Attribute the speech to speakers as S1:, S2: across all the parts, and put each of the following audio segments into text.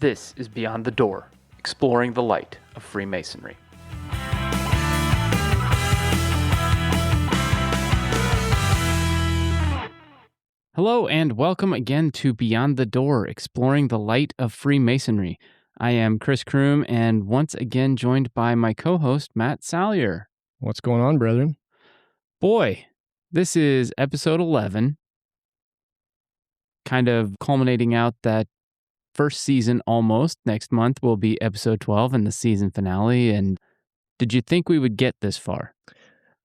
S1: This is Beyond the Door, exploring the light of Freemasonry. Hello and welcome again to Beyond the Door, exploring the light of Freemasonry. I am Chris Crume and once again joined by my co-host, Matt Salyer.
S2: What's going on, brethren?
S1: Boy, this is episode 11, kind of culminating out that first season almost. Next month will be episode 12 and the season finale. And did you think we would get this far?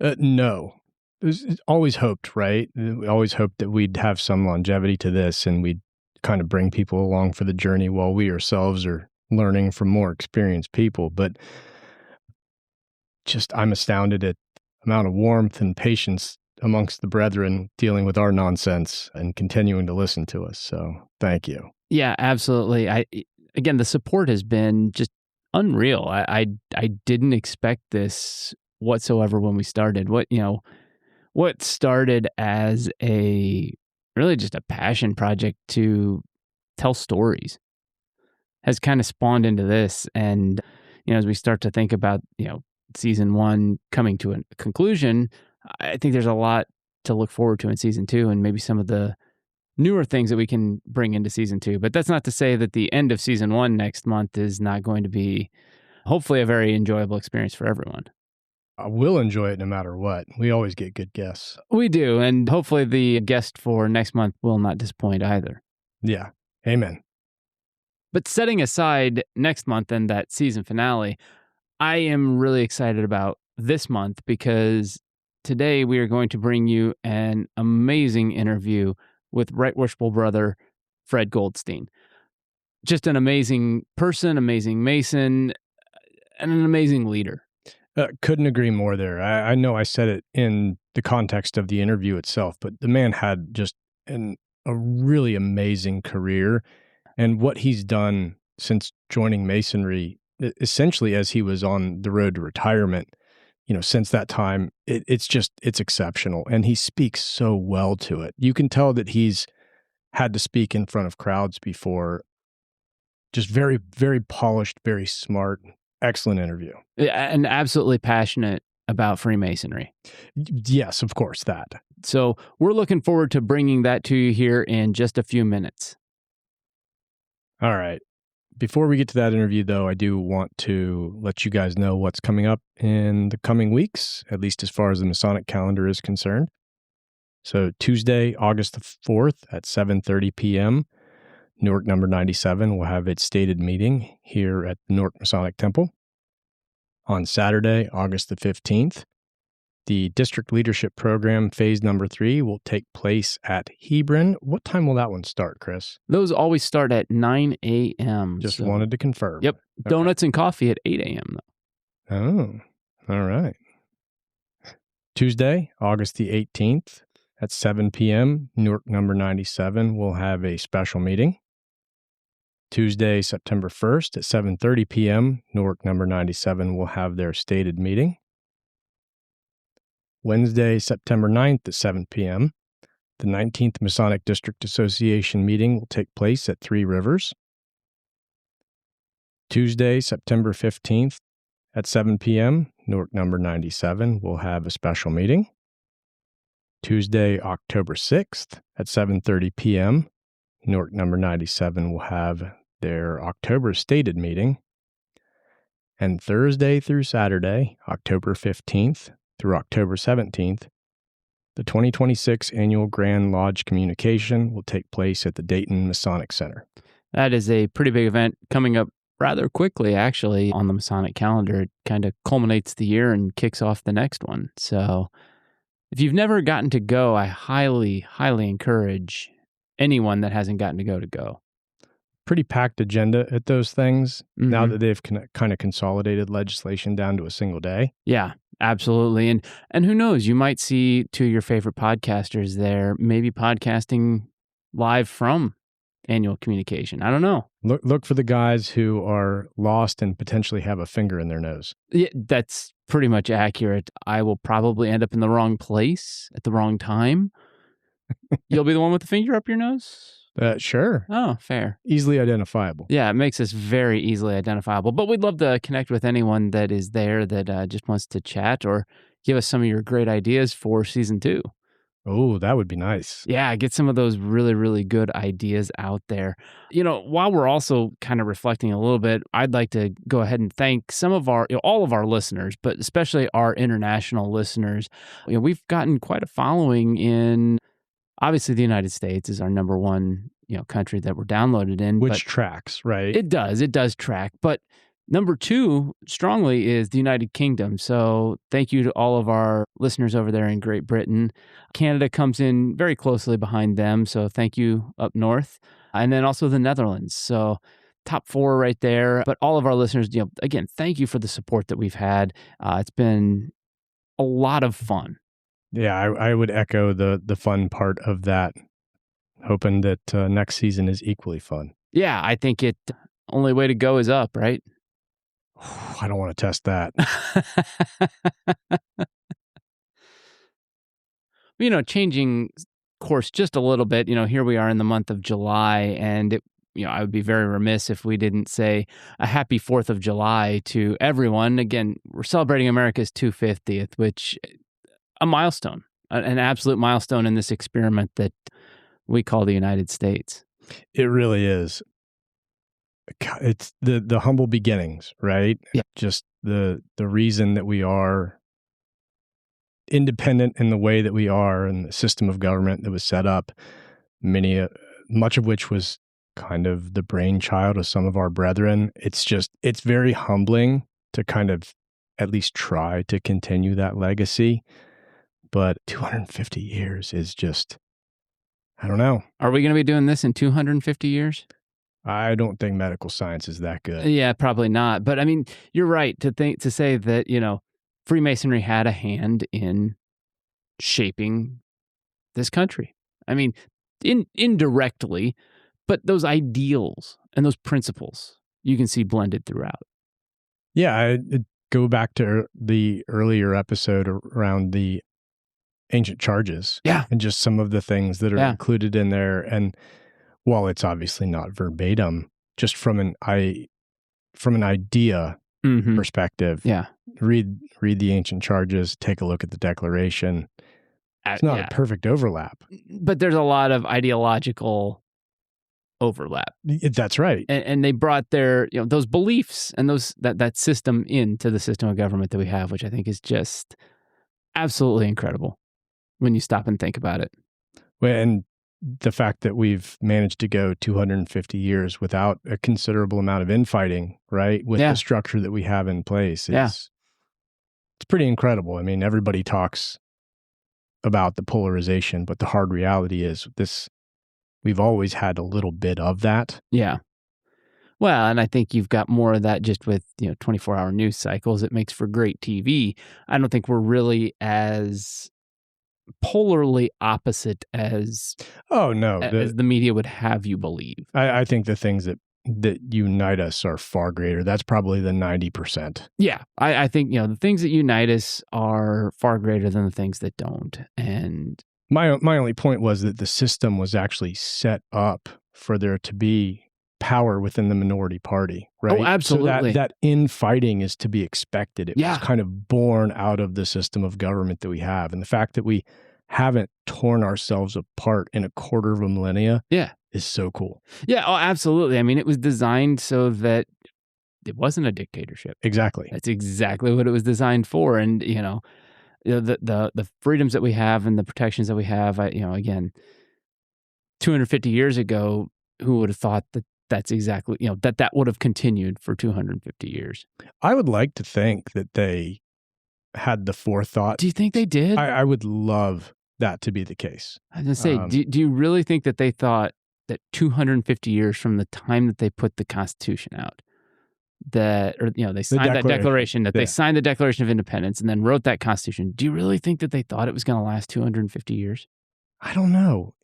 S2: No. It's always hoped, right? We always hoped that we'd have some longevity to this and we'd kind of bring people along for the journey while we ourselves are learning from more experienced people. But just I'm astounded at the amount of warmth and patience amongst the brethren dealing with our nonsense and continuing to listen to us. So thank you.
S1: Yeah, absolutely. Again, the support has been just unreal. I didn't expect this whatsoever when we started. What started as really just a passion project to tell stories has kind of spawned into this. And, as we start to think about, season one coming to a conclusion, I think there's a lot to look forward to in season two and maybe some of the newer things that we can bring into season two. But that's not to say that the end of season one next month is not going to be hopefully a very enjoyable experience for everyone.
S2: I will enjoy it no matter what. We always get good guests.
S1: We do. And hopefully the guest for next month will not disappoint either.
S2: Yeah. Amen.
S1: But setting aside next month and that season finale, I am really excited about this month because today we are going to bring you an amazing interview with Right Worshipful Brother Fred Goldstein. Just an amazing person, amazing Mason, and an amazing leader.
S2: Couldn't agree more there. I know I said it in the context of the interview itself, but the man had just a really amazing career. And what he's done since joining Masonry, essentially as he was on the road to retirement, since that time, it's exceptional. And he speaks so well to it. You can tell that he's had to speak in front of crowds before. Just very, very polished, very smart, excellent interview.
S1: And absolutely passionate about Freemasonry.
S2: Yes, of course, that.
S1: So we're looking forward to bringing that to you here in just a few minutes.
S2: All right. Before we get to that interview, though, I do want to let you guys know what's coming up in the coming weeks, at least as far as the Masonic calendar is concerned. So Tuesday, August the 4th at 7:30 p.m., Newark number 97 will have its stated meeting here at the Newark Masonic Temple. On Saturday, August the 15th, the District Leadership Program Phase number 3 will take place at Hebron. What time will that one start, Chris?
S1: Those always start at 9 a.m.
S2: Just wanted to confirm.
S1: Yep.
S2: Okay.
S1: Donuts and coffee at 8 a.m. though.
S2: Oh, all right. Tuesday, August the 18th at 7 p.m., Newark number 97 will have a special meeting. Tuesday, September 1st at 7:30 p.m., Newark number 97 will have their stated meeting. Wednesday, September 9th at 7 p.m., the 19th Masonic District Association meeting will take place at Three Rivers. Tuesday, September 15th at 7 p.m., Newark number 97 will have a special meeting. Tuesday, October 6th at 7:30 p.m., Newark number 97 will have their October stated meeting. And Thursday through Saturday, October 15th through October 17th, the 2026 Annual Grand Lodge Communication will take place at the Dayton Masonic Center.
S1: That is a pretty big event coming up rather quickly, actually, on the Masonic calendar. It kind of culminates the year and kicks off the next one. So if you've never gotten to go, I highly, highly encourage anyone that hasn't gotten to go.
S2: Pretty packed agenda at those things now
S1: Mm-hmm.
S2: that they've kind of consolidated legislation down to a single day.
S1: Yeah, absolutely. And who knows, you might see two of your favorite podcasters there, maybe podcasting live from annual communication. I don't know.
S2: Look for the guys who are lost and potentially have a finger in their nose.
S1: Yeah, that's pretty much accurate. I will probably end up in the wrong place at the wrong time. You'll be the one with the finger up your nose?
S2: Sure.
S1: Oh, fair.
S2: Easily identifiable.
S1: Yeah, it makes us very easily identifiable. But we'd love to connect with anyone that is there that just wants to chat or give us some of your great ideas for season 2.
S2: Oh, that would be nice.
S1: Yeah, get some of those really, really good ideas out there. While we're also kind of reflecting a little bit, I'd like to go ahead and thank some of all of our listeners, but especially our international listeners. We've gotten quite a following in, obviously, the United States is our number one, country that we're downloaded in.
S2: Which tracks, right?
S1: It does track. But number 2 strongly is the United Kingdom. So thank you to all of our listeners over there in Great Britain. Canada comes in very closely behind them. So thank you up north. And then also the Netherlands. So top 4 right there. But all of our listeners, again, thank you for the support that we've had. It's been a lot of fun.
S2: Yeah, I would echo the fun part of that. Hoping that next season is equally fun.
S1: Yeah, I think only way to go is up, right?
S2: I don't want to test that.
S1: Changing course just a little bit, here we are in the month of July, and I would be very remiss if we didn't say a happy 4th of July to everyone. Again, we're celebrating America's 250th, which a milestone, an absolute milestone in this experiment that we call the United States.
S2: It really is. It's the humble beginnings, right?
S1: Yeah.
S2: Just the reason that we are independent in the way that we are, and the system of government that was set up, much of which was kind of the brainchild of some of our brethren. It's very humbling to kind of at least try to continue that legacy. But 250 years is just, I don't know.
S1: Are we going to be doing this in 250 years?
S2: I don't think medical science is that good.
S1: Yeah, probably not. But I mean, you're right to say that, Freemasonry had a hand in shaping this country. I mean, indirectly, but those ideals and those principles you can see blended throughout.
S2: Yeah, I go back to the earlier episode around the ancient charges.
S1: Yeah.
S2: And just some of the things that are included in there. And while it's obviously not verbatim, just from an idea perspective, read the ancient charges, take a look at the Declaration. It's not a perfect overlap.
S1: But there's a lot of ideological overlap.
S2: That's right.
S1: And they brought their, those beliefs and that system into the system of government that we have, which I think is just absolutely incredible when you stop and think about it.
S2: Well, and the fact that we've managed to go 250 years without a considerable amount of infighting, right? With the structure that we have in place, it's pretty incredible. I mean, everybody talks about the polarization, but the hard reality is we've always had a little bit of that.
S1: Yeah. Well, and I think you've got more of that just with, 24-hour news cycles. It makes for great TV. I don't think we're really as polarly opposite as as the media would have you believe.
S2: I think the things that unite us are far greater. That's probably the 90%.
S1: Yeah, I think the things that unite us are far greater than the things that don't. And
S2: my only point was that the system was actually set up for there to be power within the minority party, right?
S1: Oh, absolutely.
S2: So that infighting is to be expected. It was kind of born out of the system of government that we have. And the fact that we haven't torn ourselves apart in a quarter of a millennia is so cool.
S1: Yeah, oh, absolutely. I mean, it was designed so that it wasn't a dictatorship.
S2: Exactly.
S1: That's exactly what it was designed for. And, the freedoms that we have and the protections that we have, again, 250 years ago, who would have thought that that's exactly, that would have continued for 250 years.
S2: I would like to think that they had the forethought.
S1: Do you think they did?
S2: I would love that to be the case.
S1: I was going to say, do you really think that they thought that 250 years from the time that they put the Constitution out, they signed that Declaration, they signed the Declaration of Independence and then wrote that Constitution. Do you really think that they thought it was going to last 250 years?
S2: I don't know.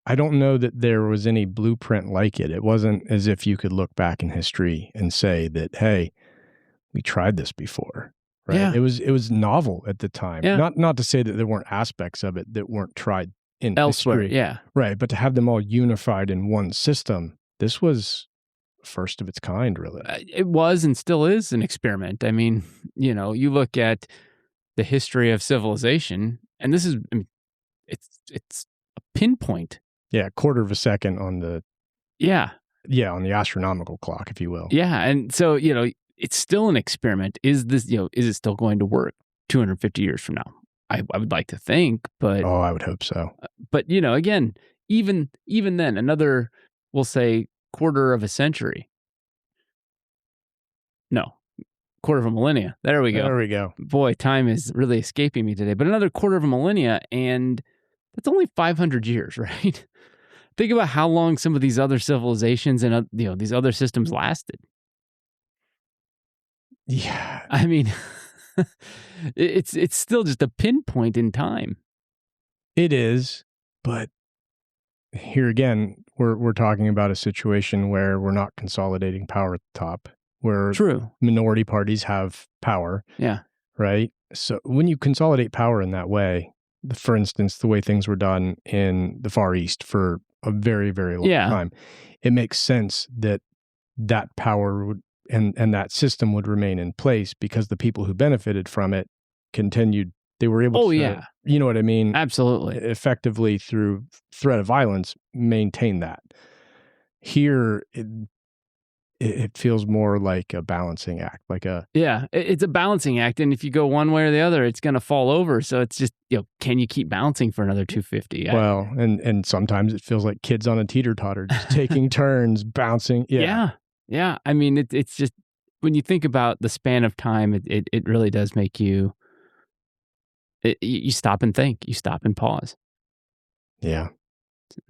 S2: I don't know that there was any blueprint like it. It wasn't as if you could look back in history and say that, hey, we tried this before, right?
S1: Yeah.
S2: It was novel at the time.
S1: Yeah.
S2: Not to say that there weren't aspects of it that weren't tried in
S1: elsewhere.
S2: history.
S1: Yeah.
S2: Right. But to have them all unified in one system, this was first of its kind, really.
S1: It was and still is an experiment. I mean, you look at the history of civilization, and this is, it's a pinpoint.
S2: Yeah, a quarter of a second on the on the astronomical clock, if you will.
S1: Yeah, and so it's still an experiment. Is this is it still going to work 250 years from now? I would like to think, but
S2: I would hope so.
S1: But again, even then, another, we'll say, quarter of a century. No, quarter of a millennia. There we go.
S2: There we go.
S1: Boy, time is really escaping me today. But another quarter of a millennia, and that's only 500 years, right? Think about how long some of these other civilizations and these other systems lasted.
S2: Yeah,
S1: I mean, it's still just a pinpoint in time.
S2: It is, but here again, we're talking about a situation where we're not consolidating power at the top, where
S1: True.
S2: minority parties have power.
S1: Yeah.
S2: Right? So when you consolidate power in that way, for instance, the way things were done in the Far East for a very, very long time, it makes sense that that power would and that system would remain in place because the people who benefited from it continued. They were able to, you know what I mean?
S1: Absolutely.
S2: Effectively, through threat of violence, maintain that. Here, it feels more like a balancing act,
S1: it's a balancing act, and if you go one way or the other, it's going to fall over. So it's just can you keep bouncing for another 250?
S2: Well, and sometimes it feels like kids on a teeter-totter, just taking turns, bouncing.
S1: Yeah. I mean, it's just when you think about the span of time, it really does make you. You stop and think. You stop and pause.
S2: Yeah.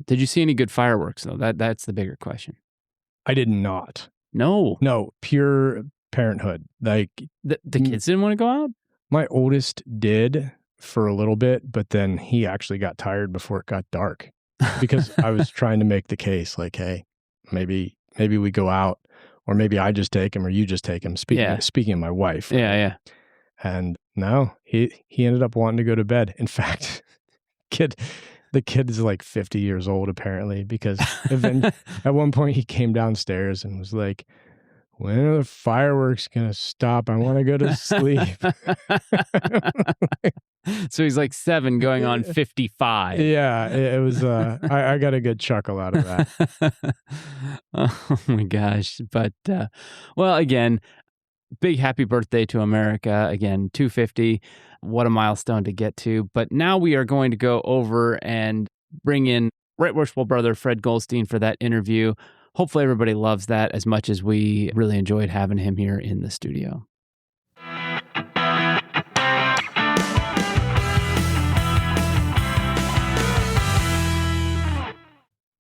S1: Did you see any good fireworks though? That's the bigger question.
S2: I did not.
S1: No,
S2: pure parenthood. Like
S1: the kids didn't want to go out?
S2: My oldest did for a little bit, but then he actually got tired before it got dark because I was trying to make the case like, hey, maybe we go out, or maybe I just take him or you just take him. Speaking of my wife. Right?
S1: Yeah.
S2: And no, he ended up wanting to go to bed. In fact, the kid is like 50 years old apparently, because at one point he came downstairs and was like, when are the fireworks going to stop? I want to go to sleep.
S1: So he's like 7 going on 55.
S2: Yeah, it was, I got a good chuckle out of that.
S1: Oh my gosh. But, well, again, big happy birthday to America. Again, 250. What a milestone to get to. But now we are going to go over and bring in Right Worshipful Brother Fred Goldstein for that interview. Hopefully everybody loves that as much as we really enjoyed having him here in the studio.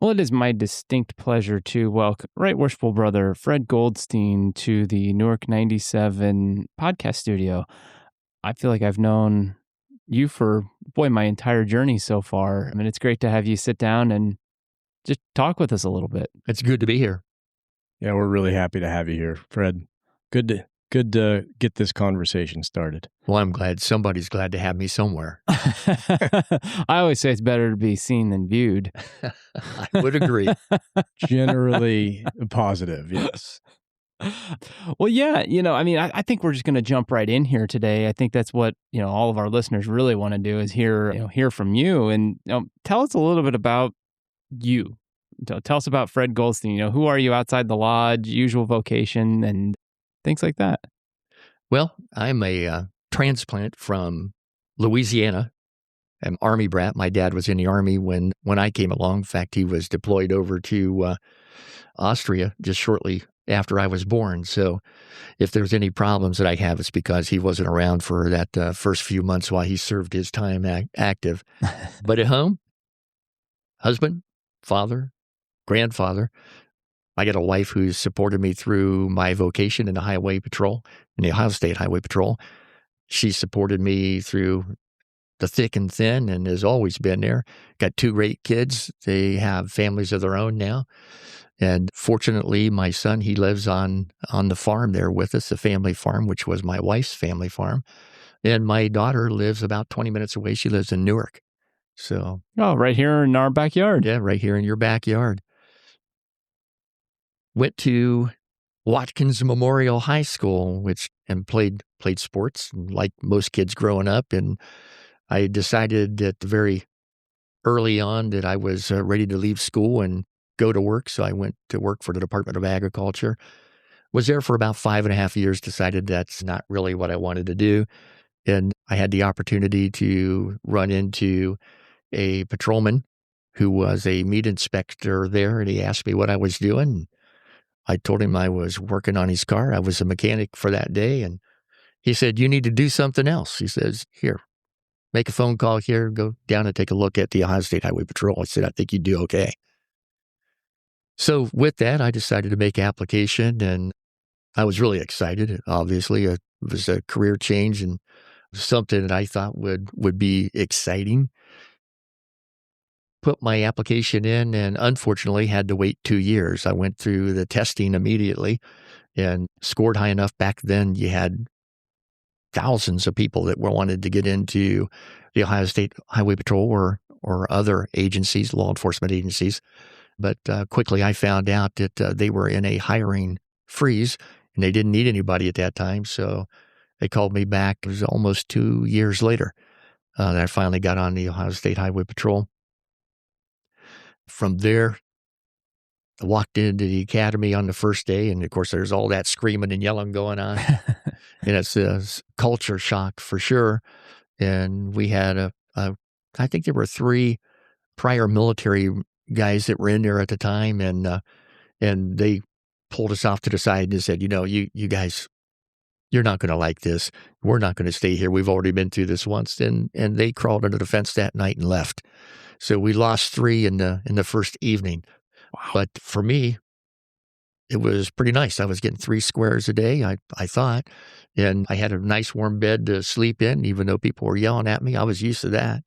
S1: Well, it is my distinct pleasure to welcome Right Worshipful Brother Fred Goldstein to the Newark 97 podcast studio. I feel like I've known you for, my entire journey so far. I mean, it's great to have you sit down and just talk with us a little bit.
S3: It's good to be here.
S2: Yeah, we're really happy to have you here, Fred. Good to get this conversation started.
S3: Well, I'm glad somebody's glad to have me somewhere.
S1: I always say it's better to be seen than viewed.
S3: I would agree.
S2: Generally positive, yes.
S1: Well, yeah, I think we're just going to jump right in here today. I think that's what, all of our listeners really want to do is hear from you. And tell us a little bit about you. Tell us about Fred Goldstein. Who are you outside the lodge, usual vocation, and things like that?
S3: Well, I'm a transplant from Louisiana. I'm Army brat. My dad was in the Army when I came along. In fact, he was deployed over to Austria just shortly after I was born. So if there's any problems that I have, it's because he wasn't around for that first few months while he served his time active. But at home, husband, father, grandfather. I got a wife who's supported me through my vocation in the Highway Patrol, in the Ohio State Highway Patrol. She supported me through the thick and thin and has always been there. Got 2 great kids. They have families of their own now. And fortunately, my son, he lives on the farm there with us, the family farm, which was my wife's family farm. And my daughter lives about 20 minutes away. She lives in Newark. So,
S1: right here in our backyard.
S3: yeah, right here in your backyard. Went to Watkins Memorial High School, and played sports like most kids growing up. And I decided at the very early on that I was ready to leave school and go to work. So I went to work for the Department of Agriculture. Was there for about 5.5 years, decided that's not really what I wanted to do. And I had the opportunity to run into a patrolman who was a meat inspector there, and he asked me what I was doing. I told him I was working on his car. I was a mechanic for that day, and he said, "You need to do something else." He says, "Here, make a phone call here, go down and take a look at the Ohio State Highway Patrol." I said, "I think you'd do okay." So with that, I decided to make application, and I was really excited. Obviously, it was a career change and something that I thought would be exciting. Put my application in, and unfortunately had to wait 2 years. I went through the testing immediately and scored high enough. Back then, you had thousands of people that wanted to get into the Ohio State Highway Patrol or other agencies, law enforcement agencies. But quickly I found out that they were in a hiring freeze, and they didn't need anybody at that time. So they called me back. It was almost 2 years later that I finally got on the Ohio State Highway Patrol. From there, I walked into the academy on the first day, and of course, there's all that screaming and yelling going on. And it's a culture shock for sure. And we had I think there were 3 prior military guys that were in there at the time, and they pulled us off to the side and said, you guys, you're not going to like this. We're not going to stay here. We've already been through this once. And they crawled under the fence that night and left. So we lost 3 in the first evening. Wow. But for me, it was pretty nice. I was getting 3 squares a day, I thought, and I had a nice warm bed to sleep in, even though people were yelling at me. I was used to that.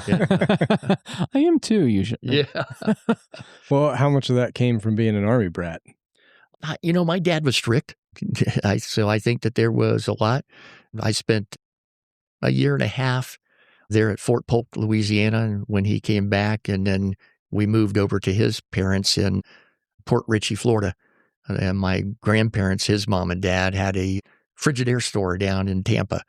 S1: Yeah. I am too, usually.
S3: Yeah.
S2: Well, how much of that came from being an Army brat?
S3: My dad was strict, so I think that there was a lot. I spent a year and a half there at Fort Polk, Louisiana, when he came back, and then we moved over to his parents in Port Richey, Florida. And my grandparents, his mom and dad, had a Frigidaire store down in Tampa.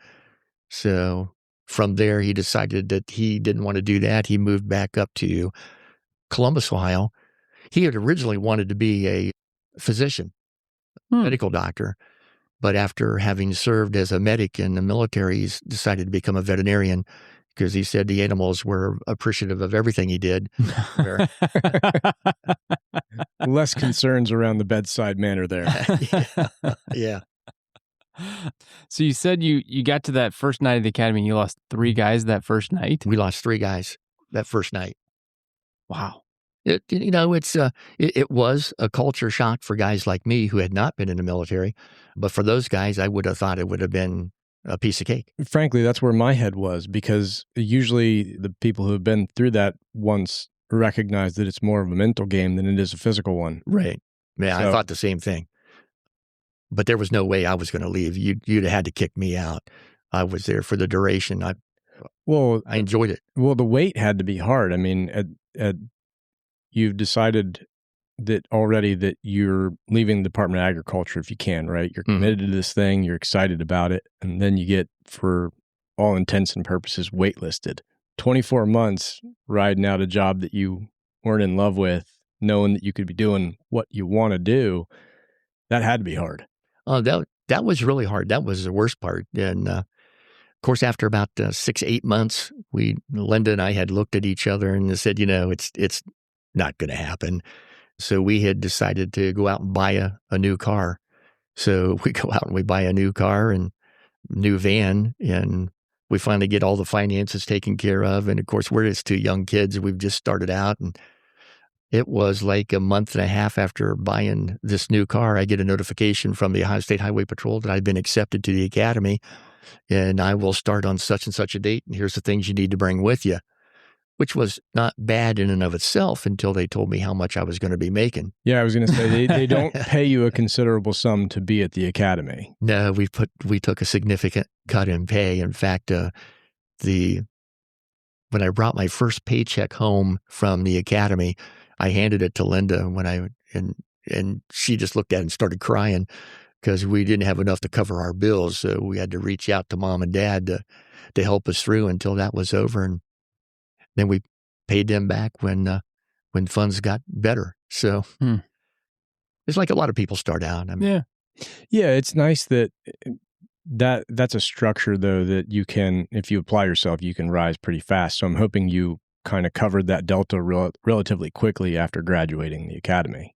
S3: So from there, he decided that he didn't want to do that. He moved back up to Columbus, Ohio. He had originally wanted to be a physician, medical doctor, but after having served as a medic in the military, he's decided to become a veterinarian because he said the animals were appreciative of everything he did.
S2: Less concerns around the bedside manner there.
S3: Yeah.
S1: So you said you got to that first night of the academy and you lost 3 guys that first night?
S3: We lost 3 guys that first night.
S1: Wow.
S3: It was a culture shock for guys like me who had not been in the military. But for those guys, I would have thought it would have been a piece of cake.
S2: Frankly, that's where my head was, because usually the people who have been through that once recognize that it's more of a mental game than it is a physical one.
S3: Right. Yeah, I thought the same thing. But there was no way I was going to leave. You'd have had to kick me out. I was there for the duration. I enjoyed it.
S2: Well, the wait had to be hard. I mean, you've decided that already that you're leaving the Department of Agriculture if you can, right? You're committed to this thing. You're excited about it. And then you get, for all intents and purposes, waitlisted. 24 months riding out a job that you weren't in love with, knowing that you could be doing what you want to do. That had to be hard.
S3: Oh, that was really hard. That was the worst part. And of course, after about 6-8 months, Linda and I had looked at each other and said, it's not going to happen. So we had decided to go out and buy a new car. So we go out and we buy a new car and new van, and we finally get all the finances taken care of. And of course, we're just 2 young kids. We've just started out, and it was like a month and a half after buying this new car, I get a notification from the Ohio State Highway Patrol that I've been accepted to the academy, and I will start on such and such a date, and here's the things you need to bring with you, which was not bad in and of itself until they told me how much I was going to be making.
S2: Yeah, I was going to say, they don't pay you a considerable sum to be at the academy.
S3: No, we took a significant cut in pay. In fact, the when I brought my first paycheck home from the academy, I handed it to Linda and she just looked at it and started crying because we didn't have enough to cover our bills. So we had to reach out to Mom and Dad to help us through until that was over. And then we paid them back when funds got better. So it's like a lot of people start out. I mean,
S2: yeah, it's nice that's a structure though that you can, if you apply yourself, you can rise pretty fast. So I'm hoping you kind of covered that delta relatively quickly after graduating the academy.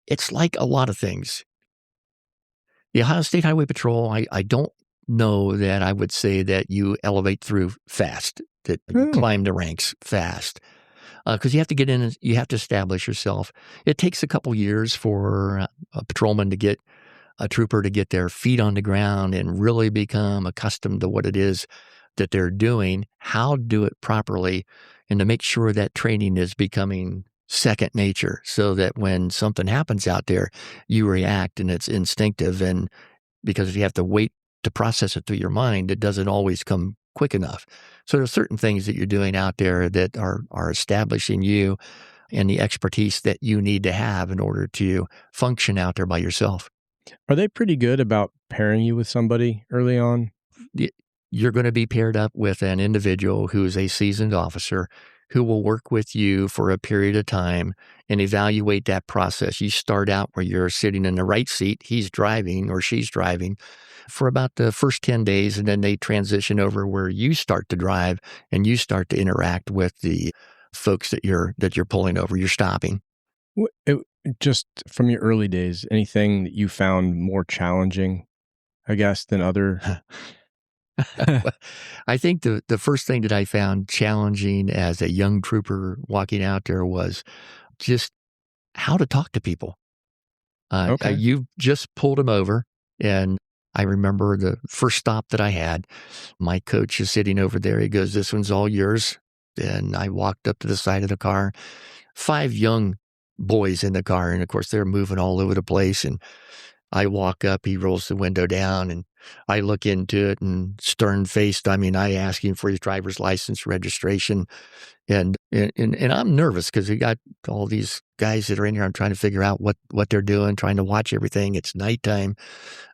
S3: It's like a lot of things. The Ohio State Highway Patrol, I don't know that I would say that you elevate through fast, that you climb the ranks fast. Because you have to get in and you have to establish yourself. It takes a couple years for a patrolman to get a trooper to get their feet on the ground and really become accustomed to what it is that they're doing, how to do it properly, and to make sure that training is becoming second nature so that when something happens out there, you react and it's instinctive. And because if you have to wait to process it through your mind, it doesn't always come quick enough. So there's certain things that you're doing out there that are establishing you and the expertise that you need to have in order to function out there by yourself.
S2: Are they pretty good about pairing you with somebody early on?
S3: You're going to be paired up with an individual who is a seasoned officer who will work with you for a period of time and evaluate that process. You start out where you're sitting in the right seat, he's driving or she's driving for about the first 10 days, and then they transition over where you start to drive and you start to interact with the folks that you're pulling over, you're stopping.
S2: Just from your early days, anything that you found more challenging, I guess, than other?
S3: I think the first thing that I found challenging as a young trooper walking out there was just how to talk to people. You just pulled them over, and I remember the first stop that I had, my coach is sitting over there. He goes, "This one's all yours." And I walked up to the side of the car, 5 young boys in the car. And of course, they're moving all over the place. And I walk up, he rolls the window down, and I look into it and stern-faced. I mean, I ask him for his driver's license, registration. And I'm nervous because we got all these guys that are in here. I'm trying to figure out what they're doing, trying to watch everything. It's nighttime,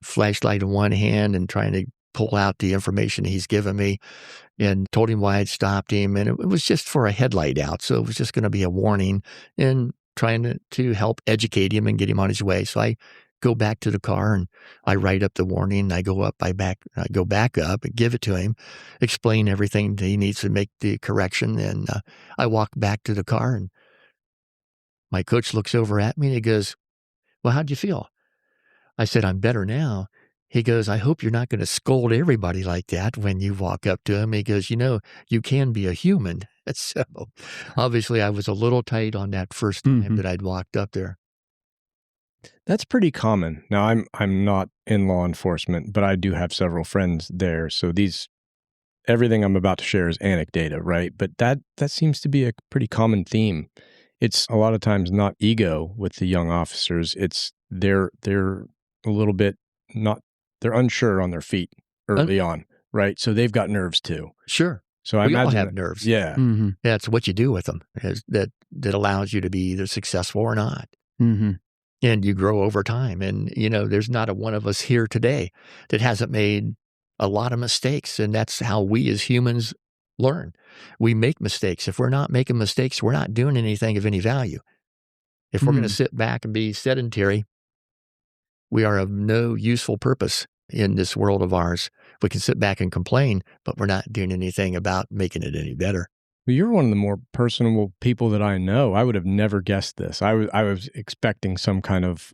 S3: flashlight in one hand and trying to pull out the information he's given me, and told him why I'd stopped him. And it was just for a headlight out. So it was just going to be a warning and trying to help educate him and get him on his way. So I go back to the car and I write up the warning. I go back up and give it to him, explain everything that he needs to make the correction. And I walk back to the car, and my coach looks over at me and he goes, "Well, how'd you feel?" I said, "I'm better now." He goes, "I hope you're not going to scold everybody like that when you walk up to him." He goes, "You can be a human." So obviously I was a little tight on that first time that I'd walked up there.
S2: That's pretty common. Now, I'm not in law enforcement, but I do have several friends there. So everything I'm about to share is anecdata, right? But that seems to be a pretty common theme. It's a lot of times not ego with the young officers. It's they're a little bit they're unsure on their feet early on, right? So they've got nerves too.
S3: Sure.
S2: So I
S3: we
S2: imagine
S3: all have nerves.
S2: Yeah.
S1: Mm-hmm.
S3: Yeah, it's what you do with them that allows you to be either successful or not.
S1: Mm-hmm.
S3: And you grow over time. And, there's not a one of us here today that hasn't made a lot of mistakes. And that's how we as humans learn. We make mistakes. If we're not making mistakes, we're not doing anything of any value. If we're going to sit back and be sedentary, we are of no useful purpose in this world of ours. We can sit back and complain, but we're not doing anything about making it any better.
S2: Well, you're one of the more personable people that I know. I would have never guessed this. I was expecting some kind of,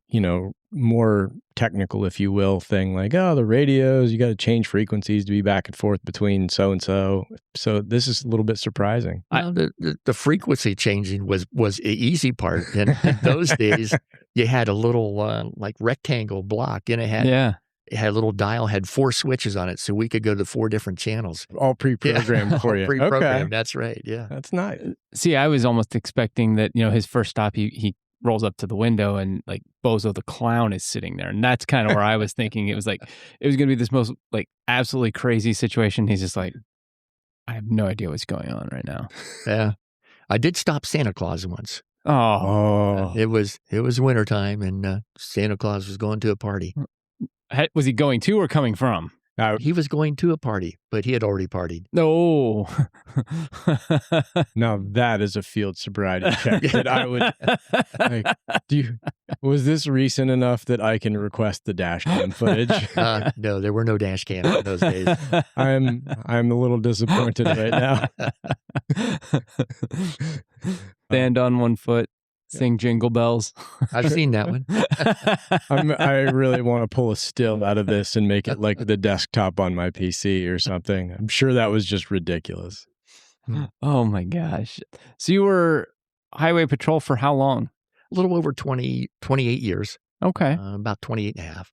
S2: more technical, if you will, thing like, oh, the radios, you got to change frequencies to be back and forth between so-and-so. So this is a little bit surprising.
S3: The frequency changing was the easy part. And in those days, you had a little rectangle block, and it had a little dial, had 4 switches on it, so we could go to 4 different channels.
S2: All pre-programmed for you.
S3: Pre-programmed,
S2: okay.
S3: That's right, yeah.
S2: That's nice.
S1: See, I was almost expecting that, his first stop, he rolls up to the window and like Bozo the Clown is sitting there. And that's kind of where I was thinking it was going to be this most like absolutely crazy situation. He's just like, I have no idea what's going on right now.
S3: Yeah. I did stop Santa Claus once.
S1: Oh.
S3: It was wintertime, and Santa Claus was going to a party.
S1: Was he going to or coming from?
S3: He was going to a party, but he had already partied.
S1: No.
S2: Now that is a field sobriety check that I would was this recent enough that I can request the dash cam footage?
S3: No, there were no dash cams in those days.
S2: I'm a little disappointed right now.
S1: Stand on one foot, sing Jingle Bells.
S3: I've seen that one.
S2: I really want to pull a still out of this and make it like the desktop on my PC or something. I'm sure that was just ridiculous.
S1: Oh my gosh. So you were highway patrol for how long?
S3: A little over 28 years.
S1: Okay.
S3: About 28 and a half.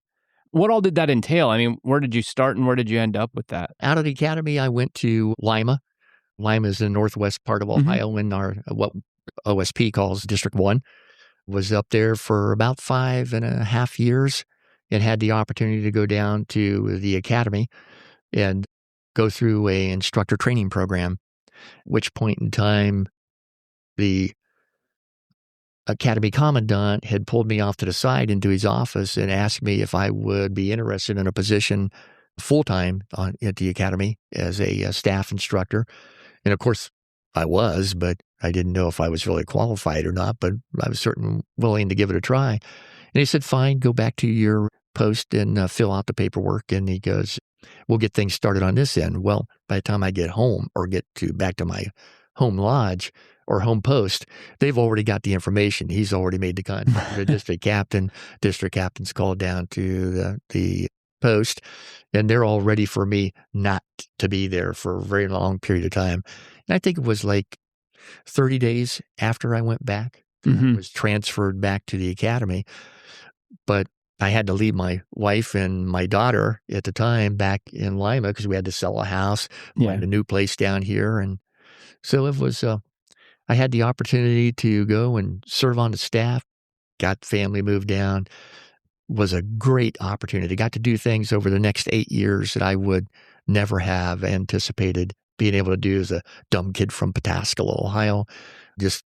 S1: What all did that entail? I mean, where did you start and where did you end up with that?
S3: Out of the academy, I went to Lima. Lima is the northwest part of Ohio in our what OSP calls District 1. Was up there for about 5.5 years and had the opportunity to go down to the academy and go through a instructor training program, which point in time the academy commandant had pulled me off to the side into his office and asked me if I would be interested in a position full-time at the academy as a staff instructor. And of course, I was, but I didn't know if I was really qualified or not, but I was certainly willing to give it a try. And he said, fine, go back to your post and fill out the paperwork. And he goes, we'll get things started on this end. Well, by the time I get home or back to my home lodge or home post, they've already got the information. He's already made the contact with the district captain. District captain's called down to the post, and they're all ready for me not to be there for a very long period of time. And I think it was like 30 days after I went back, I was transferred back to the academy. But I had to leave my wife and my daughter at the time back in Lima because we had to sell a house, find a new place down here. And so it was, I had the opportunity to go and serve on the staff, got family moved down. Was a great opportunity. Got to do things over the next 8 years that I would never have anticipated being able to do as a dumb kid from Pataskala, Ohio. Just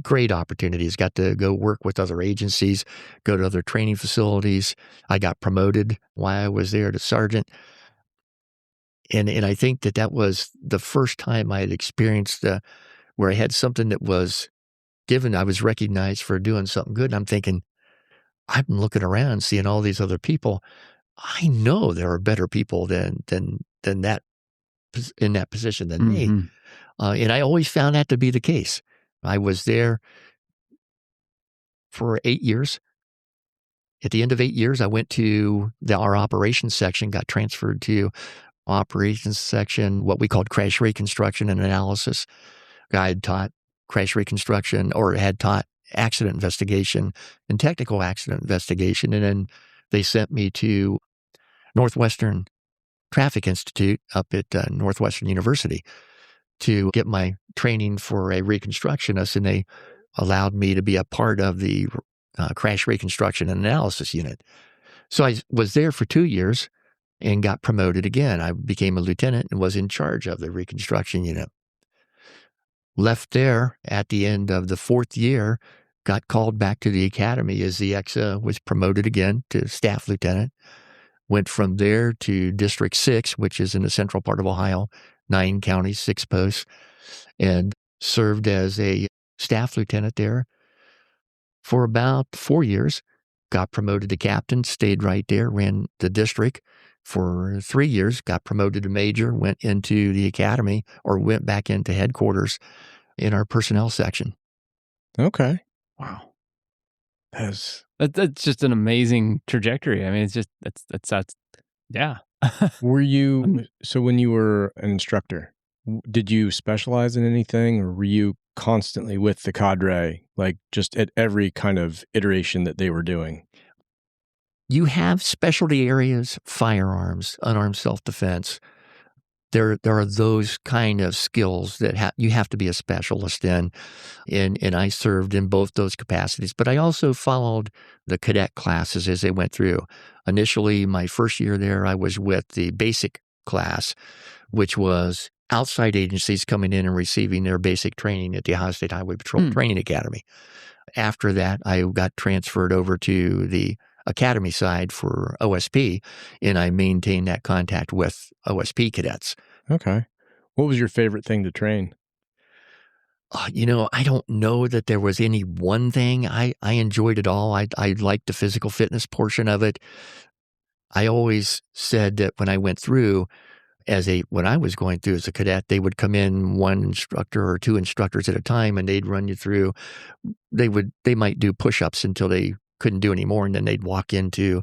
S3: great opportunities. Got to go work with other agencies, go to other training facilities. I got promoted while I was there to sergeant. And I think that was the first time I had experienced where I had something that was given. I was recognized for doing something good. And I'm thinking, I'm looking around, seeing all these other people. I know there are better people than that in that position than me. And I always found that to be the case. I was there for 8 years. At the end of 8 years, I went to our operations section, got transferred to operations section, what we called crash reconstruction and analysis. I had taught crash reconstruction or had taught accident investigation and technical accident investigation. And then they sent me to Northwestern Traffic Institute up at Northwestern University to get my training for a reconstructionist. And they allowed me to be a part of the crash reconstruction and analysis unit. So I was there for 2 years and got promoted again. I became a lieutenant and was in charge of the reconstruction unit. Left there at the end of the 4th year, got called back to the academy as the EXA was promoted again to staff lieutenant. Went from there to District 6, which is in the central part of Ohio, 9 counties, 6 posts, and served as a staff lieutenant there for about 4 years. Got promoted to captain, stayed right there, ran the district for 3 years, got promoted to major, went into the academy or went back into headquarters in our personnel section.
S2: Okay.
S1: Wow.
S2: That's
S1: just an amazing trajectory. I mean, it's just, that's yeah.
S2: Were you, so when you were an instructor, did you specialize in anything or were you constantly with the cadre, like just at every kind of iteration that they were doing?
S3: You have specialty areas, firearms, unarmed self-defense. There are those kind of skills that you have to be a specialist in. And I served in both those capacities. But I also followed the cadet classes as they went through. Initially, my first year there, I was with the basic class, which was outside agencies coming in and receiving their basic training at the Ohio State Highway Patrol Training Academy. After that, I got transferred over to the academy side for OSP, and I maintained that contact with OSP cadets.
S2: Okay. What was your favorite thing to train?
S3: I don't know that there was any one thing. I enjoyed it all. I liked the physical fitness portion of it. I always said that when I went through, when I was going through as a cadet, they would come in one instructor or two instructors at a time, and they'd run you through. They might do push-ups until they couldn't do any more, and then they'd walk into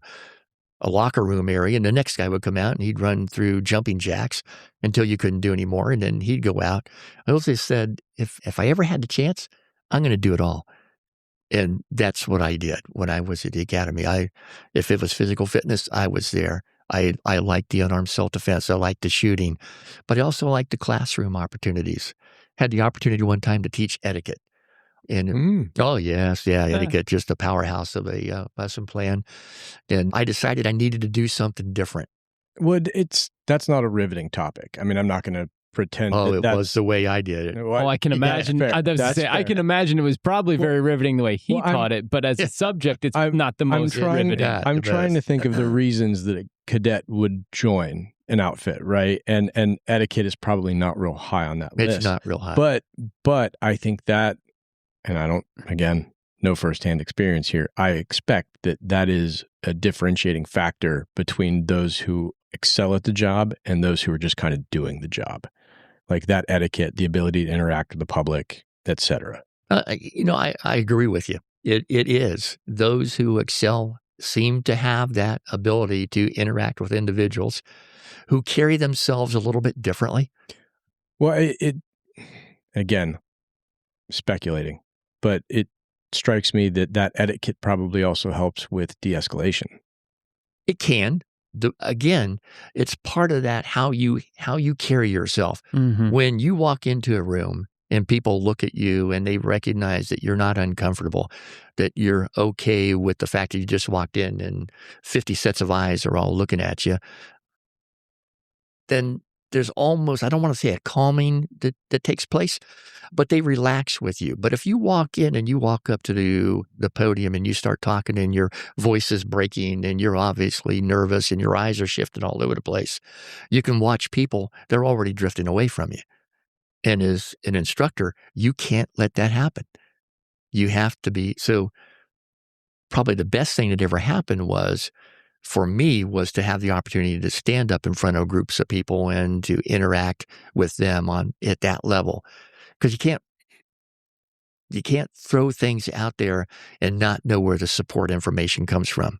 S3: a locker room area, and the next guy would come out and he'd run through jumping jacks until you couldn't do any more, and then he'd go out. I also said, if I ever had the chance, I'm going to do it all. And that's what I did when I was at the academy. If it was physical fitness, I was there. I liked the unarmed self-defense. I liked the shooting, but I also liked the classroom opportunities. Had the opportunity one time to teach etiquette. And oh yes, etiquette, just a powerhouse of a lesson plan. And I decided I needed to do something different.
S2: That's not a riveting topic. I mean, I'm not going to pretend.
S3: Oh, it was the way I did it.
S1: I can imagine. I can imagine it was probably very riveting the way he taught it, but as a subject, it's not the most riveting.
S2: I'm trying to think of the reasons that a cadet would join an outfit, right? And etiquette is probably not real high on that list.
S3: It's not real high.
S2: But I think that, and I don't, again, no firsthand experience here, I expect that is a differentiating factor between those who excel at the job and those who are just kind of doing the job. Like that etiquette, the ability to interact with the public, et cetera.
S3: I agree with you. It is. Those who excel seem to have that ability to interact with individuals who carry themselves a little bit differently.
S2: Well, again, speculating, but it strikes me that etiquette probably also helps with de-escalation.
S3: It can. Again, it's part of that, how you carry yourself.
S1: Mm-hmm.
S3: When you walk into a room and people look at you and they recognize that you're not uncomfortable, that you're okay with the fact that you just walked in and 50 sets of eyes are all looking at you, then there's almost, I don't want to say a calming that takes place, but they relax with you. But if you walk in and you walk up to the podium and you start talking and your voice is breaking and you're obviously nervous and your eyes are shifting all over the place, you can watch people, they're already drifting away from you. And as an instructor, you can't let that happen. You have to be, so probably the best thing that ever happened for me was to have the opportunity to stand up in front of groups of people and to interact with them at that level. Because you can't throw things out there and not know where the support information comes from.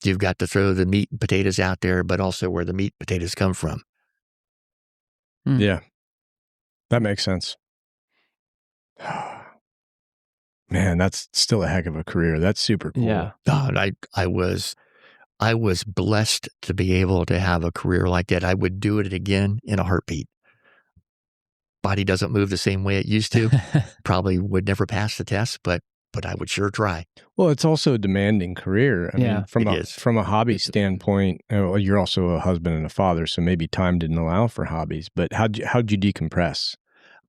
S3: You've got to throw the meat and potatoes out there, but also where the meat and potatoes come from.
S2: Yeah, that makes sense. Man, that's still a heck of a career. That's super cool.
S1: Yeah.
S3: God, I was blessed to be able to have a career like that. I would do it again in a heartbeat. Body doesn't move the same way it used to. Probably would never pass the test, but I would sure try.
S2: Well, it's also a demanding career. I mean,
S3: it
S2: from a hobby standpoint, you're also a husband and a father, so maybe time didn't allow for hobbies. But how'd you decompress?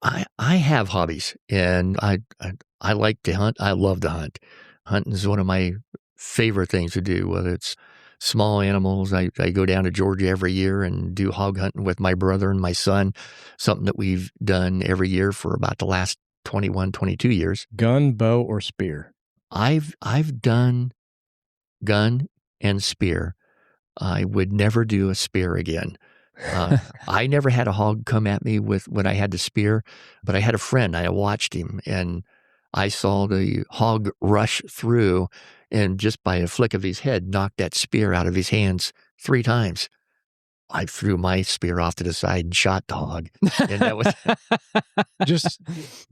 S3: I have hobbies, and I like to hunt. I love to hunt. Hunting is one of my favorite things to do, whether it's small animals. I go down to Georgia every year and do hog hunting with my brother and my son, something that we've done every year for about the last 21, 22 years.
S2: Gun, bow, or spear?
S3: I've done gun and spear. I would never do a spear again. I never had a hog come at me when I had the spear, but I had a friend. I watched him, and I saw the hog rush through and just by a flick of his head, knocked that spear out of his hands 3 times. I threw my spear off to the side and shot the hog. And that was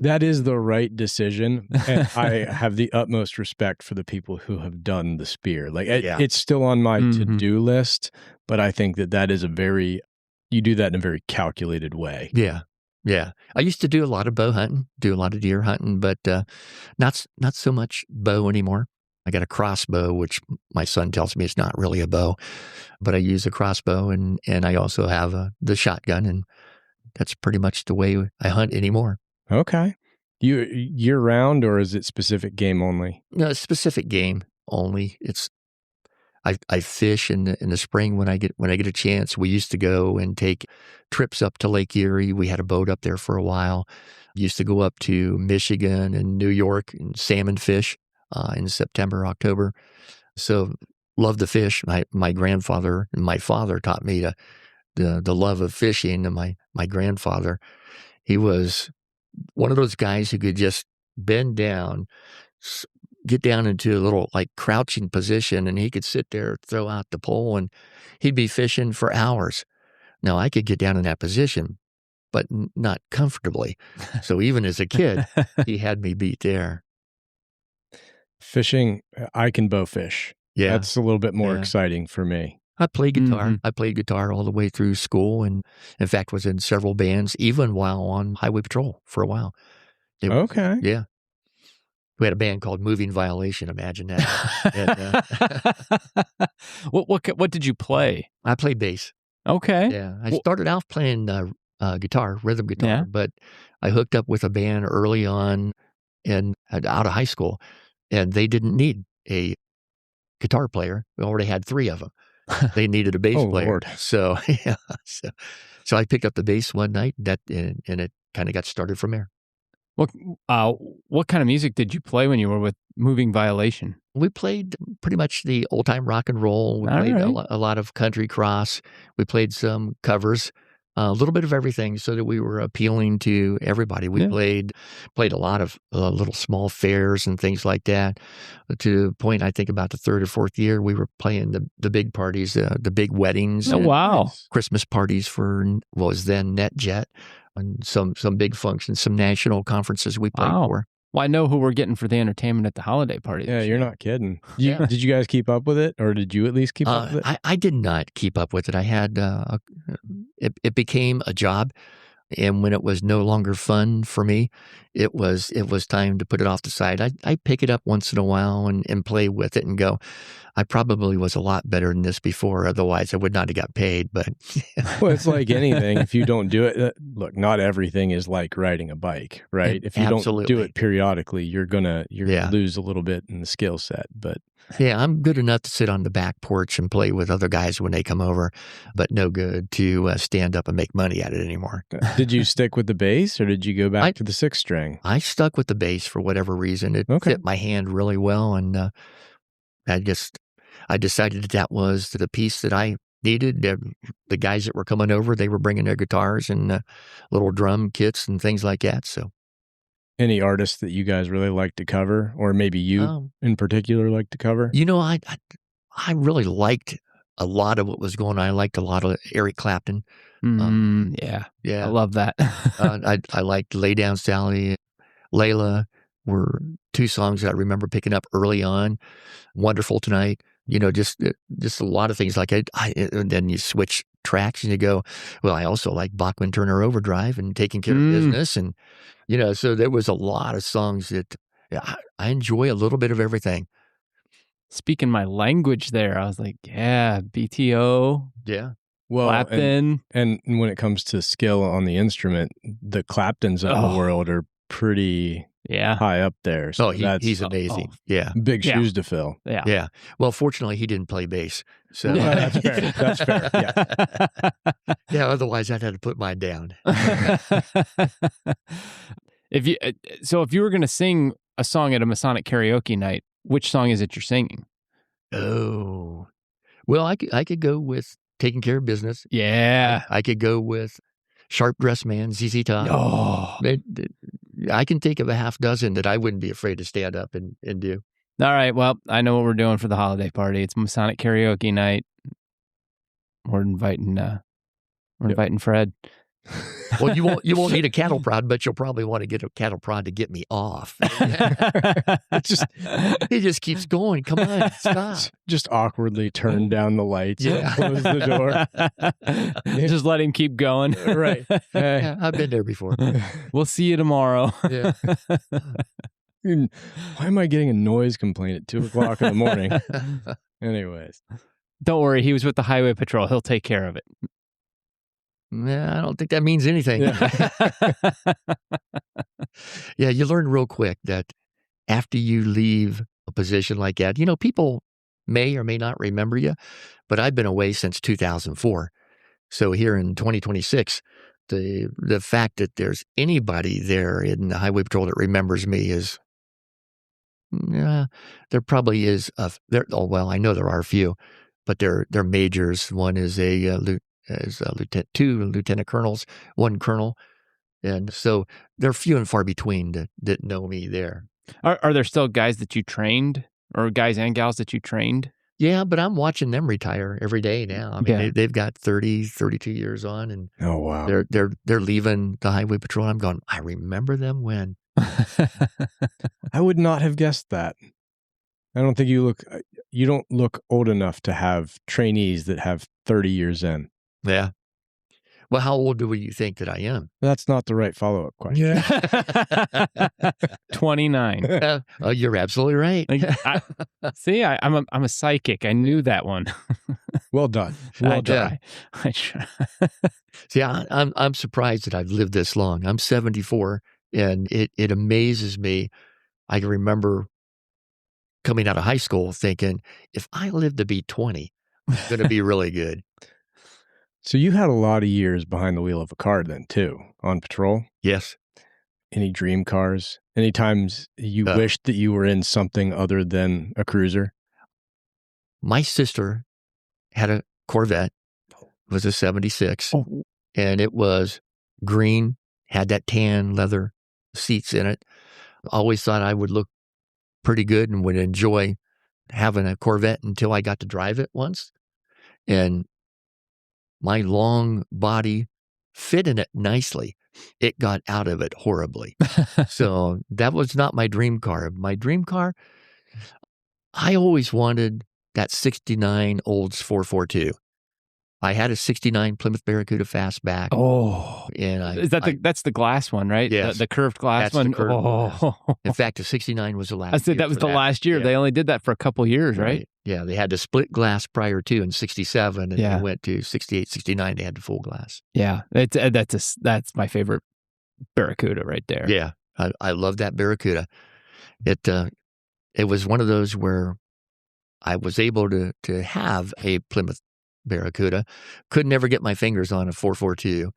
S2: that is the right decision. And I have the utmost respect for the people who have done the spear. Like it's still on my to-do list, but I think that is you do that in a very calculated way.
S3: Yeah. Yeah. I used to do a lot of bow hunting, do a lot of deer hunting, but not so much bow anymore. I got a crossbow, which my son tells me it's not really a bow, but I use a crossbow, and I also have the shotgun, and that's pretty much the way I hunt anymore.
S2: Okay. You year round, or is it specific game only?
S3: No, specific game only. I fish in the spring when I get a chance. We used to go and take trips up to Lake Erie. We had a boat up there for a while. Used to go up to Michigan and New York and salmon fish in September, October. So love to fish. My grandfather and my father taught me the love of fishing. And my grandfather, he was one of those guys who could just bend down, get down into a little like crouching position, and he could sit there, throw out the pole, and he'd be fishing for hours. Now I could get down in that position, but not comfortably. So even as a kid, he had me beat there.
S2: Fishing, I can bow fish.
S3: Yeah.
S2: That's a little bit more exciting for me.
S3: I played guitar. I played guitar all the way through school, and in fact was in several bands, even while on highway patrol for a while.
S2: Okay.
S3: Yeah. We had a band called Moving Violation. Imagine that. And,
S1: What did you play?
S3: I played bass.
S1: Okay.
S3: Yeah. I started off playing guitar, rhythm guitar, but I hooked up with a band early on out of high school, and they didn't need a guitar player. We already had 3 of them. They needed a bass player.
S2: Lord.
S3: So, yeah. So I picked up the bass one night, and it kind of got started from there.
S1: What kind of music did you play when you were with Moving Violation?
S3: We played pretty much the old-time rock and roll. We played a lot of country cross. We played some covers, a little bit of everything, so that we were appealing to everybody. We played a lot of little small fairs and things like that. To the point, I think about the 3rd or 4th year, we were playing the big parties, the big weddings.
S1: Oh, wow.
S3: Christmas parties for what was then NetJet. And some big functions, some national conferences we played for.
S1: Well, I know who we're getting for the entertainment at the holiday party.
S2: Yeah, you're not kidding. Did you guys keep up with it, or did you at least keep up with it?
S3: I did not keep up with it. I had it became a job, and when it was no longer fun for me, it was time to put it off the side. I pick it up once in a while and play with it and go, I probably was a lot better than this before. Otherwise, I would not have got paid. But
S2: well, it's like anything. If you don't do it, look, not everything is like riding a bike, right? If you don't do it periodically, you're gonna lose a little bit in the skill set. But
S3: yeah, I'm good enough to sit on the back porch and play with other guys when they come over, but no good to stand up and make money at it anymore.
S2: Did you stick with the bass, or did you go back to the 6-string?
S3: I stuck with the bass for whatever reason. It fit my hand really well, and I decided that was the piece that I needed. The guys that were coming over, they were bringing their guitars and little drum kits and things like that. So,
S2: any artists that you guys really like to cover, or maybe you in particular like to cover?
S3: You know, I really liked a lot of what was going on. I liked a lot of Eric Clapton.
S1: Yeah, I love that.
S3: I liked Lay Down Sally, Layla were 2 songs that I remember picking up early on. Wonderful Tonight. You know, just a lot of things like and then you switch tracks and you go, well, I also like Bachman Turner Overdrive and Taking Care of Business. And, you know, so there was a lot of songs that I enjoy a little bit of everything.
S1: Speaking my language there, I was like, BTO.
S3: Yeah.
S2: Well,
S1: Clapton.
S2: And when it comes to skill on the instrument, the Claptons of the world are pretty high up there. So
S3: he's amazing. Yeah.
S2: Big shoes to fill.
S1: Yeah.
S3: Yeah. Well, fortunately, he didn't play bass. So
S2: that's fair. That's fair. Yeah.
S3: Yeah. Otherwise, I'd have to put mine down.
S1: If you were going to sing a song at a Masonic karaoke night, which song is it you're singing?
S3: Oh, well, I could go with Taking Care of Business.
S1: Yeah.
S3: I could go with Sharp Dressed Man, ZZ Top.
S1: Oh.
S3: I can think of a half dozen that I wouldn't be afraid to stand up and do.
S1: All right. Well, I know what we're doing for the holiday party. It's Masonic karaoke night. We're inviting Fred.
S3: Well, you won't need a cattle prod, but you'll probably want to get a cattle prod to get me off. He just keeps going. Come on, stop.
S2: Just awkwardly turn down the lights and close the door.
S1: Just let him keep going.
S2: Right.
S3: Yeah, I've been there before.
S1: We'll see you tomorrow.
S3: Yeah.
S2: Why am I getting a noise complaint at 2 o'clock in the morning? Anyways.
S1: Don't worry. He was with the highway patrol. He'll take care of it.
S3: Nah, I don't think that means anything.
S2: Yeah.
S3: Yeah, you learn real quick that after you leave a position like that, people may or may not remember you, but I've been away since 2004. So here in 2026, the fact that there's anybody there in the Highway Patrol that remembers me is, there probably is I know there are a few, but they're majors. One is lieutenant, two lieutenant colonels, one colonel. And so they're few and far between that know me there.
S1: Are there still guys that you trained, or guys and gals that you trained?
S3: Yeah, but I'm watching them retire every day now. I mean,
S1: Yeah.
S3: they've got 30, 32 years on, and
S2: Oh, wow.
S3: they're leaving the Highway Patrol. I'm going, I remember them when.
S2: I would not have guessed that. I don't think you don't look old enough to have trainees that have 30 years in.
S3: Yeah. Well, how old do you think that I am?
S2: That's not the right follow-up question.
S1: 29.
S3: Oh, you're absolutely right.
S1: See, I'm a psychic. I knew that one.
S2: Well done. Well done.
S1: I try.
S3: See, I'm surprised that I've lived this long. I'm 74, and it amazes me. I can remember coming out of high school thinking, if I live to be 20, I'm going to be really good.
S2: So you had a lot of years behind the wheel of a car then, too, on patrol?
S3: Yes.
S2: Any dream cars? Any times you wished that you were in something other than a cruiser?
S3: My sister had a Corvette. It was a 76, and it was green, had that tan leather seats in it. Always thought I would look pretty good and would enjoy having a Corvette until I got to drive it once. And my long body fit in it nicely. It got out of it horribly. So that was not my dream car. My dream car, I always wanted that 69 Olds 442. I had a 69 Plymouth Barracuda Fastback.
S1: Oh,
S3: and
S1: is that that's the glass one, right?
S3: Yes,
S1: the curved glass
S3: that's
S1: one.
S3: The curved glass. In fact, the 69 was the last.
S1: I said that was the last year.
S3: Yeah.
S1: They only did that for a couple years, right?
S3: Yeah, they had the split glass prior to in 67, and
S1: Yeah.
S3: they went to 68, 69. They had the full glass.
S1: Yeah, that's my favorite Barracuda right there.
S3: Yeah, I love that Barracuda. It was one of those where I was able to have a Plymouth Barracuda. Could never get my fingers on a 442,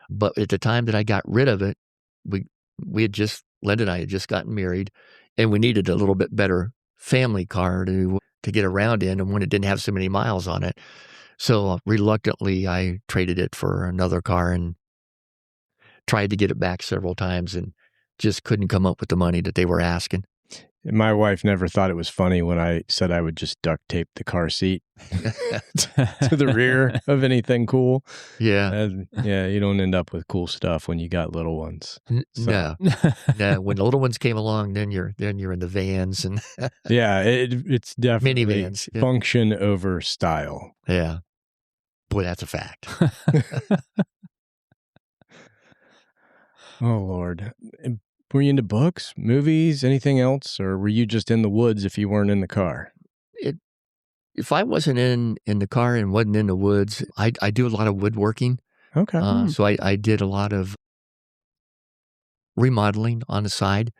S3: but at the time that I got rid of it, Linda and I had just gotten married, and we needed a little bit better family car to get around in, and when it didn't have so many miles on it. So reluctantly, I traded it for another car and tried to get it back several times and just couldn't come up with the money that they were asking.
S2: My wife never thought it was funny when I said I would just duct tape the car seat to the rear of anything cool.
S3: Yeah.
S2: Yeah, you don't end up with cool stuff when you got little ones.
S3: No. When the little ones came along, then you're in the vans and
S2: yeah, it's definitely
S3: minivans. Yeah.
S2: Function over style.
S3: Yeah. Boy, that's a fact.
S2: Oh, Lord. Were you into books, movies, anything else? Or were you just in the woods if you weren't in the car?
S3: If I wasn't in the car and wasn't in the woods, I do a lot of woodworking.
S2: Okay.
S3: So I did a lot of remodeling on the side.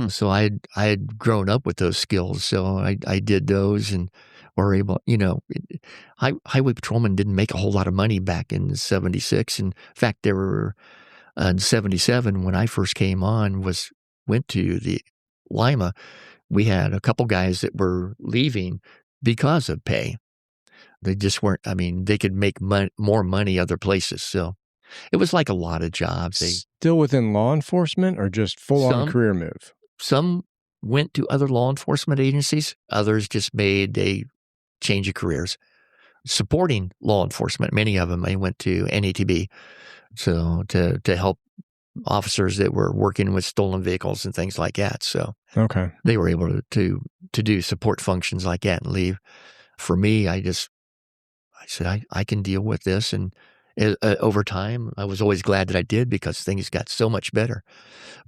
S3: So I had grown up with those skills. So I did those and were able, highway patrolmen didn't make a whole lot of money back in 76. In fact, there were in 77, when I first came on, went to the Lima, we had a couple guys that were leaving because of pay. They just weren't, they could make more money other places. So it was like a lot of jobs.
S2: Still within law enforcement or just full-on career move?
S3: Some went to other law enforcement agencies. Others just made a change of careers. Supporting law enforcement, many of them, they went to NATB. So to help officers that were working with stolen vehicles and things like that. So they were able to do support functions like that and leave. For me, I said, I can deal with this. And over time, I was always glad that I did because things got so much better.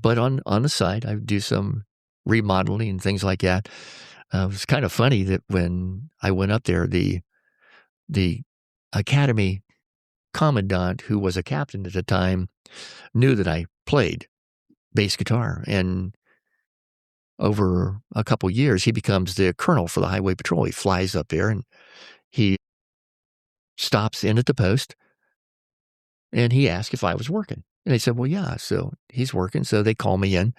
S3: But on the side, I would do some remodeling and things like that. It was kind of funny that when I went up there, the academy commandant, who was a captain at the time, knew that I played bass guitar. And over a couple years, he becomes the colonel for the Highway Patrol. He flies up there and he stops in at the post and he asked if I was working. And I said, well, yeah. So he's working. So they call me in.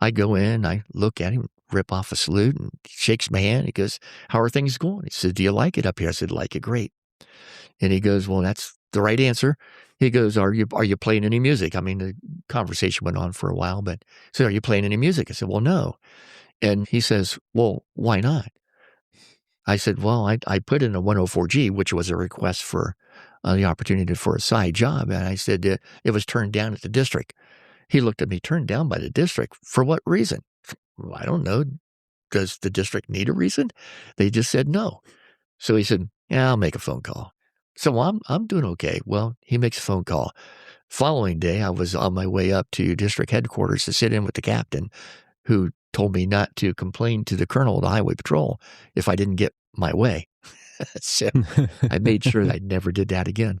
S3: I go in, I look at him, rip off a salute, and he shakes my hand. He goes, how are things going? He said, do you like it up here? I said, like it great. And he goes, well, that's the right answer. He goes, are you playing any music? I mean, the conversation went on for a while, but he said, are you playing any music? I said, well, no. And he says, well, why not? I said, well, I put in a 104G, which was a request for the opportunity for a side job. And I said, it was turned down at the district. He looked at me, turned down by the district. For what reason? Well, I don't know. Does the district need a reason? They just said no. So he said, yeah, I'll make a phone call. So I'm doing okay. Well, he makes a phone call. Following day, I was on my way up to district headquarters to sit in with the captain, who told me not to complain to the colonel of the Highway Patrol if I didn't get my way. So I made sure that I never did that again.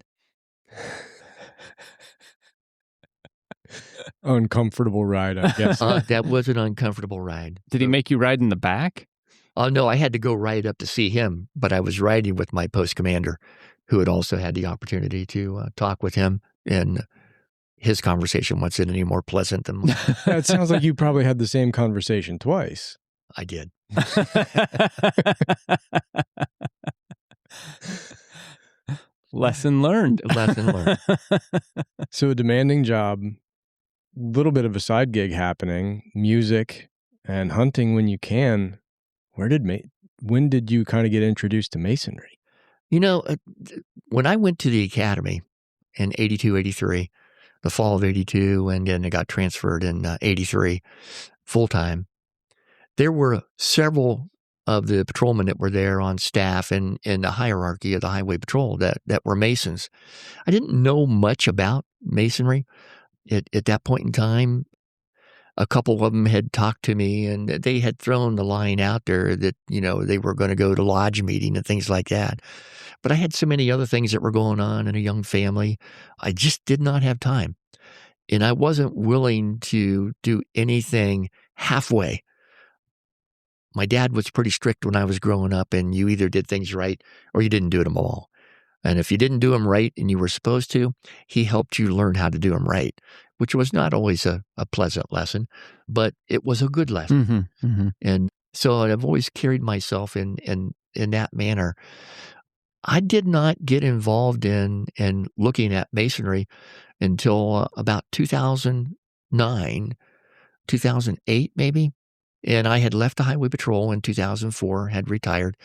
S2: Uncomfortable ride, I guess.
S3: That was an uncomfortable ride.
S1: Did he make you ride in the back?
S3: Oh, no, I had to go right up to see him, but I was riding with my post commander, who had also had the opportunity to talk with him, and his conversation wasn't any more pleasant than mine.
S2: It sounds like you probably had the same conversation twice.
S3: I did.
S1: Lesson learned.
S3: Lesson learned.
S2: So a demanding job, little bit of a side gig happening, music and hunting when you can. When did you kind of get introduced to Masonry?
S3: You know, when I went to the academy in 82, 83, the fall of 82, and then I got transferred in 83 full-time, there were several of the patrolmen that were there on staff and in the hierarchy of the Highway Patrol that were Masons. I didn't know much about Masonry at that point in time. A couple of them had talked to me, and they had thrown the line out there that, you know, they were going to go to lodge meeting and things like that. But I had so many other things that were going on in a young family. I just did not have time. And I wasn't willing to do anything halfway. My dad was pretty strict when I was growing up, and you either did things right or you didn't do them all. And if you didn't do them right and you were supposed to, he helped you learn how to do them right, which was not always a pleasant lesson, but it was a good lesson.
S1: Mm-hmm, mm-hmm.
S3: And so I've always carried myself in that manner. I did not get involved in looking at Masonry until about 2009, 2008 maybe. And I had left the Highway Patrol in 2004, had retired,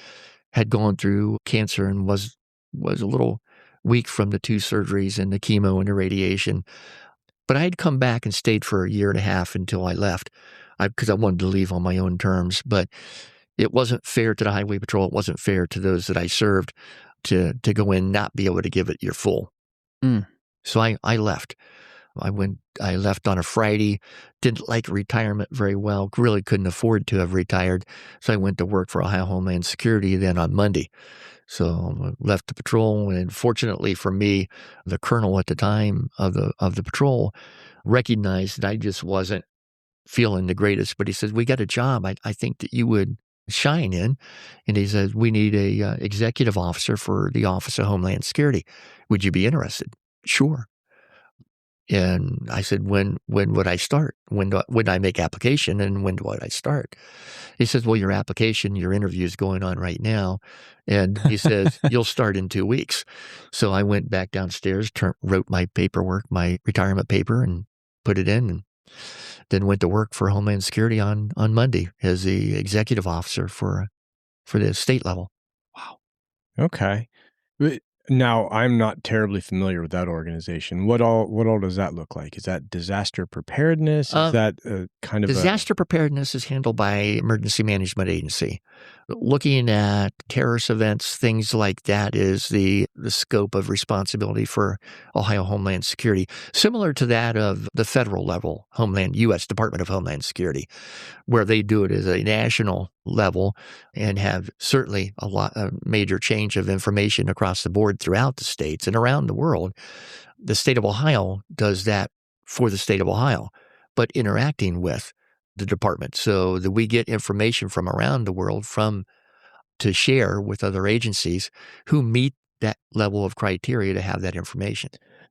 S3: had gone through cancer and was a little weak from the 2 surgeries and the chemo and the radiation. But I had come back and stayed for a year and a half until I left because I wanted to leave on my own terms. But it wasn't fair to the Highway Patrol. It wasn't fair to those that I served to go in and not be able to give it your full. So I left. I left on a Friday, didn't like retirement very well, really couldn't afford to have retired. So I went to work for Ohio Homeland Security then on Monday. So I left the patrol, and fortunately for me, the colonel at the time of the patrol recognized that I just wasn't feeling the greatest. But he said, we got a job I think that you would shine in. And he said, we need a executive officer for the Office of Homeland Security. Would you be interested? Sure. And I said, when would I start? When would I make application, and when would I start? He says, well, your interview is going on right now. And he says, you'll start in 2 weeks. So I went back downstairs, wrote my paperwork, my retirement paper, and put it in, and then went to work for Homeland Security on Monday as the executive officer for the state level.
S2: Wow. Okay. Now, I'm not terribly familiar with that organization. What all does that look like? Is that disaster preparedness? Is that kind of
S3: disaster preparedness is handled by Emergency Management Agency. Looking at terrorist events, things like that is the scope of responsibility for Ohio Homeland Security, similar to that of the federal level U.S. Department of Homeland Security, where they do it as a national level and have certainly a major change of information across the board throughout the states and around the world. The state of Ohio does that for the state of Ohio, but interacting with the department so that we get information from around the world to share with other agencies who meet that level of criteria to have that information.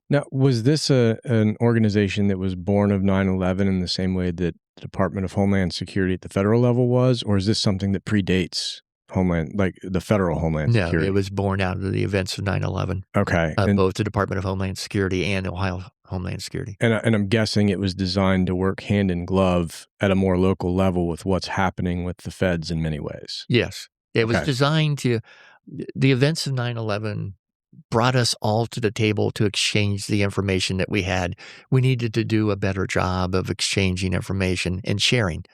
S2: Now, was this an organization that was born of 9/11 in the same way that the Department of Homeland Security at the federal level was, or is this something that predates the federal Homeland
S3: No,
S2: Security?
S3: it was born out of the events of 9/11.
S2: Okay.
S3: Both the Department of Homeland Security and Ohio Homeland Security.
S2: And I'm guessing it was designed to work hand in glove at a more local level with what's happening with the feds in many ways.
S3: Yes. It was
S2: Okay.
S3: designed the events of 9/11 brought us all to the table to exchange the information that we had. We needed to do a better job of exchanging information and sharing.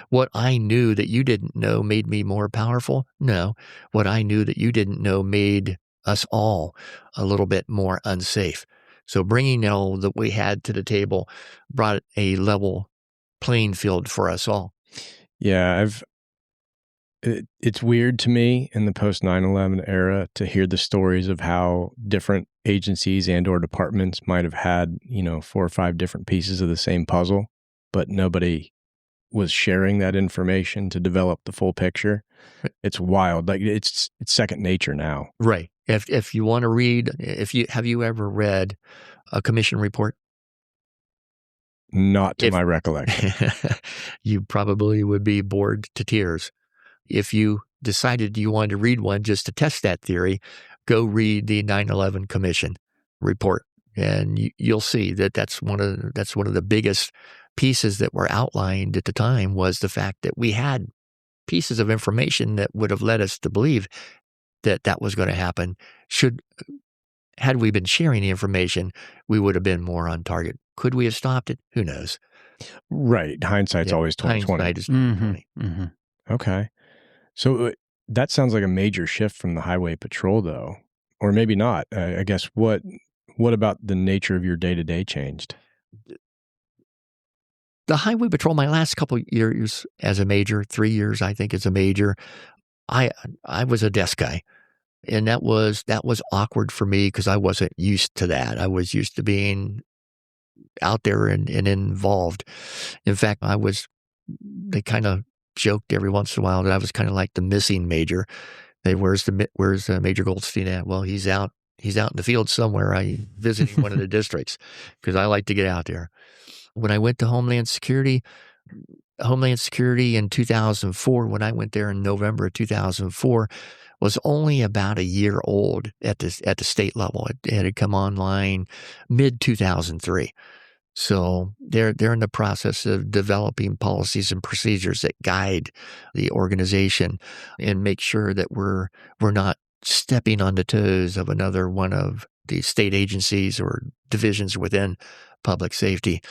S3: What I knew that you didn't know made me more powerful? No. What I knew that you didn't know made us all a little bit more unsafe. So bringing all that we had to the table brought a level playing field for us all.
S2: Yeah, it's weird to me in the post 9/11 era to hear the stories of how different agencies and or departments might have had, 4 or 5 different pieces of the same puzzle, but nobody was sharing that information to develop the full picture. It's wild. Like it's second nature now.
S3: Right. If you want to read, have you ever read a commission report?
S2: Not to my recollection.
S3: You probably would be bored to tears. If you decided you wanted to read one just to test that theory, go read the 9/11 Commission report, and you'll see that that's one of the biggest pieces that were outlined at the time was the fact that we had pieces of information that would have led us to believe that was going to happen. Had we been sharing the information, we would have been more on target. Could we have stopped it? Who knows?
S2: Right. Hindsight's always 20/20.
S3: Hindsight is 20/20.
S1: Mm-hmm.
S2: Okay. So that sounds like a major shift from the highway patrol, though, or maybe not. I guess what about the nature of your day-to-day changed?
S3: The highway patrol, my last couple of years as a major, 3 years, I think, as a major, I was a desk guy. And that was awkward for me because I wasn't used to that. I was used to being out there and involved. In fact, they kind of joked every once in a while that I was kind of like the missing major. Where's Major Goldstein at? Well, he's out in the field somewhere. I visiting one of the districts because I like to get out there. When I went to Homeland Security in 2004, when I went there in November of 2004, was only about a year old at the state level. It had come online mid-2003. So they're in the process of developing policies and procedures that guide the organization and make sure that we're not stepping on the toes of another one of the state agencies or divisions within public safety.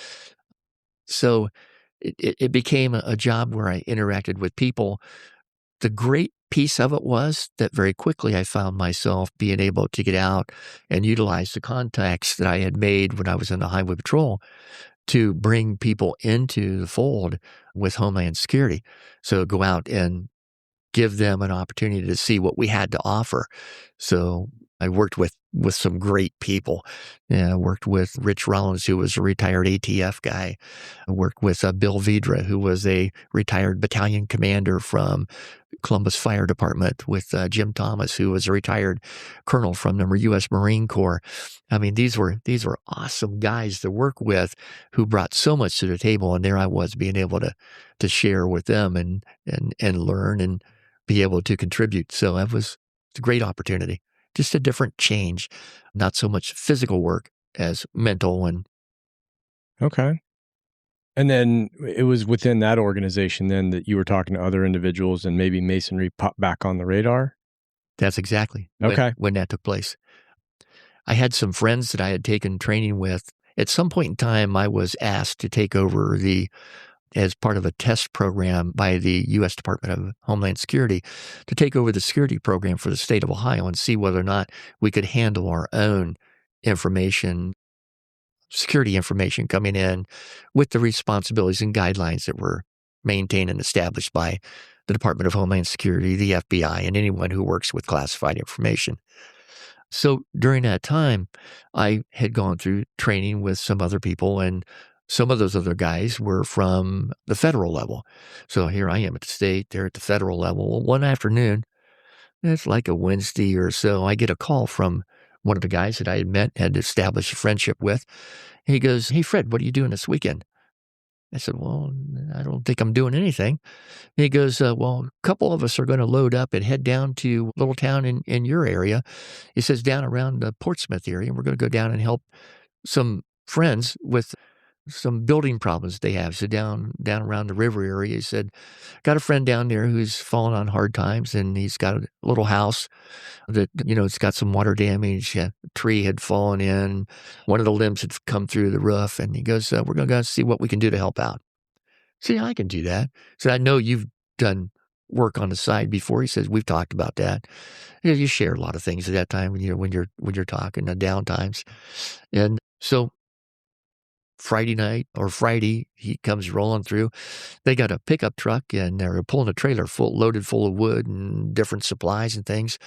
S3: So it became a job where I interacted with people. The great piece of it was that very quickly I found myself being able to get out and utilize the contacts that I had made when I was in the highway patrol to bring people into the fold with Homeland Security. So go out and give them an opportunity to see what we had to offer. So I worked with some great people. I worked with Rich Rollins, who was a retired ATF guy. I worked with Bill Vidra, who was a retired battalion commander from Columbus Fire Department, with Jim Thomas, who was a retired colonel from the U.S. Marine Corps. I mean, these were awesome guys to work with who brought so much to the table. And there I was being able to share with them and learn and be able to contribute. So it was a great opportunity. Just a different change, not so much physical work as mental. And
S2: okay. And then it was within that organization then that you were talking to other individuals and maybe Masonry popped back on the radar?
S3: That's exactly when that took place. I had some friends that I had taken training with. At some point in time, I was asked to take over as part of a test program by the U.S. Department of Homeland Security, to take over the security program for the state of Ohio and see whether or not we could handle our own security information coming in with the responsibilities and guidelines that were maintained and established by the Department of Homeland Security, the FBI, and anyone who works with classified information. So during that time, I had gone through training with some other people, and some of those other guys were from the federal level. So here I am at the state, they're at the federal level. Well, one afternoon, it's like a Wednesday or so, I get a call from one of the guys that I had met, had established a friendship with. He goes, "Hey, Fred, what are you doing this weekend?" I said, "Well, I don't think I'm doing anything." He goes, "Well, a couple of us are going to load up and head down to a little town in your area." He says, "Down around the Portsmouth area. We're going to go down and help some friends with some building problems they have." So down around the river area, he said, "Got a friend down there who's fallen on hard times, and he's got a little house that, it's got some water damage. A tree had fallen in. One of the limbs had come through the roof." And he goes, "We're going to go see what we can do to help out." See, I can do that. So I know you've done work on the side before. He says, "We've talked about that." You share a lot of things at that time when you're talking, the down times. And so Friday, he comes rolling through. They got a pickup truck, and they're pulling a trailer loaded full of wood and different supplies and things.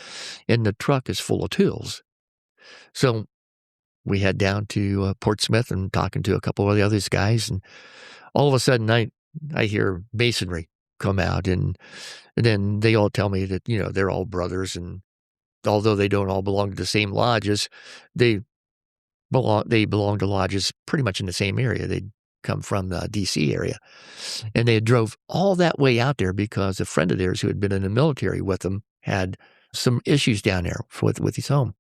S3: And the truck is full of tools. So we head down to Portsmouth and talking to a couple of the other guys. And all of a sudden, I hear Masonry come out, and then they all tell me that, they're all brothers. And although they don't all belong to the same lodges, they belong to lodges pretty much in the same area. They'd come from the D.C. area. And they drove all that way out there because a friend of theirs who had been in the military with them had some issues down there with his home.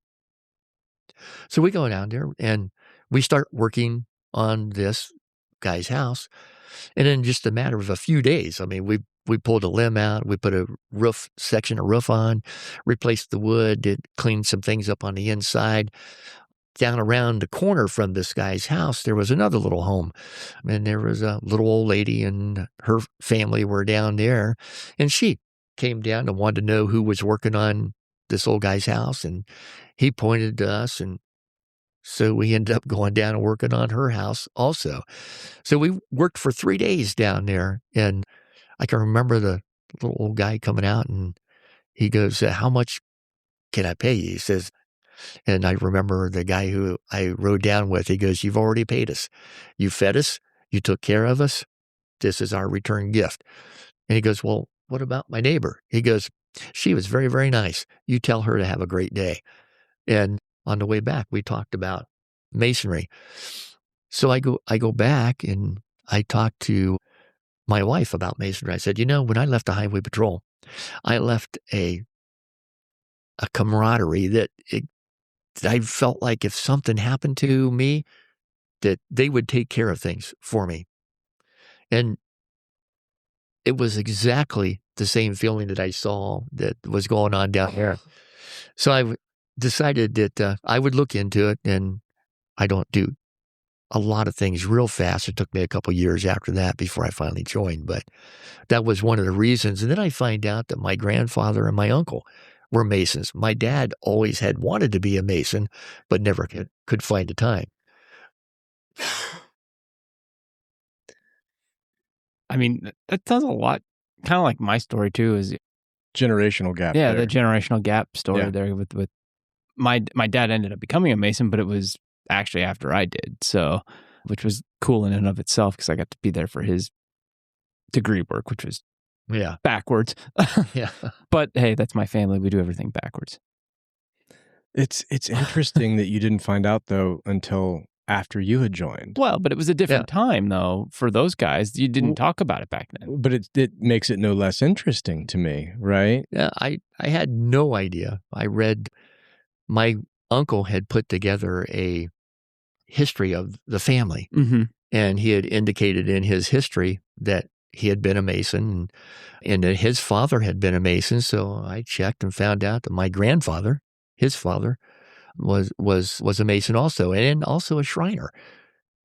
S3: So we go down there, and we start working on this guy's house. And in just a matter of a few days, I mean, we pulled a limb out, we put a section of roof on, replaced the wood, cleaned some things up on the inside. Down around the corner from this guy's house, there was another little home. And there was a little old lady, and her family were down there. And she came down and wanted to know who was working on this old guy's house. And he pointed to us. And so we ended up going down and working on her house also. So we worked for 3 days down there. And I can remember the little old guy coming out, and he goes, "How much can I pay you?" He says, and I remember the guy who I rode down with, he goes, "You've already paid us. You fed us. You took care of us. This is our return gift." And he goes, "Well, what about my neighbor?" He goes, "She was very, very nice. You tell her to have a great day." And on the way back, we talked about Masonry. So I go back, and I talked to my wife about Masonry. I said, "When I left the highway patrol, I left a camaraderie that I felt like if something happened to me, that they would take care of things for me." And it was exactly the same feeling that I saw that was going on down there. So I decided that I would look into it, and I don't do a lot of things real fast. It took me a couple years after that before I finally joined, but that was one of the reasons. And then I find out that my grandfather and my uncle were Masons. My dad always had wanted to be a Mason, but never could find the time.
S1: I mean, that sounds a lot, kind of like my story too. Is
S2: Generational gap.
S1: yeah,
S2: there.
S1: the generational gap story
S2: Yeah.
S1: there with my dad ended up becoming a Mason, but it was actually after I did, so which was cool in and of itself because I got to be there for his degree work, which was backwards.
S3: Yeah.
S1: But hey, that's my family. We do everything backwards.
S2: It's interesting that you didn't find out, though, until after you had joined.
S1: Well, but it was a different time, though, for those guys. You didn't talk about it back then.
S2: But it makes it no less interesting to me, right?
S3: Yeah, I had no idea. I read, my uncle had put together a history of the family,
S1: Mm-hmm.
S3: and he had indicated in his history that he had been a Mason, and that his father had been a Mason. So I checked and found out that my grandfather, his father, was a Mason also, and also a Shriner.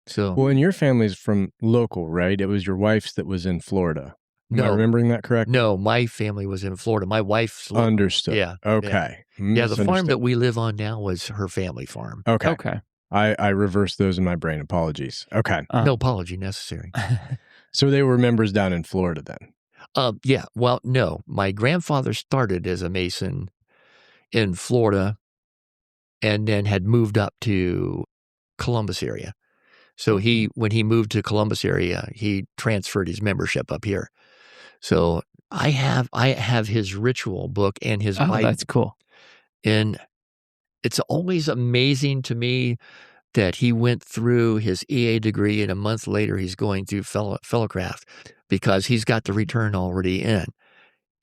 S3: So,
S2: Well, and your family's from local, right? It was your wife's that was in Florida. Am I
S3: No.
S2: remembering that correct?
S3: no, my family was in Florida. My wife's
S2: Understood.
S3: Yeah.
S2: Okay.
S3: Yeah, the farm that we live on now was her family farm.
S2: Okay.
S1: Okay.
S2: I reversed those in my brain. Apologies. Okay.
S3: No apology necessary.
S2: So they were members down in Florida then.
S3: Yeah. Well, no. My grandfather started as a Mason in Florida and then had moved up to Columbus area. So when he moved to Columbus area, he transferred his membership up here. So I have his ritual book and his
S1: Oh,
S3: Bible.
S1: that's cool.
S3: And it's always amazing to me that he went through his EA degree and a month later he's going through fellowcraft because he's got the return already in.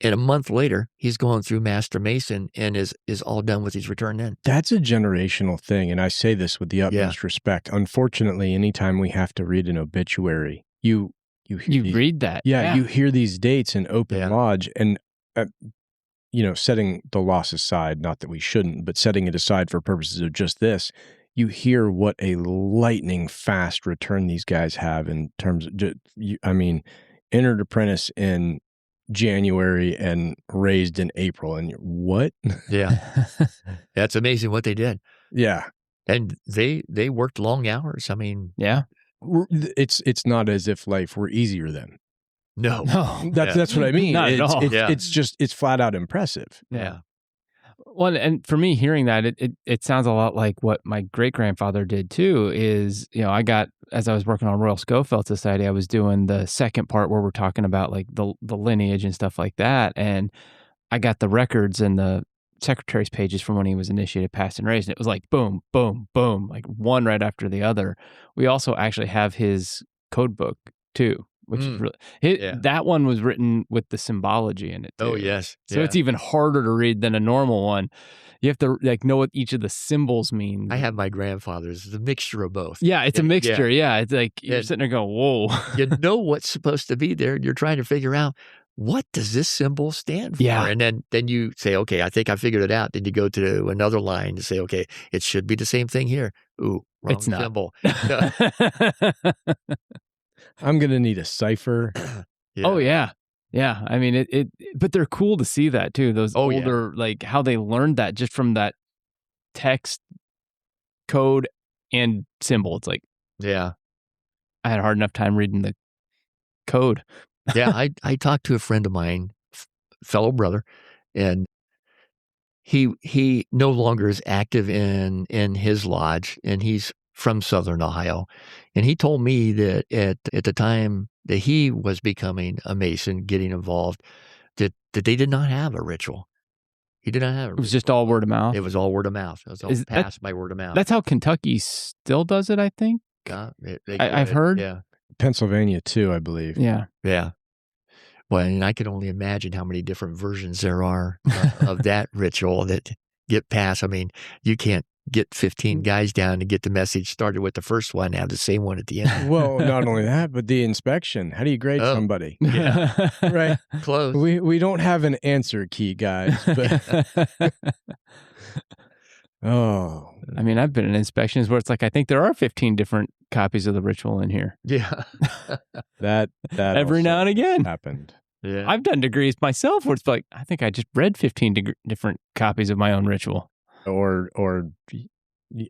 S3: And a month later, he's going through Master Mason and is all done with his return in.
S2: That's a generational thing, and I say this with the utmost respect. Unfortunately, anytime we have to read an obituary, you
S1: read that.
S2: Yeah, you hear these dates in open lodge, and setting the loss aside, not that we shouldn't, but setting it aside for purposes of just this, you hear what a lightning fast return these guys have in terms of, entered apprentice in January and raised in April, and what?
S3: Yeah. That's amazing what they did.
S2: Yeah.
S3: And they worked long hours. I mean,
S1: yeah.
S2: It's not as if life were easier then.
S3: No.
S2: That's what I mean.
S1: Not at all.
S2: It's flat out impressive.
S3: Yeah.
S1: Well, and for me, hearing that, it sounds a lot like what my great-grandfather did too, is, as I was working on Royal Schofield Society, I was doing the second part where we're talking about like the lineage and stuff like that. And I got the records and the secretary's pages from when he was initiated, passed, and raised. And it was like, boom, boom, boom, like one right after the other. We also actually have his code book too, which is really, that one was written with the symbology in it too.
S3: Oh, yes.
S1: So it's even harder to read than a normal one. You have to know what each of the symbols mean.
S3: I have my grandfather's. It's a mixture of both.
S1: Yeah, it's a mixture. Yeah, it's like you're sitting there going, whoa.
S3: You know what's supposed to be there, and you're trying to figure out, what does this symbol stand for?
S1: Yeah.
S3: And then you say, okay, I think I figured it out. Then you go to another line to say, okay, it should be the same thing here. Ooh, wrong
S1: It's not.
S3: symbol.
S2: I'm going to need a cipher.
S3: Yeah.
S1: Oh, yeah. Yeah. I mean, but they're cool to see that too. Those older, like how they learned that just from that text, code, and symbol. It's like,
S3: Yeah.
S1: I had a hard enough time reading the code.
S3: Yeah. I talked to a friend of mine, fellow brother, and he no longer is active in his lodge, and he's from Southern Ohio. And he told me that at the time that he was becoming a Mason, getting involved, that they did not have a ritual. He did not have a ritual.
S1: It was just all word of mouth.
S3: It was all word of mouth. It was all passed by word of mouth.
S1: That's how Kentucky still does it, I think. I've heard.
S3: Yeah.
S2: Pennsylvania too, I believe.
S1: Yeah.
S3: Yeah. Well, and I can only imagine how many different versions there are of that ritual that get passed. I mean, you can't get 15 guys down to get the message started with the first one and have the same one at the end.
S2: Well, not only that, but the inspection. How do you grade somebody?
S3: Yeah.
S2: Right.
S3: Close.
S2: We don't have an answer key, guys. But
S1: I mean, I've been in inspections where it's like, I think there are 15 different copies of the ritual in here.
S3: Yeah.
S2: that
S1: every now and again
S2: happened.
S3: Yeah.
S1: I've done degrees myself where it's like, I think I just read 15 different copies of my own ritual.
S2: Or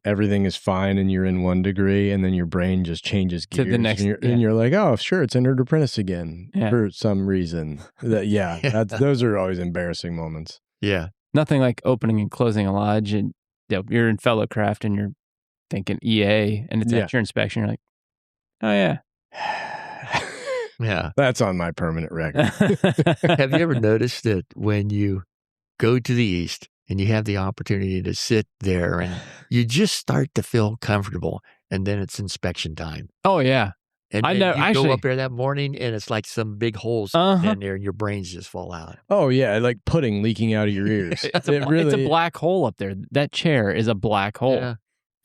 S2: everything is fine and you're in one degree and then your brain just changes gears
S1: to the next,
S2: and you're like, oh, sure, it's entered apprentice again for some reason. Those are always embarrassing moments.
S3: Yeah.
S1: Nothing like opening and closing a lodge and you're in fellowcraft and you're thinking EA and it's at your inspection. You're like, oh, yeah.
S3: Yeah.
S2: That's on my permanent record.
S3: Have you ever noticed that when you go to the East and you have the opportunity to sit there and you just start to feel comfortable and then it's inspection time?
S1: Oh, yeah.
S3: And
S1: I know,
S3: you go up there that morning and it's like some big holes in there and your brains just fall out.
S2: Oh, yeah. Like pudding leaking out of your ears.
S1: It's a black hole up there. That chair is a black hole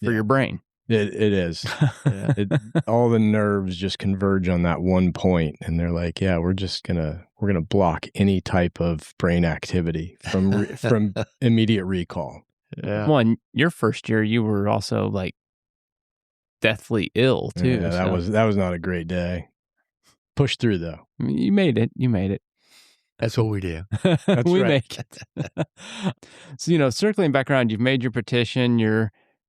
S1: for your brain.
S2: It is. Yeah. All the nerves just converge on that one point, and they're like, "Yeah, we're gonna block any type of brain activity from immediate recall."
S3: Yeah.
S1: Well, in your first year, you were also like deathly ill too.
S2: Yeah, that was not a great day. Pushed through though.
S1: I mean, you made it.
S3: That's what we do.
S2: That's
S1: we
S2: right.
S1: make it. So circling back around, you've made your petition.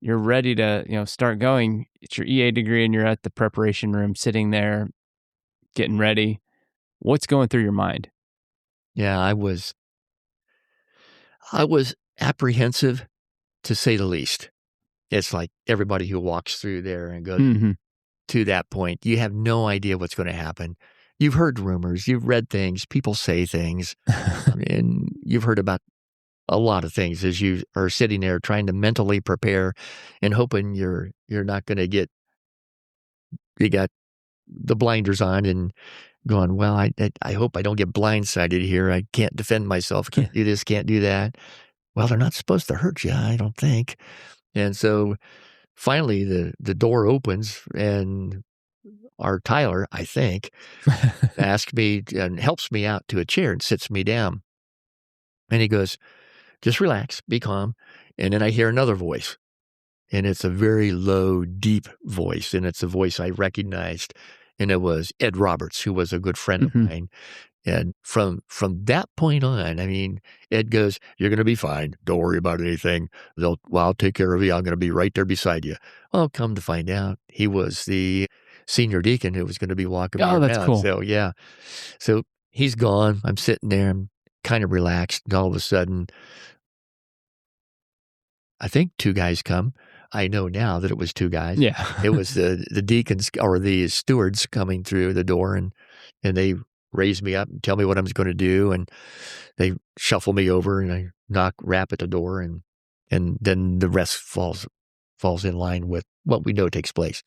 S1: You're ready to, start going. It's your EA degree and you're at the preparation room sitting there getting ready. What's going through your mind?
S3: Yeah, I was apprehensive, to say the least. It's like everybody who walks through there and goes
S1: Mm-hmm.
S3: to that point, you have no idea what's going to happen. You've heard rumors, you've read things, people say things, and you've heard about a lot of things as you are sitting there trying to mentally prepare and hoping you're not going to you got the blinders on and going, well, I hope I don't get blindsided here. I can't defend myself. Can't do this, can't do that. Well, they're not supposed to hurt you, I don't think. And so finally the door opens and our Tyler, I think, asks me and helps me out to a chair and sits me down. And he goes, just relax, be calm. And then I hear another voice. And it's a very low, deep voice. And it's a voice I recognized. And it was Ed Roberts, who was a good friend of mine. And from that point on, I mean, Ed goes, you're going to be fine. Don't worry about anything. I'll take care of you. I'm going to be right there beside you. Well, come to find out, he was the senior deacon who was going to be walking me around.
S1: That's cool.
S3: So, yeah. So he's gone. I'm sitting there. I'm kind of relaxed. And all of a sudden, I think two guys come. I know now that it was two guys.
S1: Yeah.
S3: It was the deacons or the stewards coming through the door, and they raise me up and tell me what I'm going to do, and they shuffle me over, and I rap at the door, and then the rest falls in line with what we know takes place.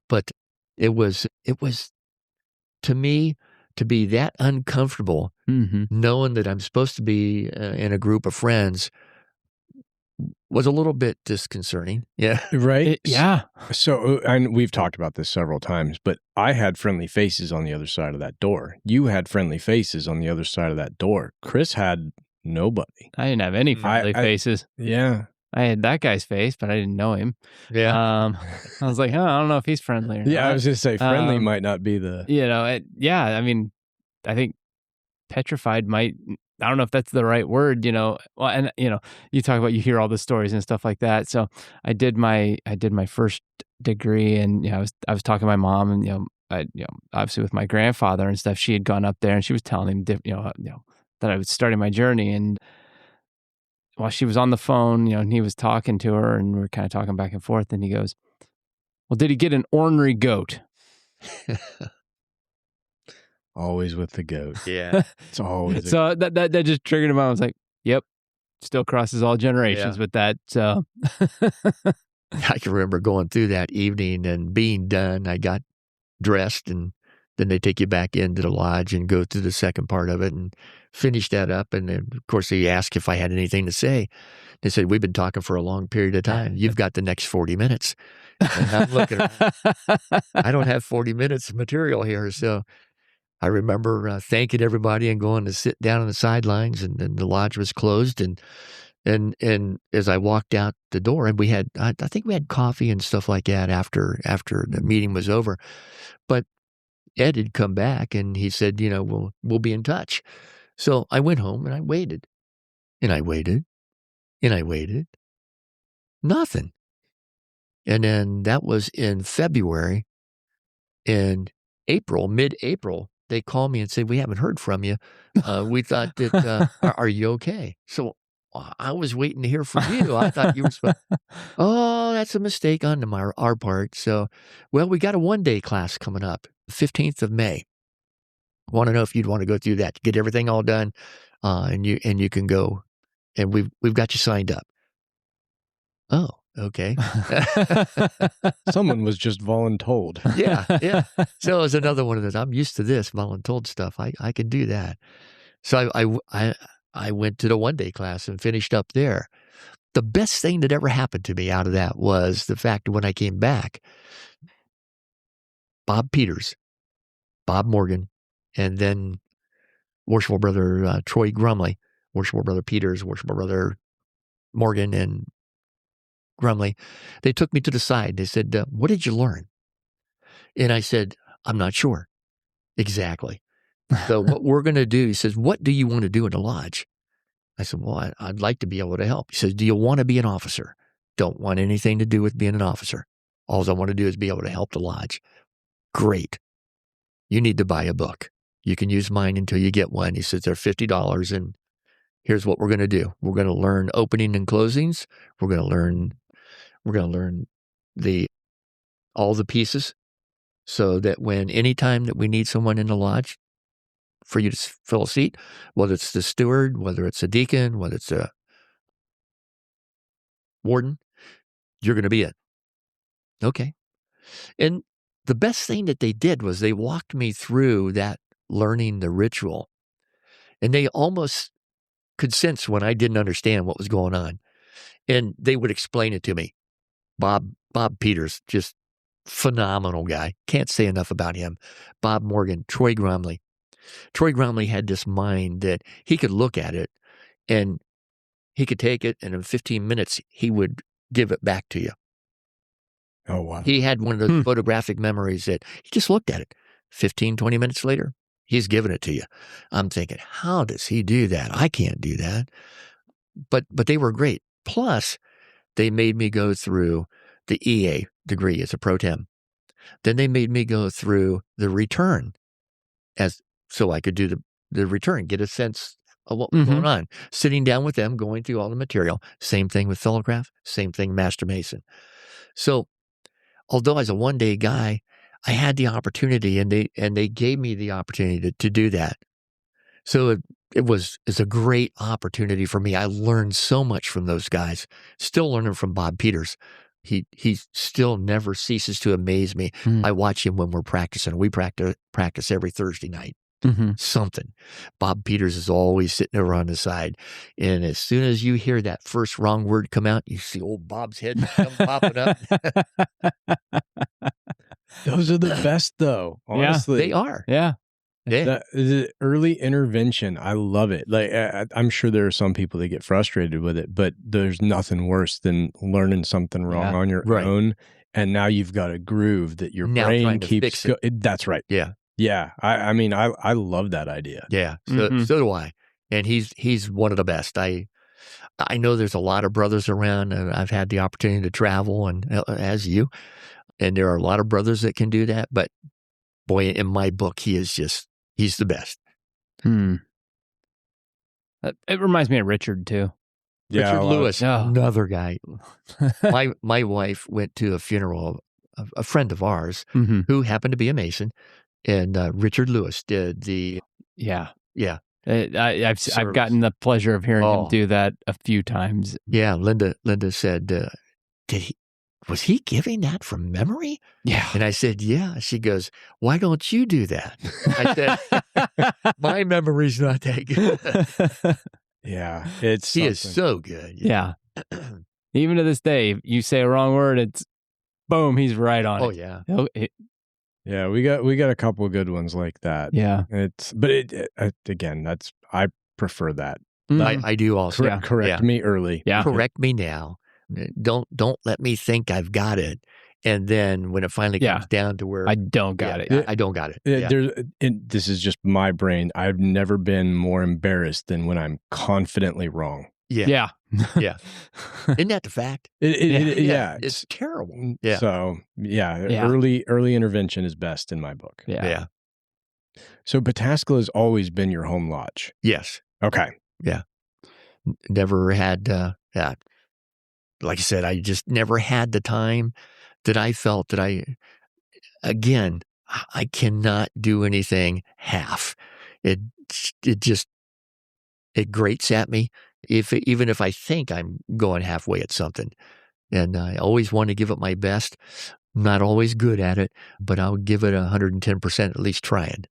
S3: But it was to me to be that uncomfortable, knowing that I'm supposed to be in a group of friends, was a little bit disconcerting. Yeah.
S2: Right?
S1: Yeah.
S2: So, and we've talked about this several times, but I had friendly faces on the other side of that door. You had friendly faces on the other side of that door. Chris had nobody.
S1: I didn't have any friendly faces.
S2: Yeah.
S1: I had that guy's face, but I didn't know him.
S3: Yeah.
S1: I was like, I don't know if he's friendly or not.
S2: Yeah, I was just say friendly might not be the...
S1: I mean, I think petrified might... I don't know if that's the right word, Well, and you talk about, you hear all the stories and stuff like that. So I did my first degree, and I was talking to my mom, and obviously with my grandfather and stuff. She had gone up there, and she was telling him, that I was starting my journey. And while she was on the phone, and he was talking to her, and we were kind of talking back and forth, and he goes, "Well, did he get an ornery goat?"
S2: Always with the goat.
S3: Yeah.
S2: It's always...
S1: So that just triggered him. I was like, yep, still crosses all generations with that. So
S3: I can remember going through that evening and being done. I got dressed, and then they take you back into the lodge and go through the second part of it and finish that up. And then, of course, they asked if I had anything to say. They said, we've been talking for a long period of time. You've got the next 40 minutes. And I'm looking around. I don't have 40 minutes of material here. So I remember thanking everybody and going to sit down on the sidelines, and then the lodge was closed. And as I walked out the door, and I think we had coffee and stuff like that after the meeting was over. But Ed had come back, and he said, we'll be in touch. So I went home, and I waited, and I waited, and I waited. Nothing. And then that was in February. In April, mid-April, they called me and said, we haven't heard from you. We thought that, are you okay? So I was waiting to hear from you. I thought you were supposed Oh, that's a mistake on our part. So, well, we got a one-day class coming up, 15th of May. Want to know if you'd want to go through that, get everything all done, and you can go, and we've got you signed up. Oh, okay.
S2: Someone was just voluntold.
S3: Yeah. So it was another one of those. I'm used to this voluntold stuff. I can do that. So I went to the one-day class and finished up there. The best thing that ever happened to me out of that was the fact that when I came back, Bob Peters, Bob Morgan, and then Worshipful Brother Troy Grumley, Worshipful Brother Peters, Worshipful Brother Morgan, and Grumley, they took me to the side. They said, what did you learn? And I said, I'm not sure. Exactly. So what we're going to do, he says, what do you want to do in the lodge? I said, well, I'd like to be able to help. He says, do you want to be an officer? Don't want anything to do with being an officer. All I want to do is be able to help the lodge. Great. You need to buy a book. You can use mine until you get one. He says, they're $50, and here's what we're going to do. We're going to learn opening and closings. We're going to learn all the pieces, so that when anytime that we need someone in the lodge for you to fill a seat, whether it's the steward, whether it's a deacon, whether it's a warden, you're going to be it. Okay. And the best thing that they did was they walked me through that, learning the ritual. And they almost could sense when I didn't understand what was going on. And they would explain it to me. Bob Peters, just phenomenal guy. Can't say enough about him. Bob Morgan, Troy Gromley. Troy Gromley had this mind that he could look at it and he could take it, and in 15 minutes, he would give it back to you.
S2: Oh, wow.
S3: He had one of those photographic memories that he just looked at it. 15, 20 minutes later, he's giving it to you. I'm thinking, how does he do that? I can't do that. But they were great. Plus, they made me go through the EA degree as a pro tem. Then they made me go through the return so I could do the return, get a sense of what was going on. Sitting down with them, going through all the material. Same thing with Fellowcraft, same thing Master Mason. So although I was a one-day guy, I had the opportunity, and they gave me the opportunity to do that. So it's a great opportunity for me. I learned so much from those guys. Still learning from Bob Peters. He still never ceases to amaze me. I watch him when we're practicing. We practice every Thursday night. Something. Bob Peters is always sitting over on the side. And as soon as you hear that first wrong word come out, you see old Bob's head come popping up.
S2: Those are the best, though. Honestly,
S3: they are.
S1: Yeah.
S2: The early intervention, I love it. Like, I'm sure there are some people that get frustrated with it, but there's nothing worse than learning something wrong on your own, and now you've got a groove that your brain keeps. That's right.
S3: Yeah.
S2: Yeah. I mean, I love that idea.
S3: Yeah. So do I. And he's one of the best. I know there's a lot of brothers around, and I've had the opportunity to travel, and as you, and there are a lot of brothers that can do that. But boy, in my book, he's the best.
S1: It reminds me of Richard too.
S2: Yeah,
S3: Richard Lewis, another guy. My wife went to a funeral of a friend of ours who happened to be a Mason, and Richard Lewis did the
S1: I've gotten the pleasure of hearing him do that a few times.
S3: Yeah, Linda said, was he giving that from memory?
S1: Yeah.
S3: And I said, yeah. She goes, why don't you do that? I said, my memory's not that good.
S2: Yeah.
S3: He is so good.
S1: Yeah. Even to this day, if you say a wrong word, it's boom, he's right on it.
S3: Oh, yeah.
S2: Yeah, we got a couple of good ones like that.
S1: Yeah.
S2: Again, I prefer that.
S3: I do also.
S2: Correct me early.
S1: Yeah.
S3: Correct me now. Don't let me think I've got it, and then when it finally comes down to where
S1: I don't got it.
S3: I don't got it.
S2: This is just my brain. I've never been more embarrassed than when I'm confidently wrong.
S1: Yeah.
S3: Isn't that the fact? It's terrible. Yeah.
S2: So early intervention is best in my book.
S3: Yeah.
S2: So Pataskala has always been your home lodge.
S3: Yes.
S2: Okay.
S3: Yeah. Never had that. Like I said, I just never had the time that I felt that I cannot do anything half. It grates at me even if I think I'm going halfway at something. And I always want to give it my best. I'm not always good at it, but I'll give it 110% at least trying.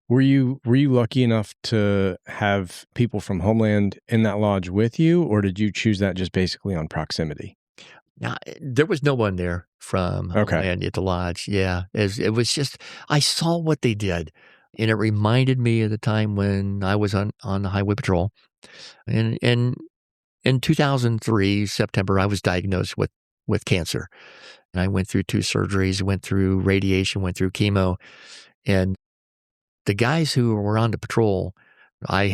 S2: Were you lucky enough to have people from Homeland in that lodge with you, or did you choose that just basically on proximity?
S3: Now, there was no one there from Homeland at the lodge. Yeah, it was just, I saw what they did, and it reminded me of the time when I was on the highway patrol. And in 2003, September, I was diagnosed with cancer. And I went through 2 surgeries, went through radiation, went through chemo, and the guys who were on the patrol, I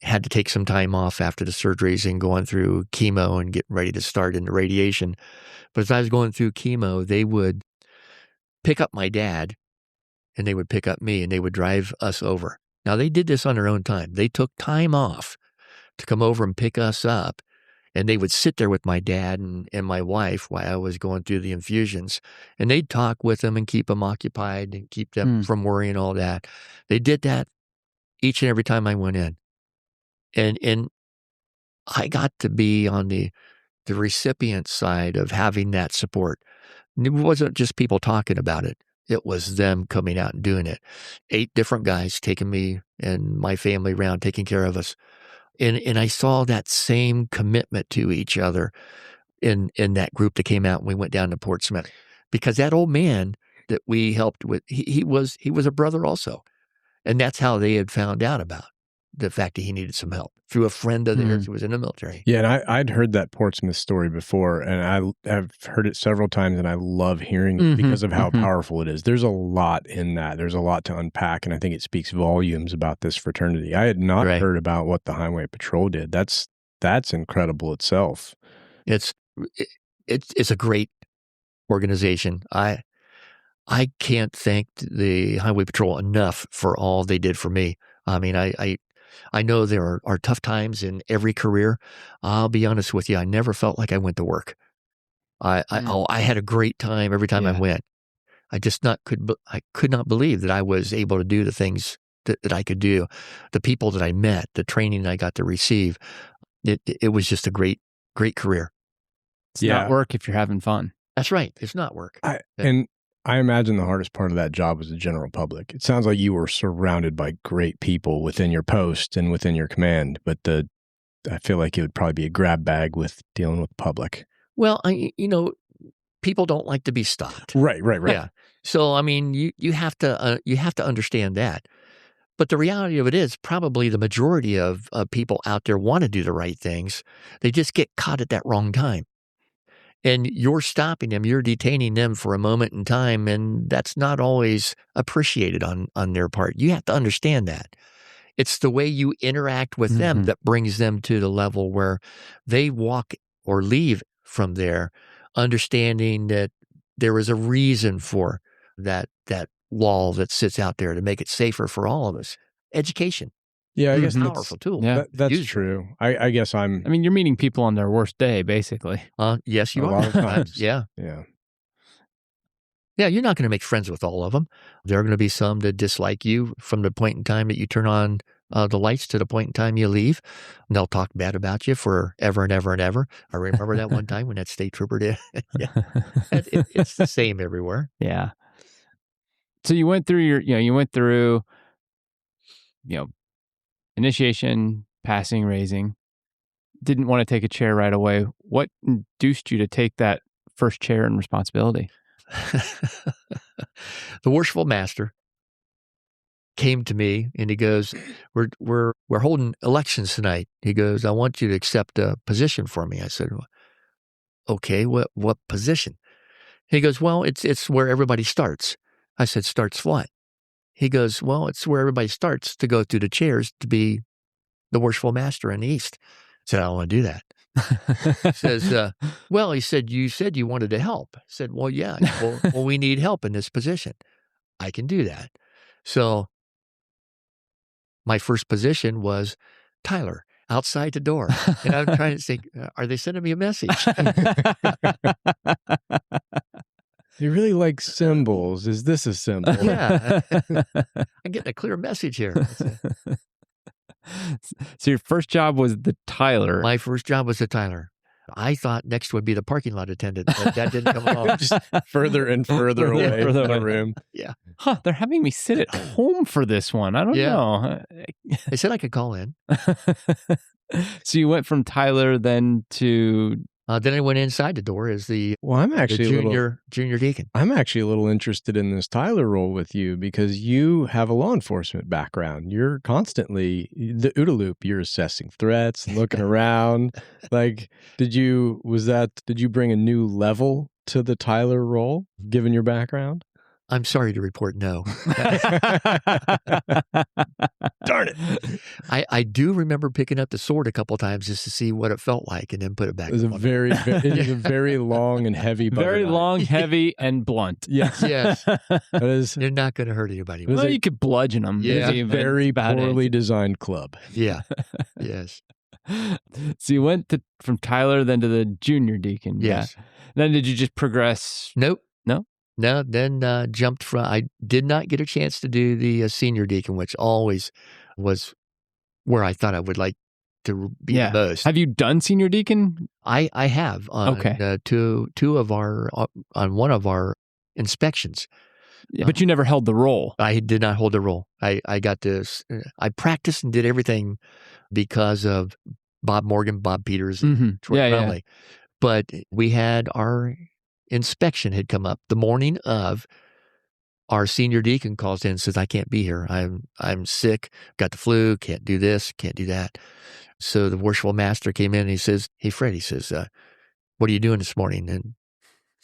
S3: had to take some time off after the surgeries and going through chemo and getting ready to start into radiation. But as I was going through chemo, they would pick up my dad and they would pick up me and they would drive us over. Now, they did this on their own time. They took time off to come over and pick us up, and they would sit there with my dad and my wife while I was going through the infusions, and they'd talk with them and keep them occupied and keep them from worrying and all that. They did that each and every time I went in. And I got to be on the recipient side of having that support. It wasn't just people talking about it. It was them coming out and doing it. 8 different guys taking me and my family around, taking care of us. And I saw that same commitment to each other in that group that came out and we went down to Portsmouth. Because that old man that we helped with, he was a brother also. And that's how they had found out about the fact that he needed some help through a friend of theirs who was in the military.
S2: Yeah, and I'd heard that Portsmouth story before, and I've heard it several times, and I love hearing it because of how powerful it is. There's a lot in that. There's a lot to unpack, and I think it speaks volumes about this fraternity. I had not heard about what the Highway Patrol did. That's incredible itself.
S3: It's a great organization. I can't thank the Highway Patrol enough for all they did for me. I mean, I know there are tough times in every career. I'll be honest with you. I never felt like I went to work. I had a great time every time I went. I could not believe that I was able to do the things that I could do, the people that I met, the training I got to receive. It was just a great career.
S1: It's not work if you're having fun.
S3: That's right. It's not work.
S2: And I imagine the hardest part of that job was the general public. It sounds like you were surrounded by great people within your post and within your command, but I feel like it would probably be a grab bag with dealing with the public.
S3: Well, people don't like to be stopped.
S2: Right.
S3: Yeah. So, I mean, you have to understand that. But the reality of it is probably the majority of people out there want to do the right things. They just get caught at that wrong time. And you're stopping them, you're detaining them for a moment in time, and that's not always appreciated on their part. You have to understand that. It's the way you interact with them that brings them to the level where they walk or leave from there understanding that there is a reason for that wall that sits out there to make it safer for all of us. Education.
S2: Yeah, I guess
S3: it's a powerful tool.
S1: Yeah,
S2: that's true. I guess I mean,
S1: you're meeting people on their worst day, basically.
S3: Yes, you
S2: a
S3: are.
S2: lot of times.
S3: Yeah, you're not going to make friends with all of them. There are going to be some that dislike you from the point in time that you turn on the lights to the point in time you leave. And they'll talk bad about you forever and ever and ever. I remember that one time when that state trooper did. It's the same everywhere.
S1: Yeah. So you went through initiation, passing, raising. Didn't want to take a chair right away. What induced you to take that first chair and responsibility?
S3: The worshipful master came to me and he goes, "We're holding elections tonight." He goes, "I want you to accept a position for me." I said, "Okay, what position?" He goes, "Well, it's where everybody starts." I said, "Starts what?" He goes, "Well, it's where everybody starts to go through the chairs to be the worshipful master in the East." I said, "I don't want to do that." He says, "Well," he said, "you said you wanted to help." I said, "Well, yeah. Well, we need help in this position. I can do that." So my first position was Tyler outside the door. And I'm trying to think, are they sending me a message?
S2: You really like symbols. Is this a symbol?
S3: Yeah. I'm getting a clear message here.
S1: So your first job was the Tyler.
S3: My first job was the Tyler. I thought next would be the parking lot attendant, but that didn't come along.
S2: Just further and further away from the room.
S3: Yeah.
S1: They're having me sit at home for this one. I don't know.
S3: They said I could call in.
S1: So you went from Tyler then to...
S3: Then I went inside the door as the
S2: I'm actually
S3: junior deacon.
S2: I'm actually a little interested in this Tyler role with you because you have a law enforcement background. You're constantly the OODA loop. You're assessing threats, looking around. Like, did you bring a new level to the Tyler role given your background?
S3: I'm sorry to report no.
S2: Darn it.
S3: I do remember picking up the sword a couple times just to see what it felt like and then put it back.
S2: It was a very long and heavy butter
S1: Very
S2: knife.
S1: long, heavy, and blunt.
S2: Yes.
S3: Yes.
S2: That is
S3: They're not going to hurt anybody.
S2: was
S1: Well,
S2: a-
S1: you could bludgeon them.
S3: Yeah.
S2: a very poorly designed club.
S3: Yeah. Yes.
S1: So you went from Tyler then to the junior deacon.
S3: Yes.
S1: Yeah. Then did you just progress?
S3: Nope.
S1: No?
S3: No, then jumped from, I did not get a chance to do the senior deacon, which always was where I thought I would like to be the most.
S1: Have you done senior deacon?
S3: I have on on one of our inspections.
S1: Yeah, but you never held the role.
S3: I did not hold the role. I got to, I practiced and did everything because of Bob Morgan, Bob Peters, and Troy Crowley. But we had our inspection had come up the morning of. Our senior deacon calls in and says, I can't be here. I'm sick, got the flu, can't do this, can't do that. So the worshipful master came in and he says, hey, Fred, he says, what are you doing this morning? And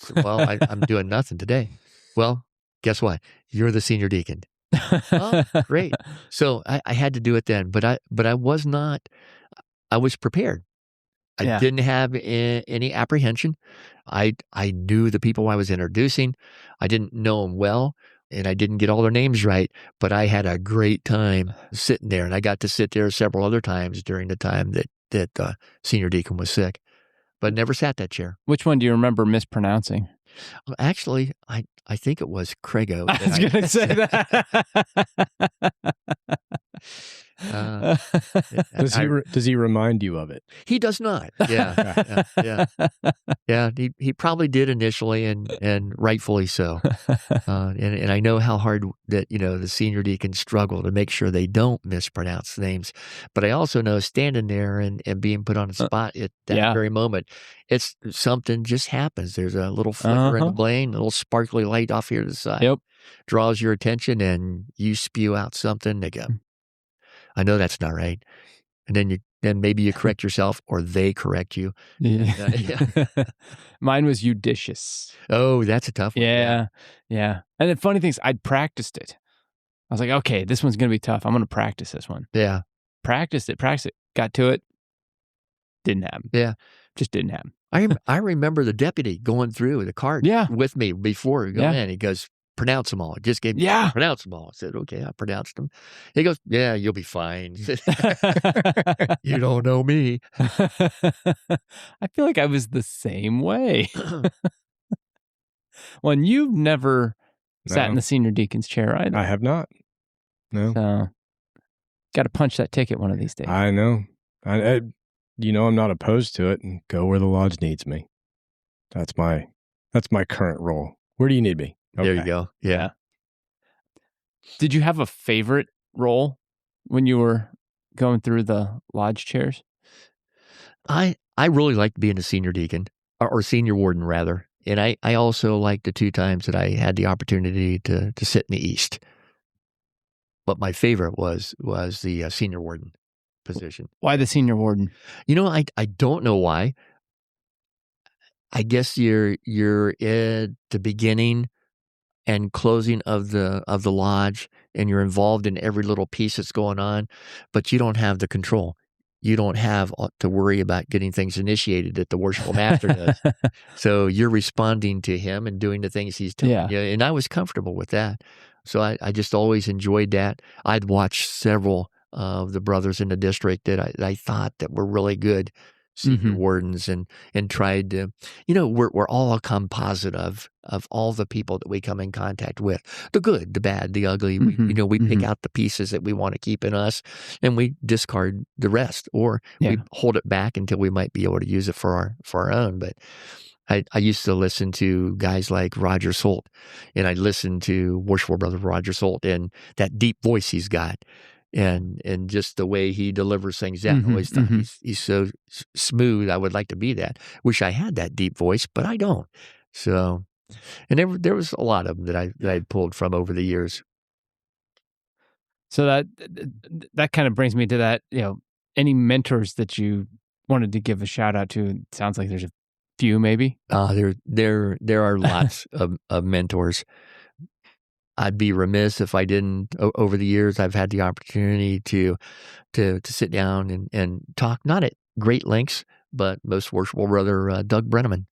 S3: I said, well, I'm doing nothing today. Well, guess what? You're the senior deacon. Oh, great. So I had to do it then, but I was not, I was prepared. I didn't have any apprehension. I knew the people I was introducing. I didn't know them well, and I didn't get all their names right, but I had a great time sitting there, and I got to sit there several other times during the time that senior deacon was sick, but never sat that chair.
S1: Which one do you remember mispronouncing?
S3: Well, actually, I think it was Craigo.
S1: I was going to say
S3: that.
S2: Does he remind you of it?
S3: He does not. Yeah. He probably did initially, and rightfully so. And I know how hard that the senior deacons struggle to make sure they don't mispronounce names. But I also know standing there and being put on the spot at that very moment, it's something just happens. There's a little flicker in the blade, a little sparkly light off here to the side.
S1: Yep.
S3: Draws your attention, and you spew out something. They go, I know that's not right. And then maybe you correct yourself, or they correct you.
S1: Yeah. Mine was judicious.
S3: Oh, that's a tough one.
S1: Yeah. And the funny thing is, I'd practiced it. I was like, okay, this one's going to be tough. I'm going to practice this one.
S3: Yeah.
S1: Practiced it. Got to it. Didn't happen.
S3: Yeah.
S1: Just didn't happen.
S3: I remember the deputy going through the card with me before we go in. He goes, pronounce them all. Just gave me pronounce them all. I said, okay, I pronounced them. He goes, yeah, you'll be fine. You don't know me.
S1: I feel like I was the same way. Well, you've never sat in the senior deacon's chair either.
S2: I have not. No.
S1: So, got to punch that ticket one of these days.
S2: I know. I'm not opposed to it, and go where the lodge needs me. That's my current role. Where do you need me? Okay.
S3: There you go. Yeah.
S1: Did you have a favorite role when you were going through the lodge chairs?
S3: I really liked being a senior deacon, or senior warden rather. And I also liked the 2 times that I had the opportunity to sit in the East. But my favorite was the senior warden position.
S1: Why the senior warden?
S3: I don't know why. I guess you're at the beginning and closing of the lodge, and you're involved in every little piece that's going on, but you don't have the control. You don't have to worry about getting things initiated that the worshipful master does. So you're responding to him and doing the things he's telling you. And I was comfortable with that. So I just always enjoyed that. I'd watched several of the brothers in the district that I thought that were really good senior wardens, and tried to, we're all a composite of all the people that we come in contact with, the good, the bad, the ugly. We pick out the pieces that we want to keep in us, and we discard the rest, or we hold it back until we might be able to use it for our own. But I used to listen to guys like Roger Solt, and I listened to Worshipful Brother Roger Solt, and that deep voice he's got. And just the way he delivers things out. I always thought he's so smooth. I would like to be that. Wish I had that deep voice, but I don't. So, and there was a lot of them that I pulled from over the years.
S1: So that kind of brings me to that. Any mentors that you wanted to give a shout out to? It sounds like there's a few, maybe.
S3: There are lots of mentors. I'd be remiss if I didn't. Over the years, I've had the opportunity to sit down and talk, not at great lengths, but Most Worshipful Brother Doug Brenneman,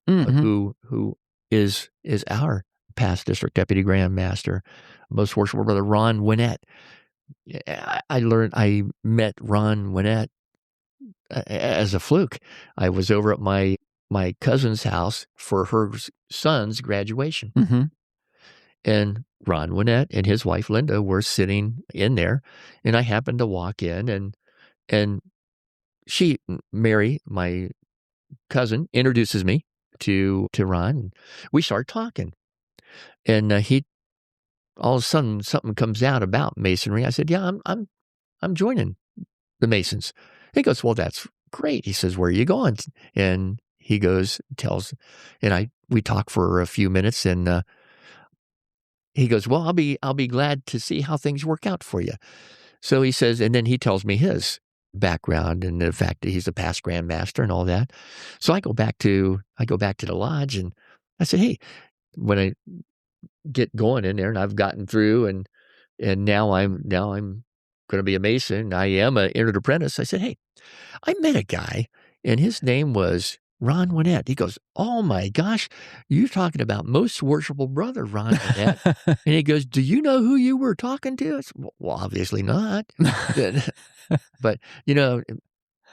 S3: who is our past district deputy grand master. Most Worshipful Brother Ron Winnett. I met Ron Winnett as a fluke. I was over at my cousin's house for her son's graduation. And Ron Winnett and his wife Linda were sitting in there, and I happened to walk in, and Mary, my cousin, introduces me to Ron. We start talking, and he all of a sudden something comes out about Masonry. I said, "Yeah, I'm joining the Masons." He goes, "Well, that's great." He says, "Where are you going?" And he goes, we talk for a few minutes, and he goes, "Well, I'll be glad to see how things work out for you." So he says, and then he tells me his background and the fact that he's a past Grand Master and all that. So I go back to the lodge, and I said, "Hey," when I get going in there, and I've gotten through, and now I'm going to be a Mason. I am an entered apprentice. I said, "Hey, I met a guy, and his name was Ron Winnett." He goes, "Oh my gosh, you're talking about Most Worshipful Brother Ron Winnett." And he goes, "Do you know who you were talking to?" I said, "Well, obviously not." But,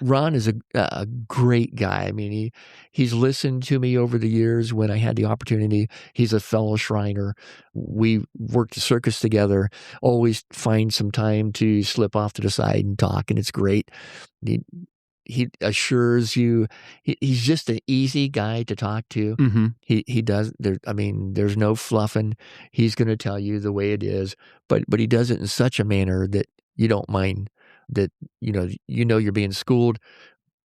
S3: Ron is a great guy. I mean, he's listened to me over the years when I had the opportunity. He's a fellow Shriner. We worked the circus together, always find some time to slip off to the side and talk, and it's great. He assures you, he's just an easy guy to talk to. He does, there's no fluffing. He's going to tell you the way it is, but he does it in such a manner that you don't mind, that you're being schooled,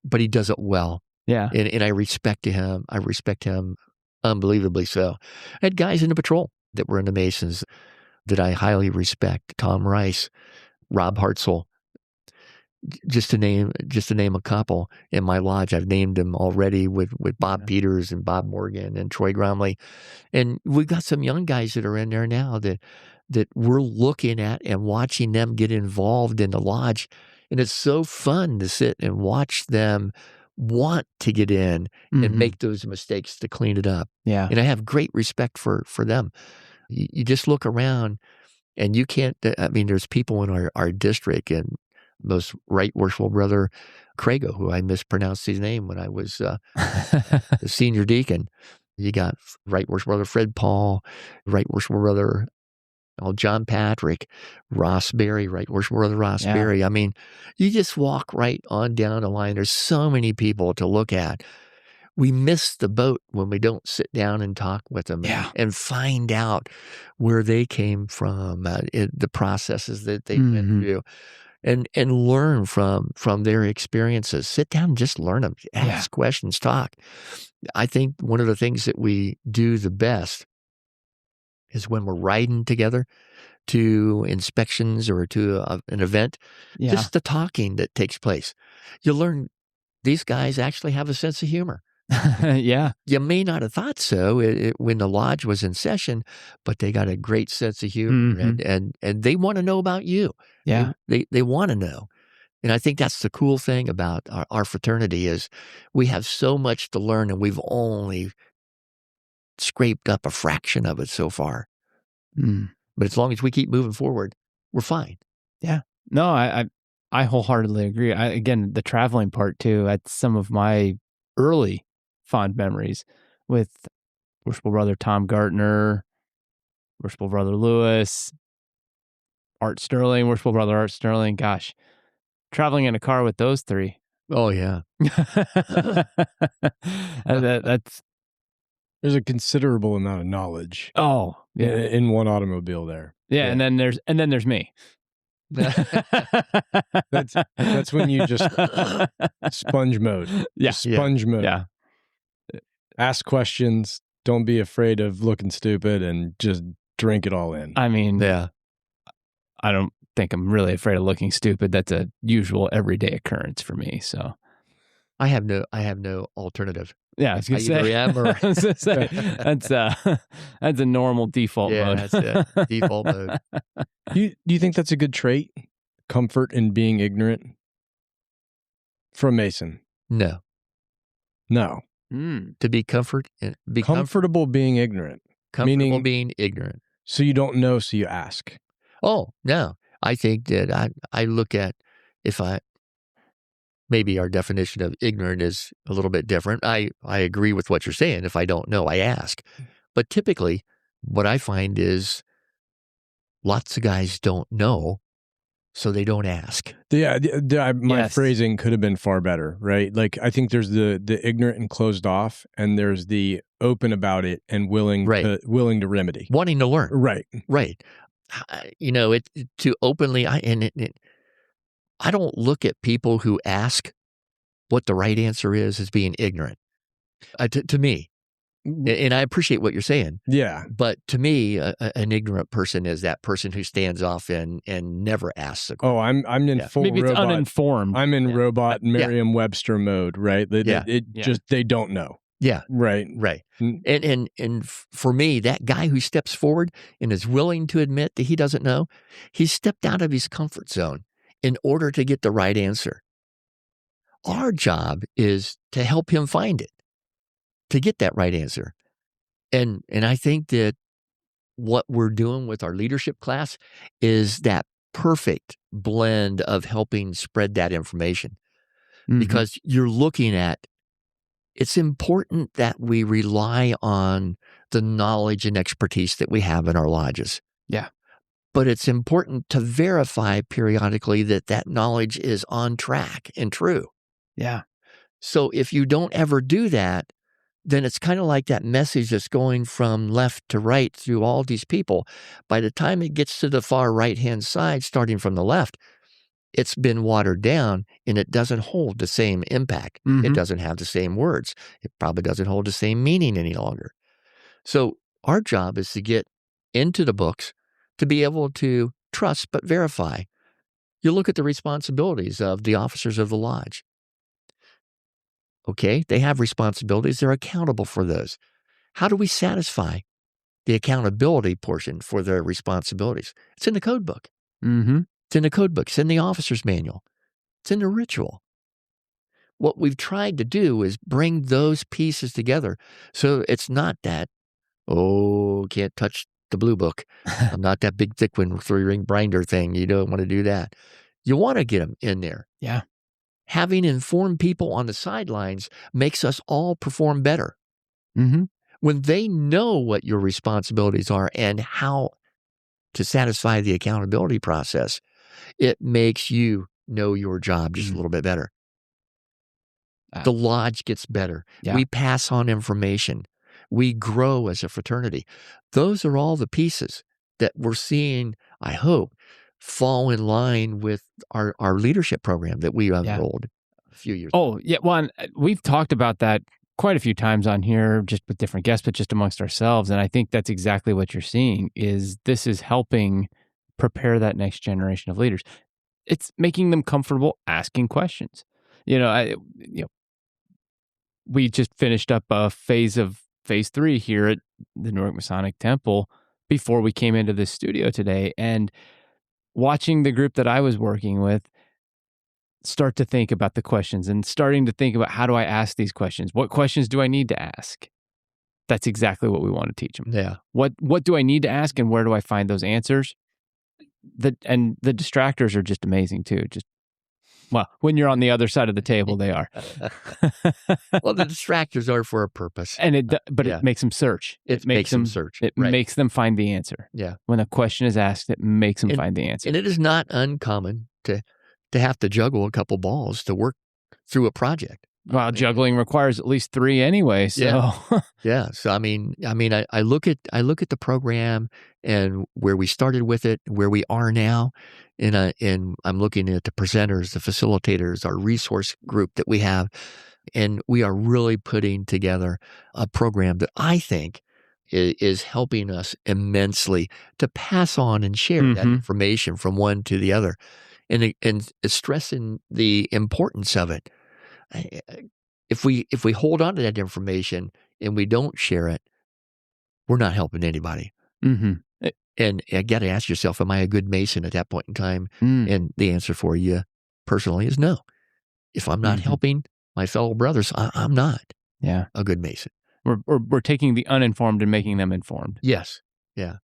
S3: but he does it well.
S1: Yeah.
S3: And I respect him. I respect him unbelievably so. I had guys in the patrol that were in the Masons that I highly respect. Tom Rice, Rob Hartzell, just to name a couple in my lodge. I've named them already with Bob Peters and Bob Morgan and Troy Gromley. And we've got some young guys that are in there now that we're looking at and watching them get involved in the lodge. And it's so fun to sit and watch them want to get in and make those mistakes to clean it up.
S1: Yeah.
S3: And I have great respect for them. You just look around, and you can't, there's people in our district, and Most Right Worshipful Brother Crago, who I mispronounced his name when I was the senior deacon. You got Right Worshipful Brother Fred Paul, Right Worshipful Brother John Patrick, Ross Berry, Right Worshipful Brother Ross Berry. I mean, you just walk right on down the line. There's so many people to look at. We miss the boat when we don't sit down and talk with them and find out where they came from, the processes that they went through, and learn from their experiences. Sit down and just learn them, ask questions, talk. I think one of the things that we do the best is when we're riding together to inspections or to an event, just the talking that takes place. You learn these guys actually have a sense of humor. You may not have thought so when the lodge was in session, but they got a great sense of humor, and they want to know about you. They want to know. And I think that's the cool thing about our fraternity is we have so much to learn, and we've only scraped up a fraction of it so far. But as long as we keep moving forward, we're fine.
S1: Yeah. No, I wholeheartedly agree. Again, the traveling part too, that's some of my early fond memories with Worshipful Brother Tom Gartner, Worshipful Brother Lewis, Art Sterling, Worshipful Brother Art Sterling. Gosh, traveling in a car with those three.
S3: Oh, yeah.
S1: That's
S2: There's a considerable amount of knowledge.
S1: Oh, yeah.
S2: In one automobile there.
S1: Yeah, and then there's me.
S2: That's when you just sponge mode.
S1: Yeah.
S2: Sponge mode.
S1: Yeah.
S2: Ask questions. Don't be afraid of looking stupid, and just drink it all in.
S1: I mean, I don't think I'm really afraid of looking stupid. That's a usual everyday occurrence for me. So
S3: I have no alternative.
S1: Yeah, I was
S3: I
S1: gonna say.
S3: either am or
S1: I was gonna say, that's a normal default
S3: yeah,
S1: mode.
S3: that's a default mode.
S2: Do you think that's a good trait? Comfort in being ignorant? From Mason?
S3: No,
S2: No.
S3: to be
S2: Comfortable being ignorant.
S3: comfortable
S2: meaning-
S3: being ignorant.
S2: So you don't know, so you ask.
S3: Oh no, I think that I look at maybe our definition of ignorant is a little bit different. I agree with what you're saying. If I don't know, I ask. But typically, what I find is lots of guys don't know, so they don't ask.
S2: Yeah, my
S1: Yes.
S2: phrasing could have been far better, right? Like, I think there's the ignorant and closed off, and there's the open about it and willing
S3: Right.
S2: to remedy.
S3: Wanting to learn.
S2: Right.
S3: Right. To openly, I don't look at people who ask what the right answer is as being ignorant. To me, and I appreciate what you're saying,
S2: Yeah.
S3: but to me, an ignorant person is that person who stands off and never asks a question.
S2: Oh, I'm in
S3: Yeah.
S2: full
S1: Maybe it's
S2: robot.
S1: uninformed.
S2: I'm in
S3: Yeah.
S2: robot Merriam-Webster mode, right?
S3: Yeah.
S2: They don't know.
S3: Yeah.
S2: Right.
S3: Right.
S2: Mm.
S3: And for me, that guy who steps forward and is willing to admit that he doesn't know, he stepped out of his comfort zone in order to get the right answer. Our job is to help him find it, to get that right answer. And I think that what we're doing with our leadership class is that perfect blend of helping spread that information.
S1: Mhm.
S3: Because you're looking at, it's important that we rely on the knowledge and expertise that we have in our lodges.
S1: Yeah.
S3: But it's important to verify periodically that that knowledge is on track and true.
S1: Yeah.
S3: So if you don't ever do that, then it's kind of like that message that's going from left to right through all these people. By the time it gets to the far right-hand side, starting from the left, it's been watered down and it doesn't hold the same impact. It
S1: Mhm.
S3: doesn't have the same words. It probably doesn't hold the same meaning any longer. So our job is to get into the books to be able to trust but verify. You look at the responsibilities of the officers of the lodge. Okay, they have responsibilities. They're accountable for those. How do we satisfy the accountability portion for their responsibilities? It's in the code book.
S1: Mm-hmm.
S3: It's in the code book. It's in the officer's manual. It's in the ritual. What we've tried to do is bring those pieces together so it's not that, can't touch the blue book. I'm not that big, thick one, 3-ring binder thing. You don't want to do that. You want to get them in there.
S1: Yeah.
S3: Having informed people on the sidelines makes us all perform better.
S1: Mm-hmm.
S3: When they know what your responsibilities are and how to satisfy the accountability process, it makes you know your job just a little bit better. The lodge gets better.
S1: Yeah.
S3: We pass on information. We grow as a fraternity. Those are all the pieces that we're seeing, I hope, fall in line with our leadership program that we unrolled a few years ago.
S1: Oh, yeah. Well, and we've talked about that quite a few times on here, just with different guests, but just amongst ourselves. And I think that's exactly what you're seeing is this is helping prepare that next generation of leaders. It's making them comfortable asking questions. We just finished up a phase 3 here at the Newark Masonic Temple before we came into this studio today, and watching the group that I was working with start to think about the questions and starting to think about, how do I ask these questions? What questions do I need to ask? That's exactly what we want to teach them.
S3: Yeah.
S1: What do I need to ask, and where do I find those answers? And the distractors are just amazing too. Well, when you're on the other side of the table, they are.
S3: Well, the distractors are for a purpose.
S1: And it makes them search.
S3: It makes them search.
S1: It
S3: Right.
S1: makes them find the answer.
S3: Yeah.
S1: When a question is asked, it makes them find the answer.
S3: And it is not uncommon to have to juggle a couple balls to work through a project.
S1: Well, juggling requires at least 3 anyway. So
S3: Yeah. So I look at the program and where we started with it, where we are now, and I'm looking at the presenters, the facilitators, our resource group that we have, and we are really putting together a program that I think is helping us immensely to pass on and share that information from one to the other, and stressing the importance of it. if we hold on to that information and we don't share it, we're not helping anybody.
S1: Mm-hmm.
S3: And you got to ask yourself, am I a good Mason at that point in time?
S1: Mm.
S3: And the answer for you personally is no. If I'm not helping my fellow brothers, I'm not a good Mason.
S1: We're taking the uninformed and making them informed.
S3: Yes. Yeah.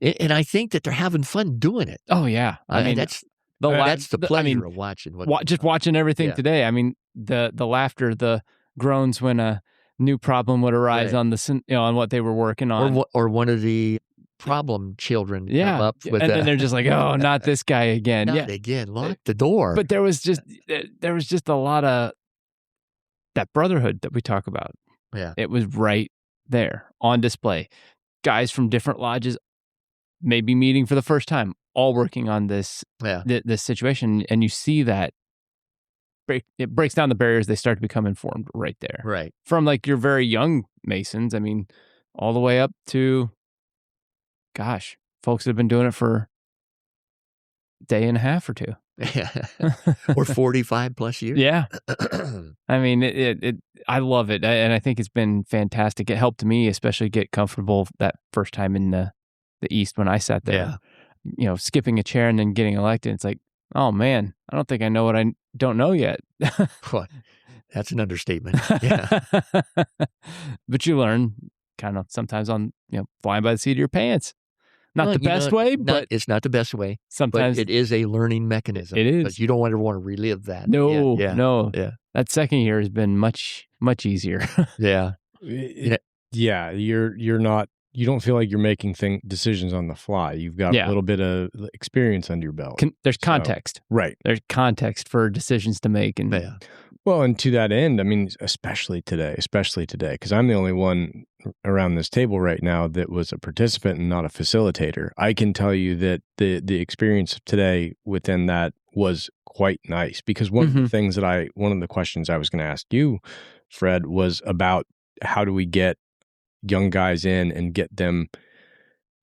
S3: And I think that they're having fun doing it.
S1: Oh, yeah. I mean,
S3: that's the pleasure of watching.
S1: Just watching everything today. I mean, the laughter, the groans when a new problem would arise on on what they were working on.
S3: Or one of the problem children come up with
S1: and then they're just like, oh, not this guy again.
S3: Not again. Lock the door.
S1: But there was just a lot of that brotherhood that we talk about.
S3: Yeah.
S1: It was right there on display. Guys from different lodges, maybe meeting for the first time, all working on this situation. And you see that it breaks down the barriers. They start to become informed right there.
S3: Right.
S1: From like your very young Masons, I mean, all the way up to, gosh, folks that have been doing it for a day and a half or two.
S3: Or 45 plus years.
S1: Yeah. I mean, I love it. And I think it's been fantastic. It helped me especially get comfortable that first time in the East when I sat there, skipping a chair and then getting elected. It's like, oh man, I don't think I know what I don't know yet.
S3: That's an understatement. Yeah.
S1: But you learn kind of sometimes on, flying by the seat of your pants. Not the best way, but
S3: it's not the best way.
S1: Sometimes
S3: it is a learning mechanism.
S1: It is.
S3: But you don't want to relive that.
S1: No.
S3: Yeah.
S1: That second year has been much, much easier.
S3: Yeah.
S2: Yeah. You're not, you don't feel like you're making decisions on the fly. You've got a little bit of experience under your belt.
S1: There's context.
S2: Right.
S1: There's context for decisions to make. And
S2: well, and to that end, I mean, especially today, because I'm the only one around this table right now that was a participant and not a facilitator. I can tell you that the experience of today within that was quite nice, because one of the questions I was going to ask you, Fred, was about how do we get young guys in and get them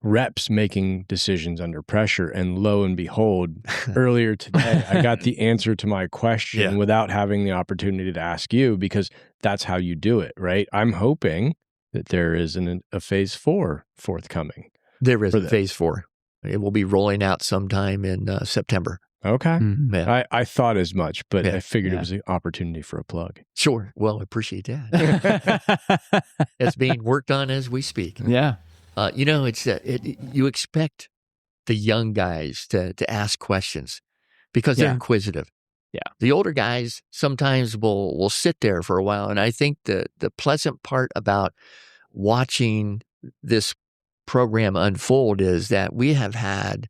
S2: reps making decisions under pressure. And lo and behold, earlier today, I got the answer to my question without having the opportunity to ask you, because that's how you do it, right? I'm hoping that there is a phase 4 forthcoming.
S3: There is a phase 4. It will be rolling out sometime in September.
S2: Okay.
S1: Mm-hmm.
S3: Yeah.
S2: I thought as much, but I figured it was an opportunity for a plug.
S3: Sure. Well, I appreciate that. It's being worked on as we speak.
S1: Yeah.
S3: It's you expect the young guys to ask questions because they're inquisitive.
S1: Yeah.
S3: The older guys sometimes will sit there for a while. And I think the pleasant part about watching this program unfold is that we have had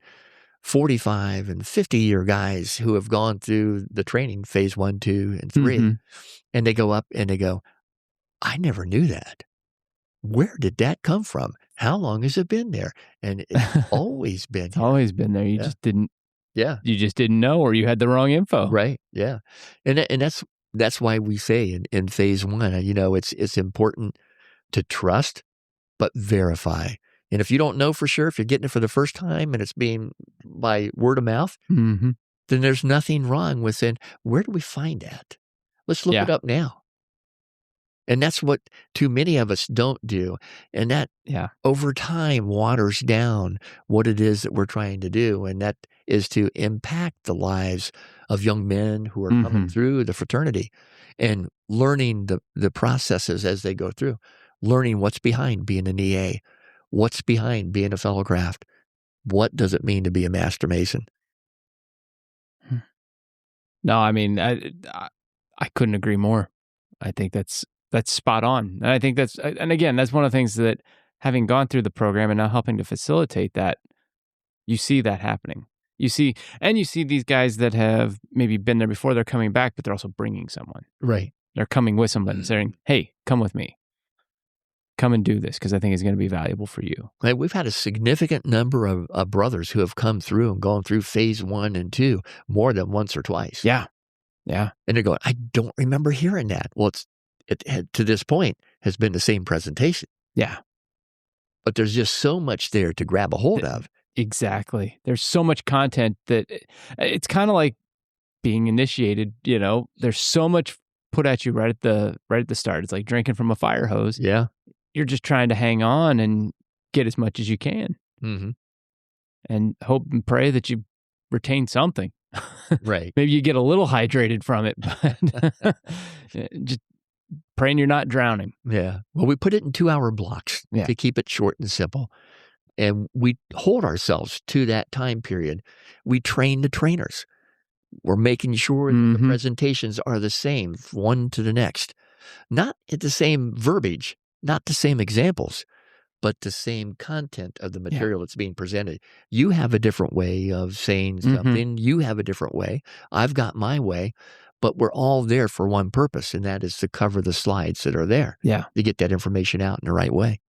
S3: 45 and 50-year guys who have gone through the training phase 1, 2, and 3. And they go up and they go, I never knew that. Where did that come from? How long has it been there? And it's always been
S1: It's always been there. You just didn't.
S3: Yeah.
S1: You just didn't know, or you had the wrong info.
S3: Right. Yeah. And that's why we say in phase 1, it's important to trust, but verify. And if you don't know for sure, if you're getting it for the first time and it's being by word of mouth, then there's nothing wrong with saying, where do we find that? Let's look it up now. And that's what too many of us don't do. And that over time waters down what it is that we're trying to do. And that is to impact the lives of young men who are coming through the fraternity and learning the processes as they go through, learning what's behind being an EA, what's behind being a fellow craft. What does it mean to be a master Mason?
S1: No, I mean, I couldn't agree more. I think that's spot on. And I think that's one of the things that, having gone through the program and now helping to facilitate that, you see that happening. You see these guys that have maybe been there before, they're coming back, but they're also bringing someone.
S3: Right.
S1: They're coming with somebody saying, hey, come with me. Come and do this because I think it's going to be valuable for you.
S3: We've had a significant number of brothers who have come through and gone through phase 1 and 2 more than once or twice.
S1: Yeah. Yeah.
S3: And they're going, I don't remember hearing that. Well, it to this point has been the same presentation.
S1: Yeah.
S3: But there's just so much there to grab a hold of.
S1: Exactly. There's so much content that it's kind of like being initiated, there's so much put at you right at the start. It's like drinking from a fire hose.
S3: Yeah.
S1: You're just trying to hang on and get as much as you can, and hope and pray that you retain something.
S3: Right.
S1: Maybe you get a little hydrated from it, but just praying you're not drowning.
S3: Yeah. Well, we put it in 2-hour blocks to keep it short and simple. And we hold ourselves to that time period. We train the trainers. We're making sure that the presentations are the same, one to the next. Not at the same verbiage, not the same examples, but the same content of the material that's being presented. You have a different way of saying something. You have a different way. I've got my way. But we're all there for one purpose, and that is to cover the slides that are there.
S1: Yeah.
S3: To get that information out in the right way.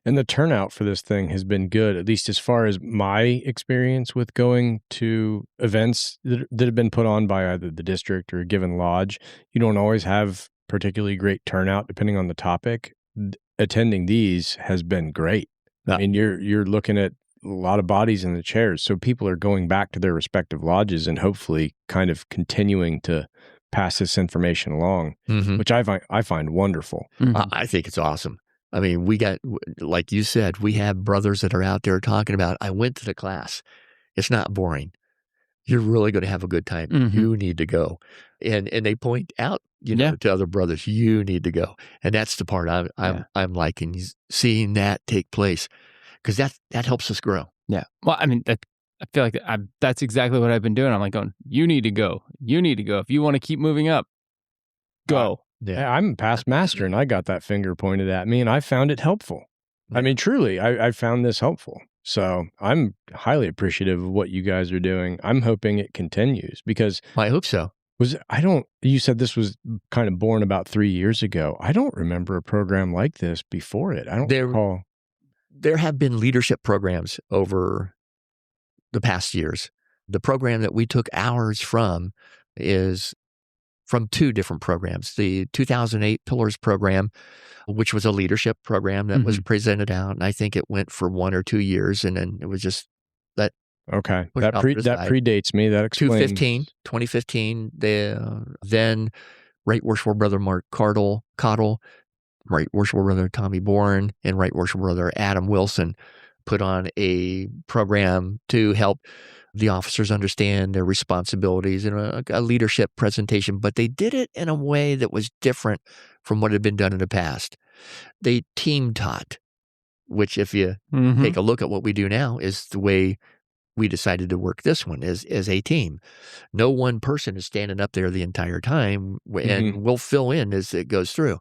S2: And the turnout for this thing has been good, at least as far as my experience with going to events that have been put on by either the district or a given lodge. You don't always have particularly great turnout depending on the topic. Attending these has been great. I mean, you're looking at a lot of bodies in the chairs, so people are going back to their respective lodges and hopefully kind of continuing to pass this information along, which I find wonderful.
S3: I think it's awesome. I mean, we got, like you said, we have brothers that are out there talking about, I went to the class. It's not boring. You're really going to have a good time. You need to go. And they point out, to other brothers, you need to go. And that's the part I'm liking, seeing that take place, because that helps us grow.
S1: Yeah. Well, I mean, I feel like that's exactly what I've been doing. I'm like going, you need to go. You need to go. If you want to keep moving up, go.
S2: Yeah. I'm a past master, and I got that finger pointed at me, and I found it helpful. I mean, truly, I found this helpful. So I'm highly appreciative of what you guys are doing. I'm hoping it continues, because
S3: I hope so.
S2: You said this was kind of born about 3 years ago. I don't remember a program like this before it. I don't recall.
S3: There have been leadership programs over the past years. The program that we took ours from is from 2 different programs. The 2008 Pillars program, which was a leadership program that was presented out, and I think it went for 1 or 2 years, and then it was just that.
S2: Okay, that predates me. That explains.
S3: 2015. Then Right Worshipful Brother Mark Cottle, Right Worshipful Brother Tommy Bourne, and Right Worshipful Brother Adam Wilson put on a program to help the officers understand their responsibilities in a leadership presentation, but they did it in a way that was different from what had been done in the past. They team taught, which if you take a look at what we do now is the way we decided to work this one as a team. No one person is standing up there the entire time, and we'll fill in as it goes through.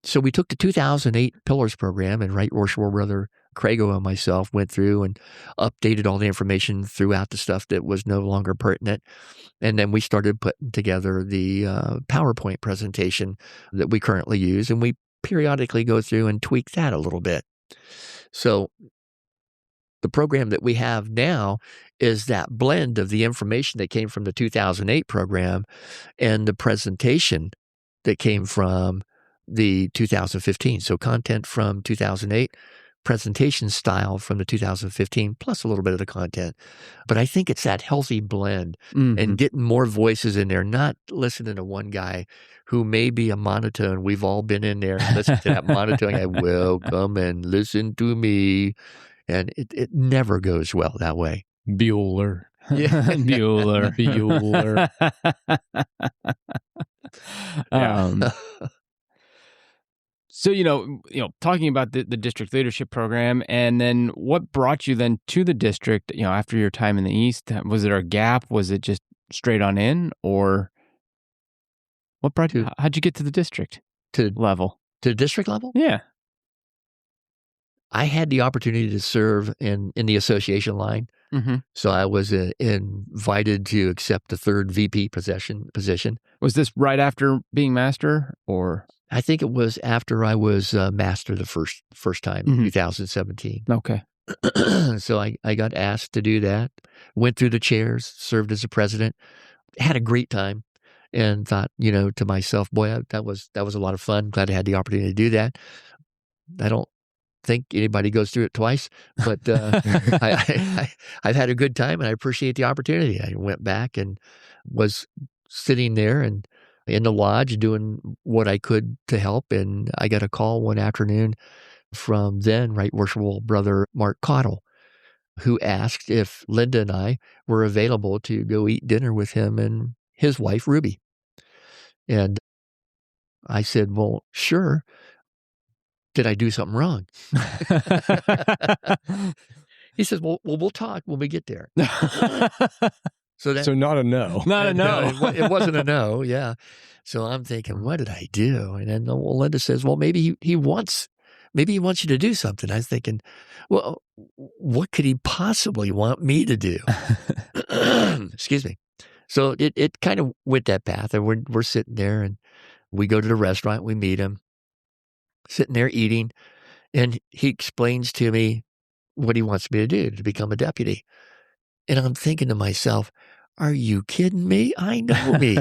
S3: So we took the 2008 Pillars program, and Right Worshipful Brother Crago and myself went through and updated all the information throughout the stuff that was no longer pertinent. And then we started putting together the PowerPoint presentation that we currently use, and we periodically go through and tweak that a little bit. So the program that we have now is that blend of the information that came from the 2008 program and the presentation that came from the 2015. So content from 2008, presentation style from the 2015, plus a little bit of the content. But I think it's that healthy blend and getting more voices in there, not listening to one guy who may be a monotone. We've all been in there and listened to that monotone guy, well, come and listen to me. And it never goes well that way.
S2: Bueller.
S1: Yeah. Bueller. So, talking about the district leadership program, and then what brought you then to the district, after your time in the East? Was there a gap? Was it just straight on in, or what brought you? How'd you get to the district level?
S3: To the district level?
S1: Yeah.
S3: I had the opportunity to serve in the association line. So I was invited to accept the 3rd VP position.
S1: Was this right after being master, or?
S3: I think it was after I was master the first time, 2017.
S1: Okay.
S3: So I got asked to do that, went through the chairs, served as a president, had a great time, and thought, to myself, boy, that was a lot of fun. Glad I had the opportunity to do that. I don't think anybody goes through it twice, but I've had a good time, and I appreciate the opportunity. I went back and was sitting there and in the lodge doing what I could to help. And I got a call one afternoon from then Right Worshipful Brother Mark Cottle, who asked if Linda and I were available to go eat dinner with him and his wife, Ruby. And I said, well, sure. Did I do something wrong? He says, well, we'll talk when we get there. So
S2: not a no.
S1: Not a no.
S3: It wasn't a no, yeah. So I'm thinking, what did I do? And then Linda says, well, maybe he wants you to do something. I was thinking, well, what could he possibly want me to do? Excuse me. So it kind of went that path, and we're sitting there, and we go to the restaurant. We meet him, sitting there eating, and he explains to me what he wants me to do to become a deputy. And I'm thinking to myself, are you kidding me? I know me.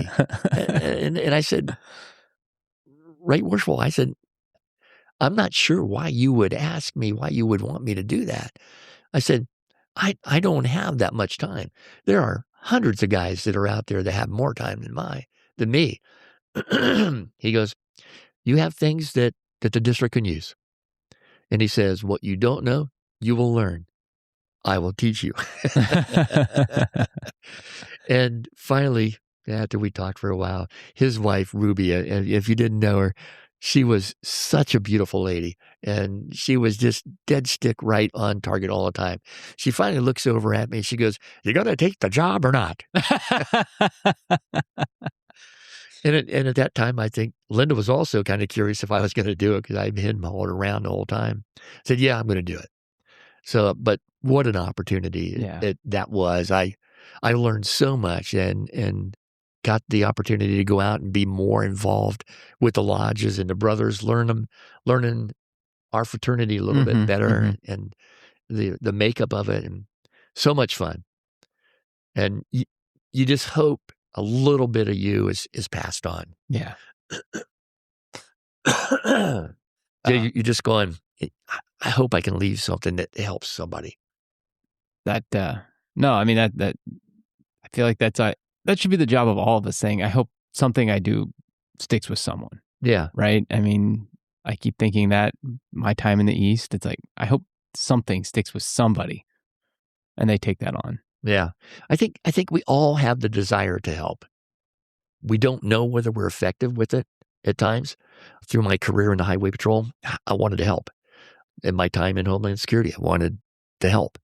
S3: and I said, Right Worshipful, I said, I'm not sure why you would ask me, why you would want me to do that. I said, I don't have that much time. There are hundreds of guys that are out there that have more time than me. He goes, you have things that the district can use. And he says, what you don't know, you will learn. I will teach you. And finally, after we talked for a while, his wife, Ruby, if you didn't know her, she was such a beautiful lady. And she was just dead stick right on target all the time. She finally looks over at me and she goes, you going to take the job or not? And at that time, I think Linda was also kind of curious if I was going to do it because I'd been hauling around the whole time. I said, yeah, I'm going to do it. So, but what an opportunity that was. I learned so much and got the opportunity to go out and be more involved with the lodges and the brothers, learning our fraternity a little bit better and the makeup of it, and so much fun. And you just hope a little bit of you is passed on.
S1: Yeah.
S3: You're just going, I hope I can leave something that helps somebody.
S1: No, I mean, that I feel like that should be the job of all of us, saying, I hope something I do sticks with someone.
S3: Yeah.
S1: Right? I mean, I keep thinking that my time in the East, it's like, I hope something sticks with somebody and they take that on.
S3: Yeah. I think we all have the desire to help. We don't know whether we're effective with it at times. Through my career in the Highway Patrol, I wanted to help. In my time in Homeland Security, I wanted to help.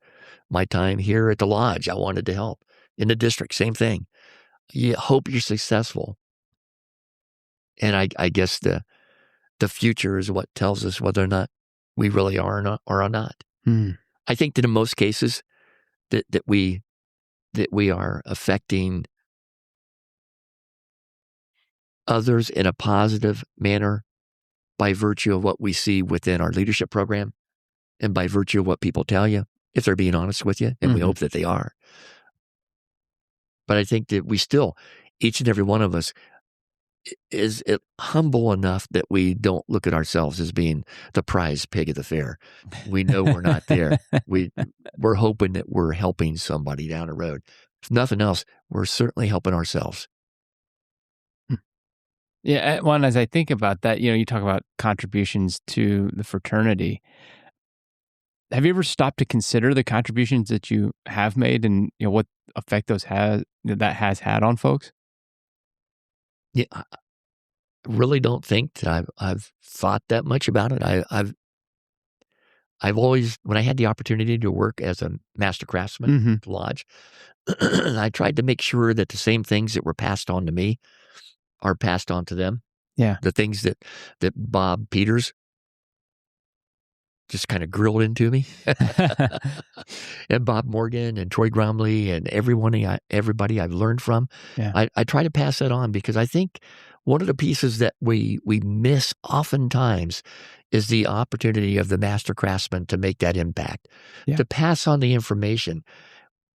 S3: My time here at the lodge, I wanted to help. In the district, same thing. You hope you're successful. And I guess the future is what tells us whether or not we really are or not. I think that in most cases that we are affecting others in a positive manner by virtue of what we see within our leadership program and by virtue of what people tell you, if they're being honest with you, and we hope that they are. But I think that we still, each and every one of us, is humble enough that we don't look at ourselves as being the prize pig at the fair. We know we're not there. We're hoping that we're helping somebody down the road. If nothing else, we're certainly helping ourselves.
S1: Yeah, one, as I think about that, you talk about contributions to the fraternity. Have you ever stopped to consider the contributions that you have made and what effect that has had on folks?
S3: Yeah, I really don't think that I've thought that much about it. I've always, when I had the opportunity to work as a master craftsman at the lodge, I tried to make sure that the same things that were passed on to me are passed on to them.
S1: Yeah.
S3: The things that Bob Peters just kind of grilled into me. And Bob Morgan and Troy Gromley and everybody I've learned from. Yeah. I try to pass that on because I think one of the pieces that we miss oftentimes is the opportunity of the master craftsman to make that impact, to pass on the information.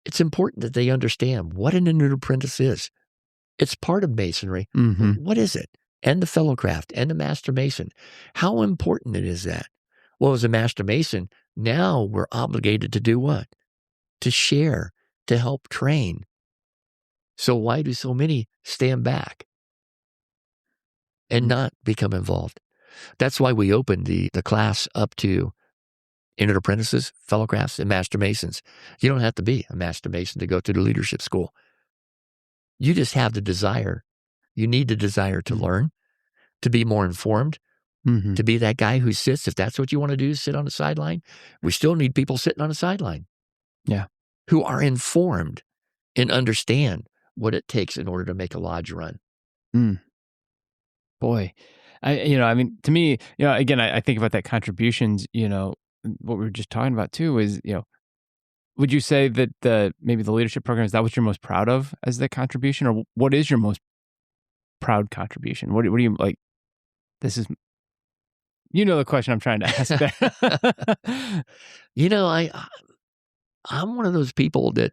S3: It's important that they understand what an new apprentice is. It's part of masonry. What is it? And the fellow craft and the master mason. How important it is that? Well, as a master mason, now we're obligated to do what? To share, to help train. So why do so many stand back? and not become involved. That's why we opened the class up to entered apprentices, fellow crafts, and master masons. You don't have to be a master mason to go to the leadership school. You just have the desire. You need the desire to learn, to be more informed, to be that guy who sits. If that's what you want to do, sit on the sideline. We still need people sitting on the sideline.
S1: Yeah.
S3: Who are informed and understand what it takes in order to make a lodge run.
S1: Boy, to me, again, I think about that contributions, what we were just talking about too is, would you say that maybe the leadership program, is that what you're most proud of as the contribution, or what is your most proud contribution? What do you like? This is, the question I'm trying to ask there.
S3: I'm one of those people that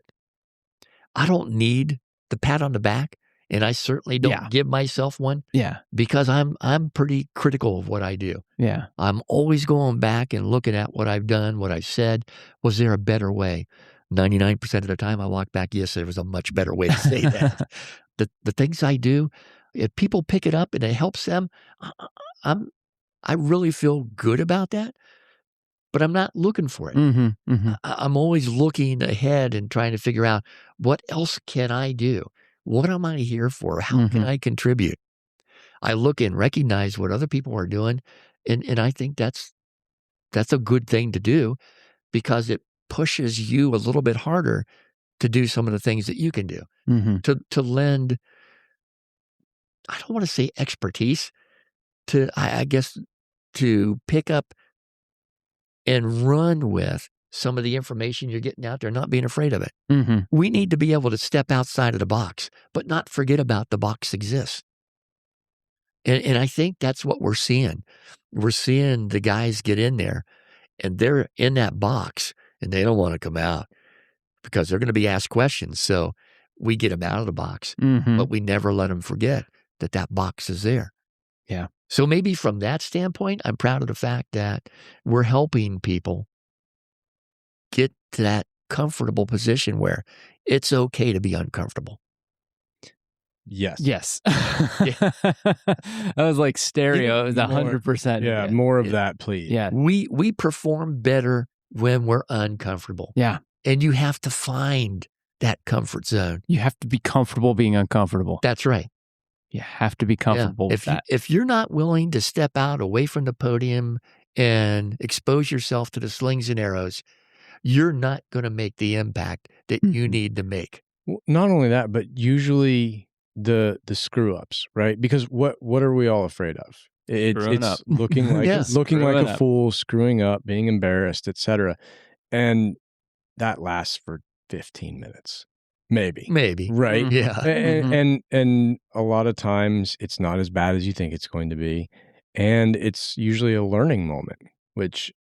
S3: I don't need the pat on the back, and I certainly don't give myself one.
S1: Yeah.
S3: Because I'm pretty critical of what I do.
S1: Yeah.
S3: I'm always going back and looking at what I've done, what I've said. Was there a better way? 99% of the time I walk back, yes, there was a much better way to say that. The things I do, if people pick it up and it helps them, I really feel good about that. But I'm not looking for it. I'm always looking ahead and trying to figure out, what else can I do? What am I here for? How can I contribute? I look and recognize what other people are doing, and I think that's a good thing to do, because it pushes you a little bit harder to do some of the things that you can do. To lend, I don't want to say expertise, I guess to pick up and run with some of the information you're getting out there, not being afraid of it. We need to be able to step outside of the box, but not forget about the box exists. And I think that's what we're seeing. We're seeing the guys get in there, and they're in that box, and they don't want to come out because they're going to be asked questions. So we get them out of the box, but we never let them forget that box is there.
S1: Yeah.
S3: So maybe from that standpoint, I'm proud of the fact that we're helping people get to that comfortable position where it's okay to be uncomfortable.
S2: Yes.
S1: That was like stereo. It was 100%.
S2: Yeah, more of that, please.
S1: Yeah.
S3: We perform better when we're uncomfortable.
S1: Yeah.
S3: And you have to find that comfort zone.
S1: You have to be comfortable being uncomfortable.
S3: That's right.
S1: You have to be comfortable with that.
S3: If you're not willing to step out away from the podium and expose yourself to the slings and arrows, you're not going to make the impact that you need to make.
S2: Well, not only that, but usually the screw ups, right? Because what are we all afraid of? It's looking like looking like a fool, screwing up, being embarrassed, etc. And that lasts for 15 minutes. Maybe. Right?
S3: Yeah.
S2: And a lot of times it's not as bad as you think it's going to be. And it's usually a learning moment, which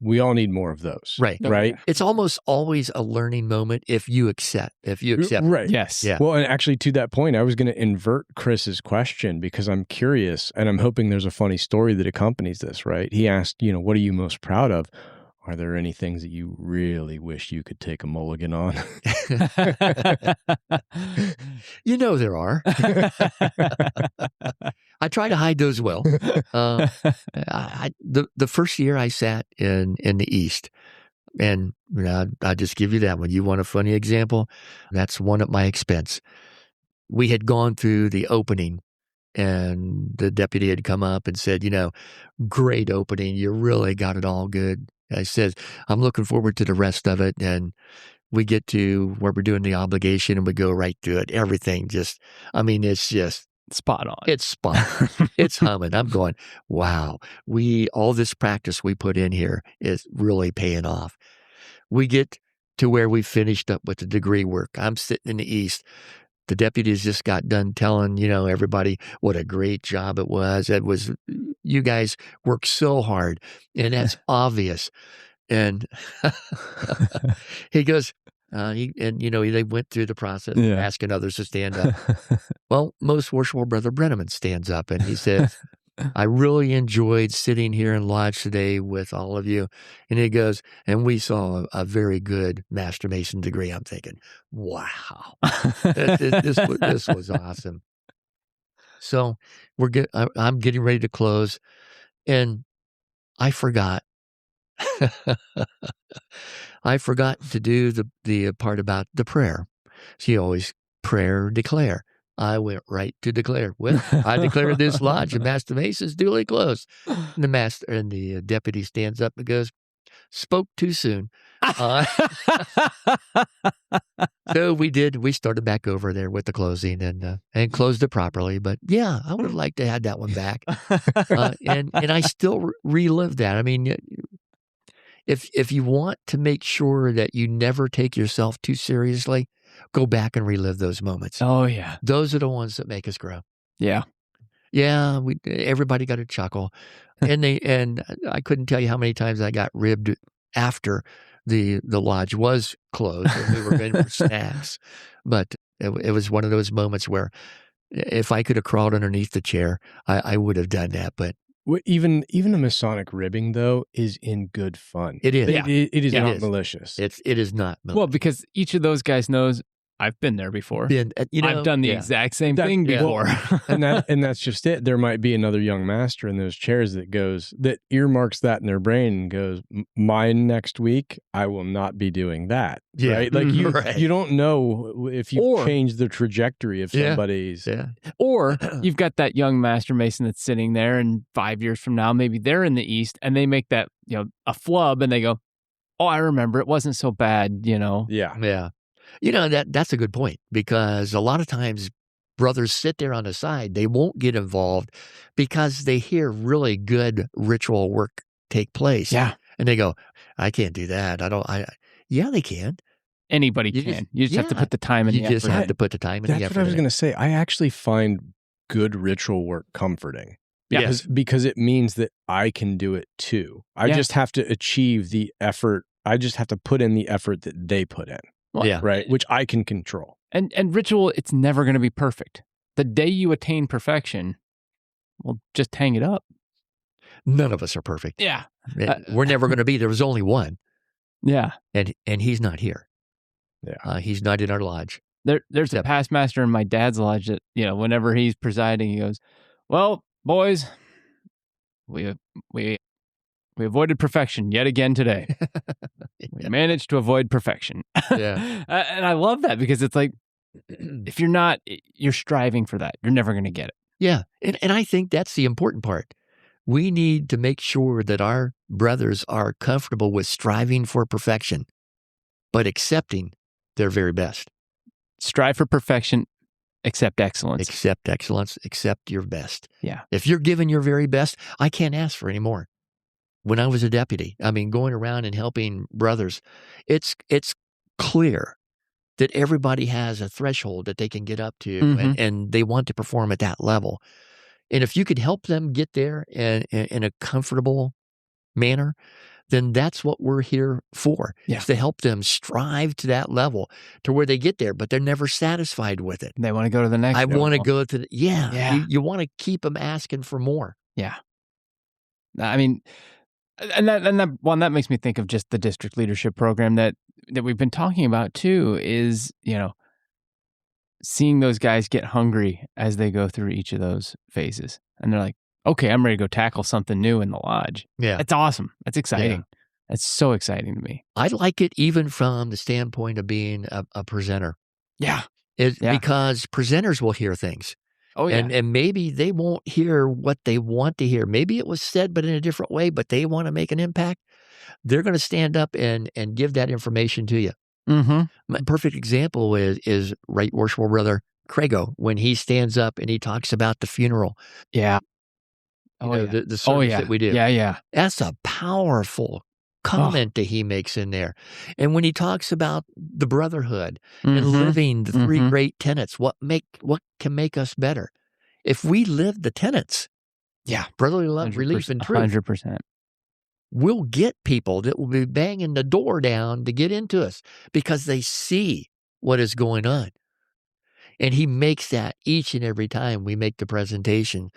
S2: we all need more of those.
S3: Right.
S2: Right.
S3: It's almost always a learning moment if you accept.
S2: Right.
S1: Yes.
S3: Yeah.
S2: Well, and actually to that point, I was going to invert Chris's question because I'm curious and I'm hoping there's a funny story that accompanies this, right? He asked, what are you most proud of? Are there any things that you really wish you could take a mulligan on?
S3: There are. I try to hide those well. The first year I sat in the East, and I'll just give you that one. You want a funny example? That's one at my expense. We had gone through the opening, and the deputy had come up and said, great opening. You really got it all good. I said, I'm looking forward to the rest of it. And we get to where we're doing the obligation and we go right through it. Everything it's just
S1: spot on.
S3: It's spot on. It's humming. I'm going, wow, all this practice we put in here is really paying off. We get to where we finished up with the degree work. I'm sitting in the East. The deputies just got done telling, everybody what a great job it was. You guys worked so hard, and that's obvious. And he goes, they went through the process of asking others to stand up. Well, most worshipful Brother Brenneman stands up, and he says, I really enjoyed sitting here in Lodge today with all of you. And he goes, and we saw a very good Master Mason degree. I'm thinking, wow, this was awesome. So I'm getting ready to close, and I forgot. I forgot to do the part about the prayer. She always prayer declare. I went right to declare. Well, I declare this lodge of Master Masons duly closed. And the deputy stands up and goes, "Spoke too soon." So we started back over there with the closing and closed it properly. But yeah, I would have liked to have that one back. And I still relive that. I mean, if you want to make sure that you never take yourself too seriously, go back and relive those moments.
S1: Oh, yeah.
S3: Those are the ones that make us grow.
S1: Yeah.
S3: Yeah, everybody got a chuckle. And I couldn't tell you how many times I got ribbed after the lodge was closed and we were going for snacks. But it was one of those moments where if I could have crawled underneath the chair, I would have done that. But
S2: even a Masonic ribbing, though, is in good fun.
S3: it is.
S2: It is not malicious.
S3: It is not malicious.
S1: Well, because each of those guys knows I've been there before. I've done the exact same thing before.
S2: and that's just it. There might be another young master in those chairs that earmarks that in their brain and goes, "Mine next week, I will not be doing that."
S3: Yeah.
S2: Right? Like you don't know if you've changed the trajectory of somebody's.
S3: Yeah.
S1: Or you've got that young Master Mason that's sitting there, and 5 years from now, maybe they're in the East, and they make that a flub, and they go, "Oh, I remember. It wasn't so bad."
S2: Yeah.
S3: Yeah. That's a good point, because a lot of times brothers sit there on the side. They won't get involved because they hear really good ritual work take place.
S1: Yeah.
S3: And they go, "I can't do that. Yeah, they can.
S1: Anybody can. You just have to put the time and the effort.
S3: You just have to put the time and the effort.
S2: That's what I was going to say. I actually find good ritual work comforting. Because it means that I can do it too. I just have to achieve the effort. I just have to put in the effort that they put in.
S1: Well,
S2: right, which I can control.
S1: And ritual, it's never going to be perfect. The day you attain perfection, well, just hang it up.
S3: None of us are perfect.
S1: Yeah.
S3: We're never going to be. There was only one.
S1: Yeah.
S3: And he's not here.
S2: Yeah.
S3: He's not in our lodge.
S1: There's a past master in my dad's lodge that, whenever he's presiding, he goes, "Well, boys, we avoided perfection yet again today. We managed to avoid perfection."
S3: Yeah.
S1: And I love that, because it's like, if you're striving for that, you're never going to get it.
S3: Yeah. And I think that's the important part. We need to make sure that our brothers are comfortable with striving for perfection, but accepting their very best.
S1: Strive for perfection, accept excellence.
S3: Accept excellence, accept your best.
S1: Yeah.
S3: If you're giving your very best, I can't ask for any more. When I was a deputy, going around and helping brothers, it's clear that everybody has a threshold that they can get up to, and they want to perform at that level. And if you could help them get there in a comfortable manner, then that's what we're here for, is to help them strive to that level to where they get there, but they're never satisfied with it.
S1: They want to go to the next level.
S3: I want to go to you want to keep them asking for more.
S1: Yeah. I mean, and that makes me think of just the district leadership program that we've been talking about too, is, seeing those guys get hungry as they go through each of those phases. And they're like, "Okay, I'm ready to go tackle something new in the lodge."
S3: Yeah.
S1: It's awesome. It's exciting. It's so exciting to me.
S3: I like it even from the standpoint of being a presenter.
S1: Yeah.
S3: Because presenters will hear things.
S1: Oh, yeah.
S3: And maybe they won't hear what they want to hear. Maybe it was said, but in a different way, but they want to make an impact. They're going to stand up and give that information to you.
S1: Mm-hmm.
S3: A perfect example is Right Worshipful Brother Krago, when he stands up and he talks about the funeral.
S1: Yeah.
S3: The service that we do.
S1: Yeah.
S3: That's a powerful comment that he makes in there. And when he talks about the brotherhood and living the three great tenets, what can make us better? If we live the tenets, brotherly love, relief, and truth,
S1: 100%.
S3: We'll get people that will be banging the door down to get into us because they see what is going on. And he makes that each and every time we make the presentation.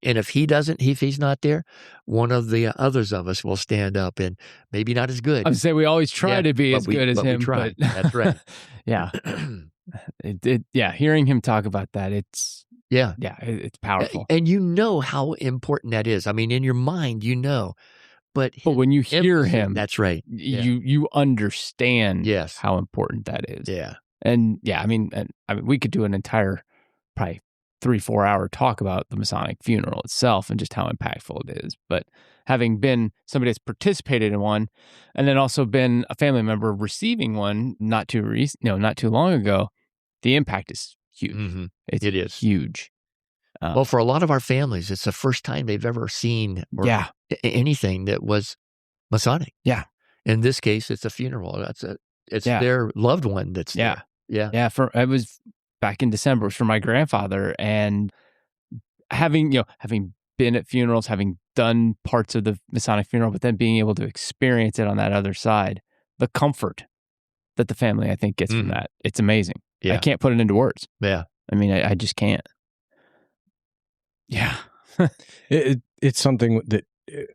S3: And if he's not there, one of the others of us will stand up, and maybe not as good.
S1: I would say we always try to be as good as him.
S3: We try. That's right.
S1: Yeah. Hearing him talk about that,
S3: Yeah.
S1: Yeah, it's powerful.
S3: And you know how important that is. I mean, in your mind, you know. But
S1: when you hear
S3: emphasis,
S1: him,
S3: that's right. Yeah.
S1: you understand
S3: Yes.
S1: how important that is.
S3: Yeah.
S1: And I mean, we could do an entire probably 3-4 hour talk about the Masonic funeral itself and just how impactful it is. But having been somebody that's participated in one, and then also been a family member receiving one not too long ago, the impact is huge.
S3: Mm-hmm.
S1: It is huge.
S3: Well, for a lot of our families, it's the first time they've ever seen anything that was Masonic.
S1: Yeah.
S3: In this case, it's a funeral. It's their loved one that's there. Yeah.
S1: Yeah. It was back in December. It was for my grandfather, and having been at funerals, having done parts of the Masonic funeral, but then being able to experience it on that other side, the comfort that the family, I think, gets from that, it's amazing.
S3: Yeah.
S1: I can't put it into words.
S3: Yeah.
S1: I mean, I just can't. Yeah.
S2: It's something that,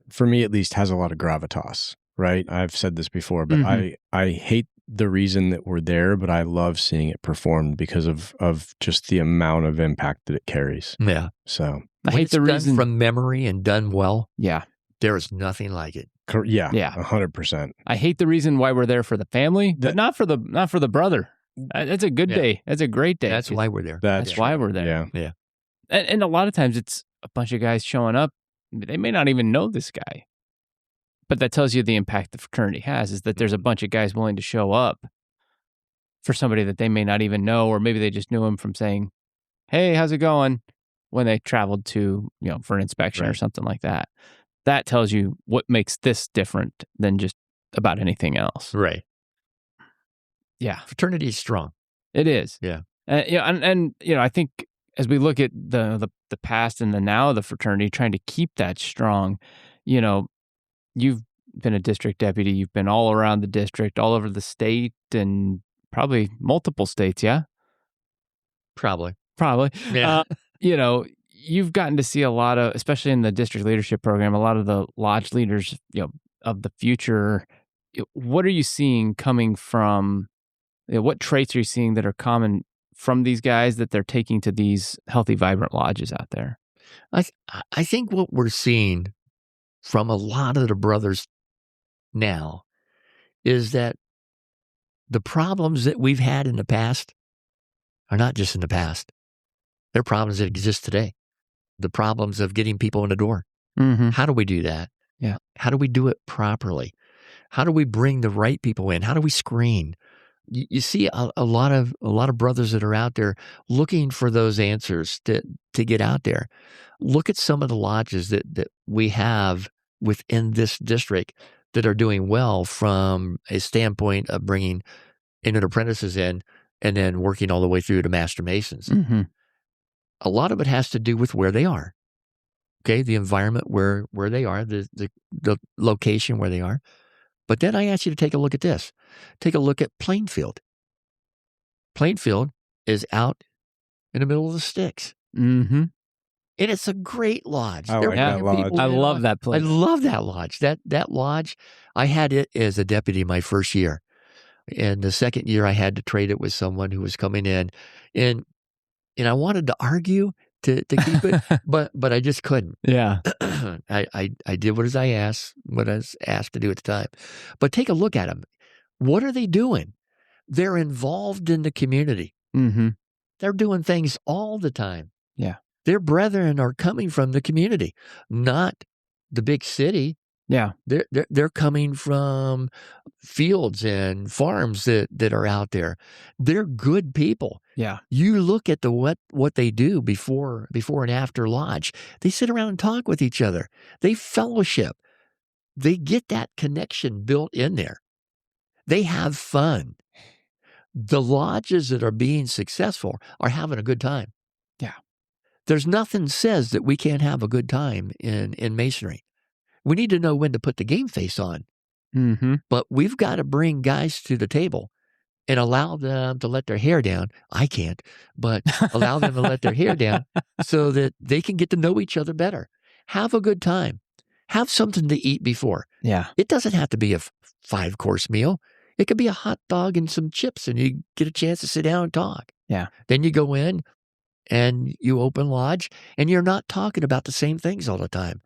S2: for me at least, has a lot of gravitas, right? I've said this before, but I hate the reason that we're there, but I love seeing it performed because of just the amount of impact that it carries.
S3: Yeah.
S2: So
S1: I hate the reason
S3: from memory and done well.
S1: Yeah.
S3: There is nothing like it.
S2: Yeah. 100%.
S1: I hate the reason why we're there for the family, but not for the brother. That's a good day. That's a great day.
S3: That's why we're there.
S1: That's why we're there.
S2: Yeah.
S3: Yeah.
S1: And a lot of times it's a bunch of guys showing up. They may not even know this guy, but that tells you the impact the fraternity has, is that there's a bunch of guys willing to show up for somebody that they may not even know, or maybe they just knew him from saying, "Hey, how's it going?" when they traveled to, for an inspection or something like that. That tells you what makes this different than just about anything else.
S3: Right.
S1: Yeah.
S3: Fraternity is strong.
S1: It is.
S3: Yeah.
S1: And I think as we look at the past and the now of the fraternity, trying to keep that strong, you've been a district deputy, you've been all around the district, all over the state, and probably multiple states, yeah?
S3: Probably.
S1: Yeah. You've gotten to see a lot of, especially in the district leadership program, a lot of the lodge leaders, of the future. What are you seeing coming from, what traits are you seeing that are common from these guys that they're taking to these healthy, vibrant lodges out there?
S3: I think what we're seeing from a lot of the brothers now is that the problems that we've had in the past are not just in the past. They're problems that exist today. The problems of getting people in the door.
S1: Mm-hmm.
S3: How do we do that?
S1: Yeah.
S3: How do we do it properly? How do we bring the right people in? How do we screen? You see a lot of brothers that are out there looking for those answers to get out there. Look at some of the lodges that we have within this district that are doing well from a standpoint of bringing entered apprentices in and then working all the way through to Master Masons.
S1: Mm-hmm.
S3: A lot of it has to do with where they are. Okay, the environment where they are, the location where they are. But then I ask you to take a look at this. Take a look at Plainfield. Plainfield is out in the middle of the sticks.
S1: Mm-hmm.
S3: And it's a great lodge.
S2: I like that lodge.
S1: I love that place.
S3: I love that lodge. That lodge, I had it as a deputy my first year. And the second year I had to trade it with someone who was coming in. And I wanted to argue to keep it, but I just couldn't.
S1: Yeah.
S3: I did what I was asked to do at the time. But take a look at them. What are they doing? They're involved in the community.
S1: Mm-hmm.
S3: They're doing things all the time.
S1: Yeah.
S3: Their brethren are coming from the community, not the big city.
S1: Yeah.
S3: They're coming from fields and farms that are out there. They're good people.
S1: Yeah.
S3: You look at what they do before and after lodge. They sit around and talk with each other. They fellowship. They get that connection built in there. They have fun. The lodges that are being successful are having a good time.
S1: Yeah.
S3: There's nothing says that we can't have a good time in Masonry. We need to know when to put the game face on.
S1: Mm-hmm.
S3: But we've got to bring guys to the table and allow them to let their hair down. I can't, but allow them to let their hair down so that they can get to know each other better. Have a good time. Have something to eat before.
S1: Yeah.
S3: It doesn't have to be a 5-course meal. It could be a hot dog and some chips, and you get a chance to sit down and talk.
S1: Yeah.
S3: Then you go in, and you open lodge, and you're not talking about the same things all the time.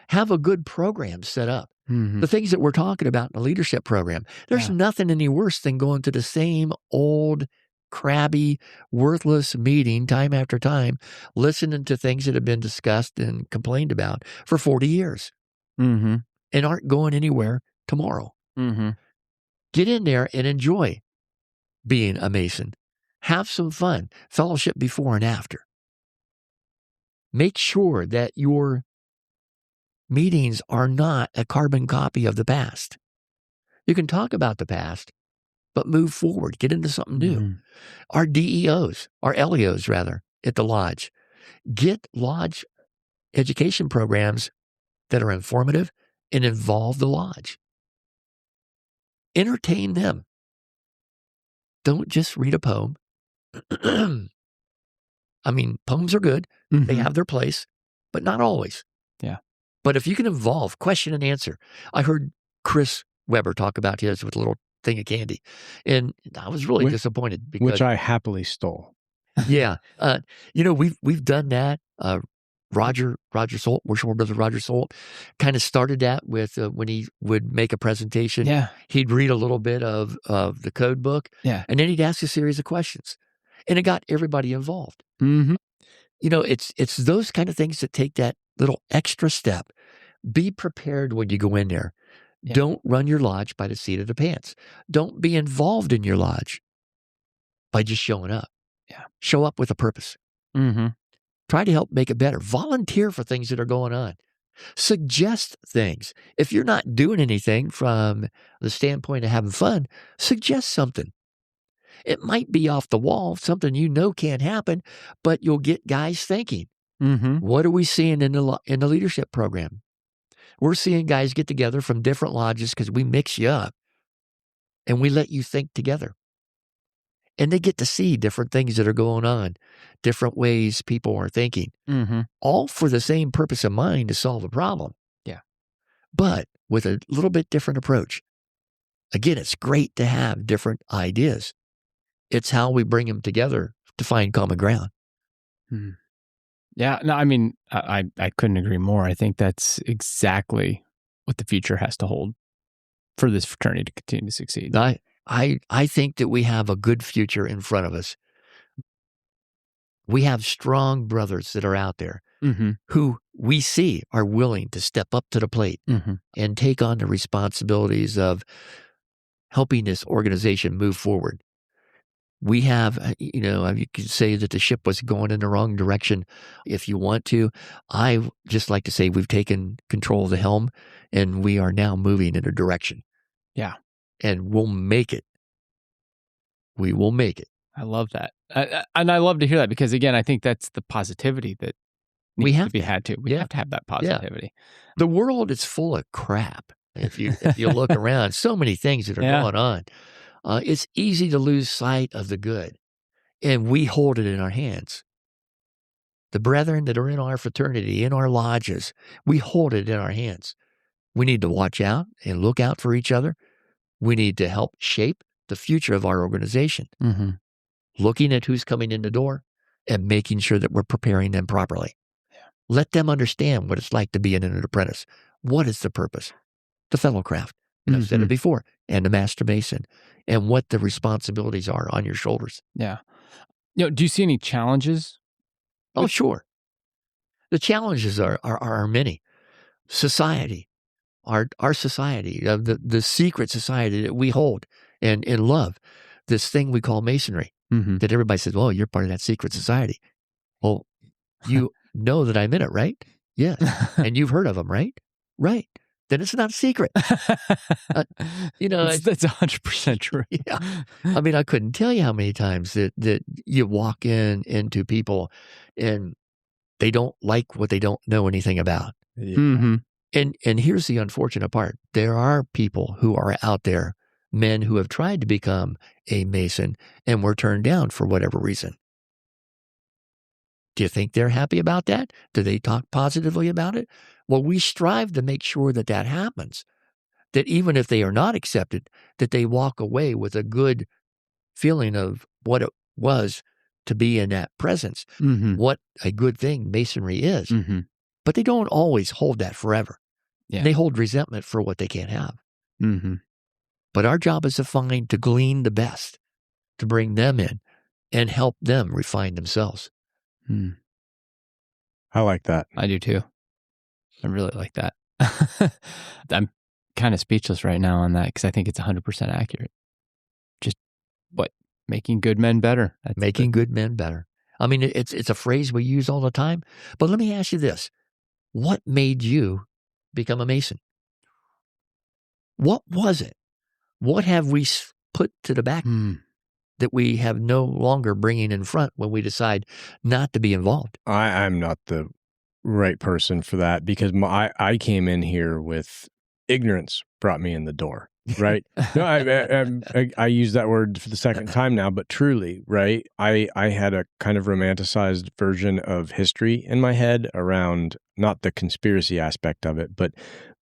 S3: Have a good program set up.
S1: Mhm.
S3: The things that we're talking about in the leadership program, there's
S1: Yeah.
S3: nothing any worse than going to the same old, crabby, worthless meeting time after time, listening to things that have been discussed and complained about for 40 years
S1: Mhm.
S3: and aren't going anywhere tomorrow.
S1: Mhm.
S3: Get in there and enjoy being a Mason. Have some fun, fellowship before and after. Make sure that your meetings are not a carbon copy of the past. You can talk about the past, but move forward, get into something new.
S1: Mhm.
S3: Our DEOs, our LEOs rather, at the lodge, get lodge education programs that are informative and involve the lodge. Entertain them. Don't just read a poem. I mean, poems are good. They
S1: Mhm.
S3: have their place, but not always.
S1: Yeah.
S3: But if you can involve question and answer, I heard Chris Weber talk about his with a little thing of candy, and I was really disappointed because
S2: Which I happily stole.
S3: yeah, we've done that. Roger Salt, Worshipful Brother Roger Salt, kind of started that with when he would make a presentation.
S1: Yeah.
S3: He'd read a little bit of the code book,
S1: Yeah.
S3: and then he'd ask a series of questions, and it got everybody involved.
S1: Mhm.
S3: It's those kind of things that take that little extra step. Be prepared when you go in there.
S1: Yeah.
S3: Don't run your lodge by the seat of the pants. Don't be involved in your lodge by just showing up.
S1: Yeah.
S3: Show up with a purpose.
S1: Mhm.
S3: Try to help make it better. Volunteer for things that are going on. Suggest things. If you're not doing anything from the standpoint of having fun, suggest something. It might be off the wall, something can't happen, but you'll get guys thinking.
S1: Mhm.
S3: What are we seeing in the leadership program? We're seeing guys get together from different lodges because we mix you up and we let you think together. And they get to see different things that are going on, different ways people are thinking,
S1: Mhm.
S3: all for the same purpose in mind to solve a problem.
S1: Yeah.
S3: But with a little bit different approach. Again, it's great to have different ideas. It's how we bring them together to find common ground.
S1: Mhm. Yeah, no, I mean, I couldn't agree more. I think that's exactly what the future has to hold for this fraternity to continue to succeed.
S3: I think that we have a good future in front of us. We have strong brothers that are out there
S1: Mhm.
S3: who we see are willing to step up to the plate
S1: Mhm.
S3: and take on the responsibilities of helping this organization move forward. We have, you could say that the ship was going in the wrong direction if you want to. I just like to say we've taken control of the helm and we are now moving in a direction.
S1: Yeah.
S3: And we'll make it. We will make it.
S1: I love that. And I love to hear that because, again, I think that's the positivity that
S3: We
S1: needs
S3: have
S1: to be
S3: to.
S1: had too. We
S3: Yeah.
S1: have to have that positivity.
S3: The world is full of crap. If you look around, so many things that are
S1: Yeah.
S3: going on. It's easy to lose sight of the good, and we hold it in our hands. The brethren that are in our fraternity, in our lodges, we hold it in our hands. We need to watch out and look out for each other. We need to help shape the future of our organization,
S1: Mhm.
S3: looking at who's coming in the door and making sure that we're preparing them properly. Let them understand what it's like to be an apprentice. What is the purpose? The fellow craft. And I've said it
S1: Mhm.
S3: before, and the master mason, and what the responsibilities are on your shoulders.
S1: Yeah. Do you see any challenges?
S3: Oh, sure. The challenges are many. Society, our society, the secret society that we hold and love, this thing we call Masonry,
S1: Mhm.
S3: that everybody says, well, you're part of that secret society. Well, you know that I'm in it, right? Yeah. And you've heard of them, right? Right. Then it's not a secret.
S1: That's 100% true.
S3: Yeah. I mean, I couldn't tell you how many times that you walk into people and they don't like what they don't know anything about.
S2: Yeah.
S1: Mhm.
S3: And here's the unfortunate part. There are people who are out there, men who have tried to become a Mason and were turned down for whatever reason. Do you think they're happy about that? Do they talk positively about it? Well, we strive to make sure that that happens, that even if they are not accepted, that they walk away with a good feeling of what it was to be in that presence.
S1: Mm-hmm.
S3: What a good thing Masonry is.
S1: Mm-hmm.
S3: But they don't always hold that forever.
S1: Yeah.
S3: They hold resentment for what they can't have.
S1: Mm-hmm.
S3: But our job is to glean the best, to bring them in and help them refine themselves.
S1: Mm.
S2: I like that.
S1: I do too. I really like that. I'm kind of speechless right now on that because I think it's 100% accurate. Just making good men better.
S3: Making good men better. I mean, it's a phrase we use all the time. But let me ask you this. What made you become a Mason? What was it? What have we put to the back that we have no longer bringing in front when we decide not to be involved?
S2: I'm not the right person for that because I came in here with ignorance brought me in the door, right? No, I use that word for the second time now, but truly, right? I had a kind of romanticized version of history in my head around not the conspiracy aspect of it, but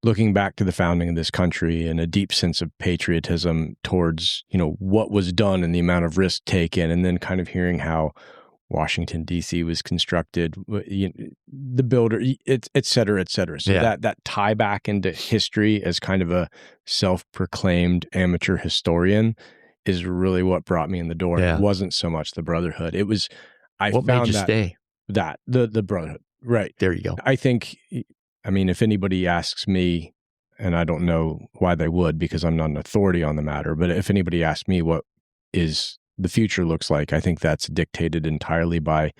S2: looking back to the founding of this country and a deep sense of patriotism towards, what was done and the amount of risk taken, and then kind of hearing how Washington, D.C. was constructed, the builder, et cetera, et cetera. So that tie back into history as kind of a self-proclaimed amateur historian is really what brought me in the door.
S3: Yeah.
S2: It wasn't so much the brotherhood. It was,
S3: what made you stay?
S2: The brotherhood. Right.
S3: There you go.
S2: I think, if anybody asks me, and I don't know why they would because I'm not an authority on the matter, but if anybody asks me what is the future looks like, I think that's dictated entirely by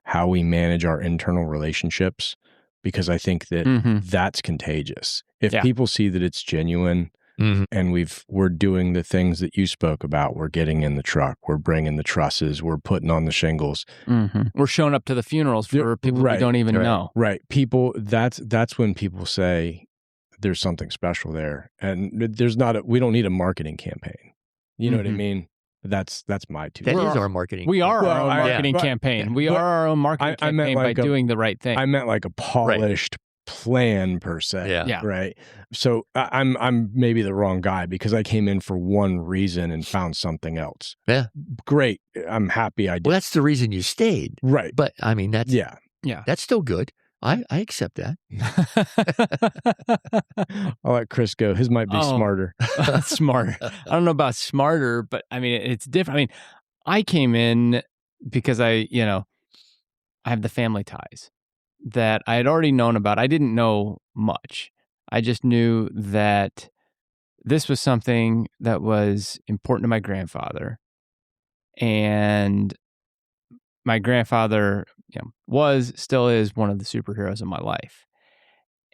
S2: how we manage our internal relationships, because I think that that's contagious. If people see that it's genuine and we're doing the things that you spoke about, we're getting in the truck, we're bringing the trusses, we're putting on the shingles.
S1: We're showing up to the funerals for people we don't even know.
S2: Right. People, that's when people say there's something special there. And we don't need a marketing campaign. You know what I mean? That's my two.
S3: That is our marketing.
S1: We are our own marketing campaign. We are our own marketing campaign by doing the right thing.
S2: I meant like a polished plan per se.
S3: Yeah.
S2: Right. So I'm maybe the wrong guy because I came in for one reason and found something else.
S3: Yeah.
S2: Great. I'm happy I did.
S3: Well, that's the reason you stayed.
S2: Right.
S3: But that's that's still good. I accept that.
S2: I'll let Chris go. His might be smarter.
S1: Smarter. I don't know about smarter, but it's different. I came in because I have the family ties that I had already known about. I didn't know much. I just knew that this was something that was important to my grandfather. And my grandfather still is one of the superheroes of my life.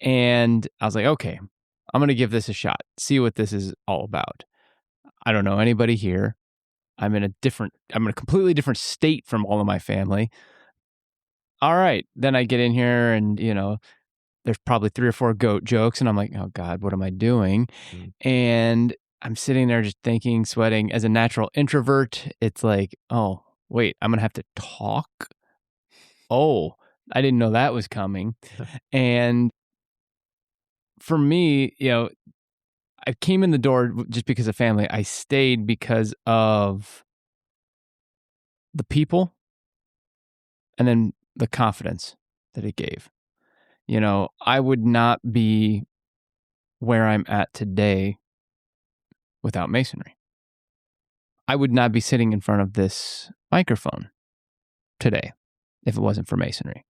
S1: And I was like, okay, I'm going to give this a shot, see what this is all about. I don't know anybody here. I'm in a completely different state from all of my family. All right. Then I get in here and, there's probably 3 or 4 goat jokes. And I'm like, oh God, what am I doing? And I'm sitting there just thinking, sweating. As a natural introvert, it's like, oh, wait, I'm going to have to talk. Oh, I didn't know that was coming. And for me, I came in the door just because of family. I stayed because of the people and then the confidence that it gave. I would not be where I'm at today without Masonry. I would not be sitting in front of this microphone today if it wasn't for Masonry.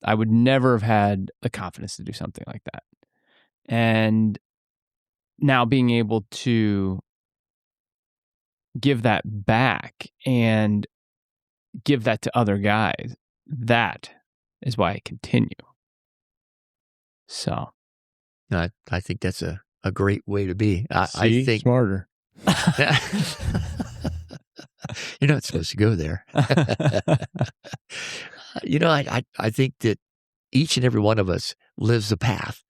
S1: I would never have had the confidence to do something like that. And now being able to give that back and give that to other guys, that is why I continue. So.
S3: I think that's a great way to be.
S2: I think smarter.
S3: You're not supposed to go there. I think that each and every one of us lives a path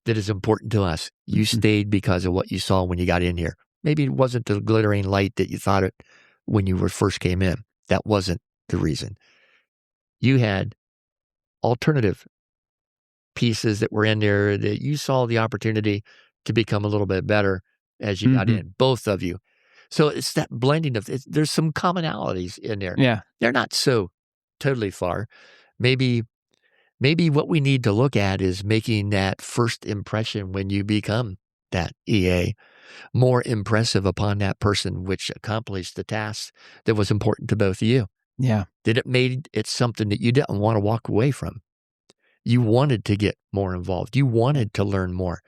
S3: that is important to us. You stayed because of what you saw when you got in here. Maybe it wasn't the glittering light that you thought it when you first came in. That wasn't the reason. You had alternative pieces that were in there that you saw the opportunity to become a little bit better as you got in, both of you. So it's that blending of there's some commonalities in there.
S1: Yeah.
S3: They're not so totally far. Maybe what we need to look at is making that first impression when you become that EA more impressive upon that person, which accomplished the task that was important to both of you.
S1: Yeah.
S3: That it made it something that you didn't want to walk away from. You wanted to get more involved. You wanted to learn more.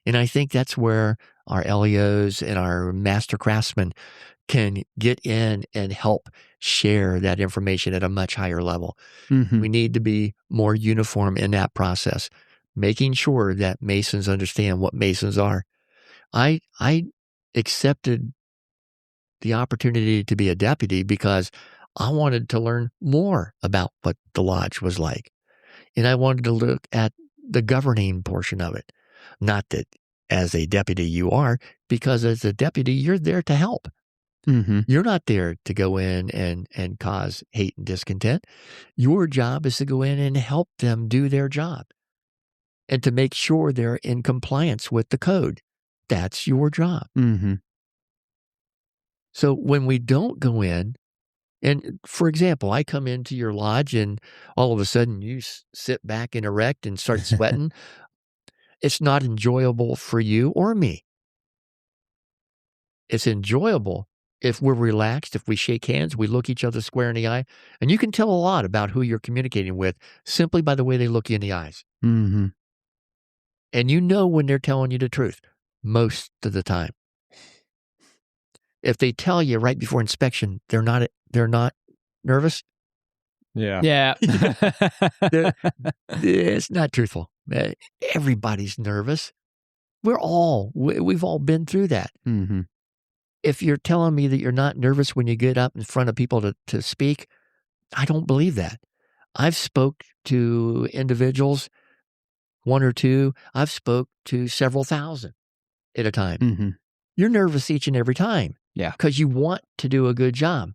S3: And I think that's where our LEOs and our master craftsmen can get in and help share that information at a much higher level.
S1: Mm-hmm.
S3: We need to be more uniform in that process, making sure that Masons understand what Masons are. I accepted the opportunity to be a deputy because I wanted to learn more about what the lodge was like. And I wanted to look at the governing portion of it. Not that as a deputy you are, because as a deputy, you're there to help.
S1: Mm-hmm.
S3: You're not there to go in and cause hate and discontent. Your job is to go in and help them do their job and to make sure they're in compliance with the code. That's your job.
S1: Mm-hmm.
S3: So when we don't go in, and for example, I come into your lodge and all of a sudden you sit back and erect and start sweating, it's not enjoyable for you or me. It's enjoyable if we're relaxed, if we shake hands, we look each other square in the eye, and you can tell a lot about who you're communicating with simply by the way they look you in the eyes.
S1: Mm-hmm.
S3: And you know when they're telling you the truth most of the time. If they tell you right before inspection, they're not nervous.
S2: Yeah.
S1: Yeah.
S3: It's not truthful. Everybody's nervous. We've all been through that.
S1: Mm-hmm.
S3: If you're telling me that you're not nervous when you get up in front of people to speak, I don't believe that. I've spoke to individuals, one or two. I've spoke to several thousand at a time.
S1: Mm-hmm.
S3: You're nervous each and every time.
S1: Yeah.
S3: Because you want to do a good job.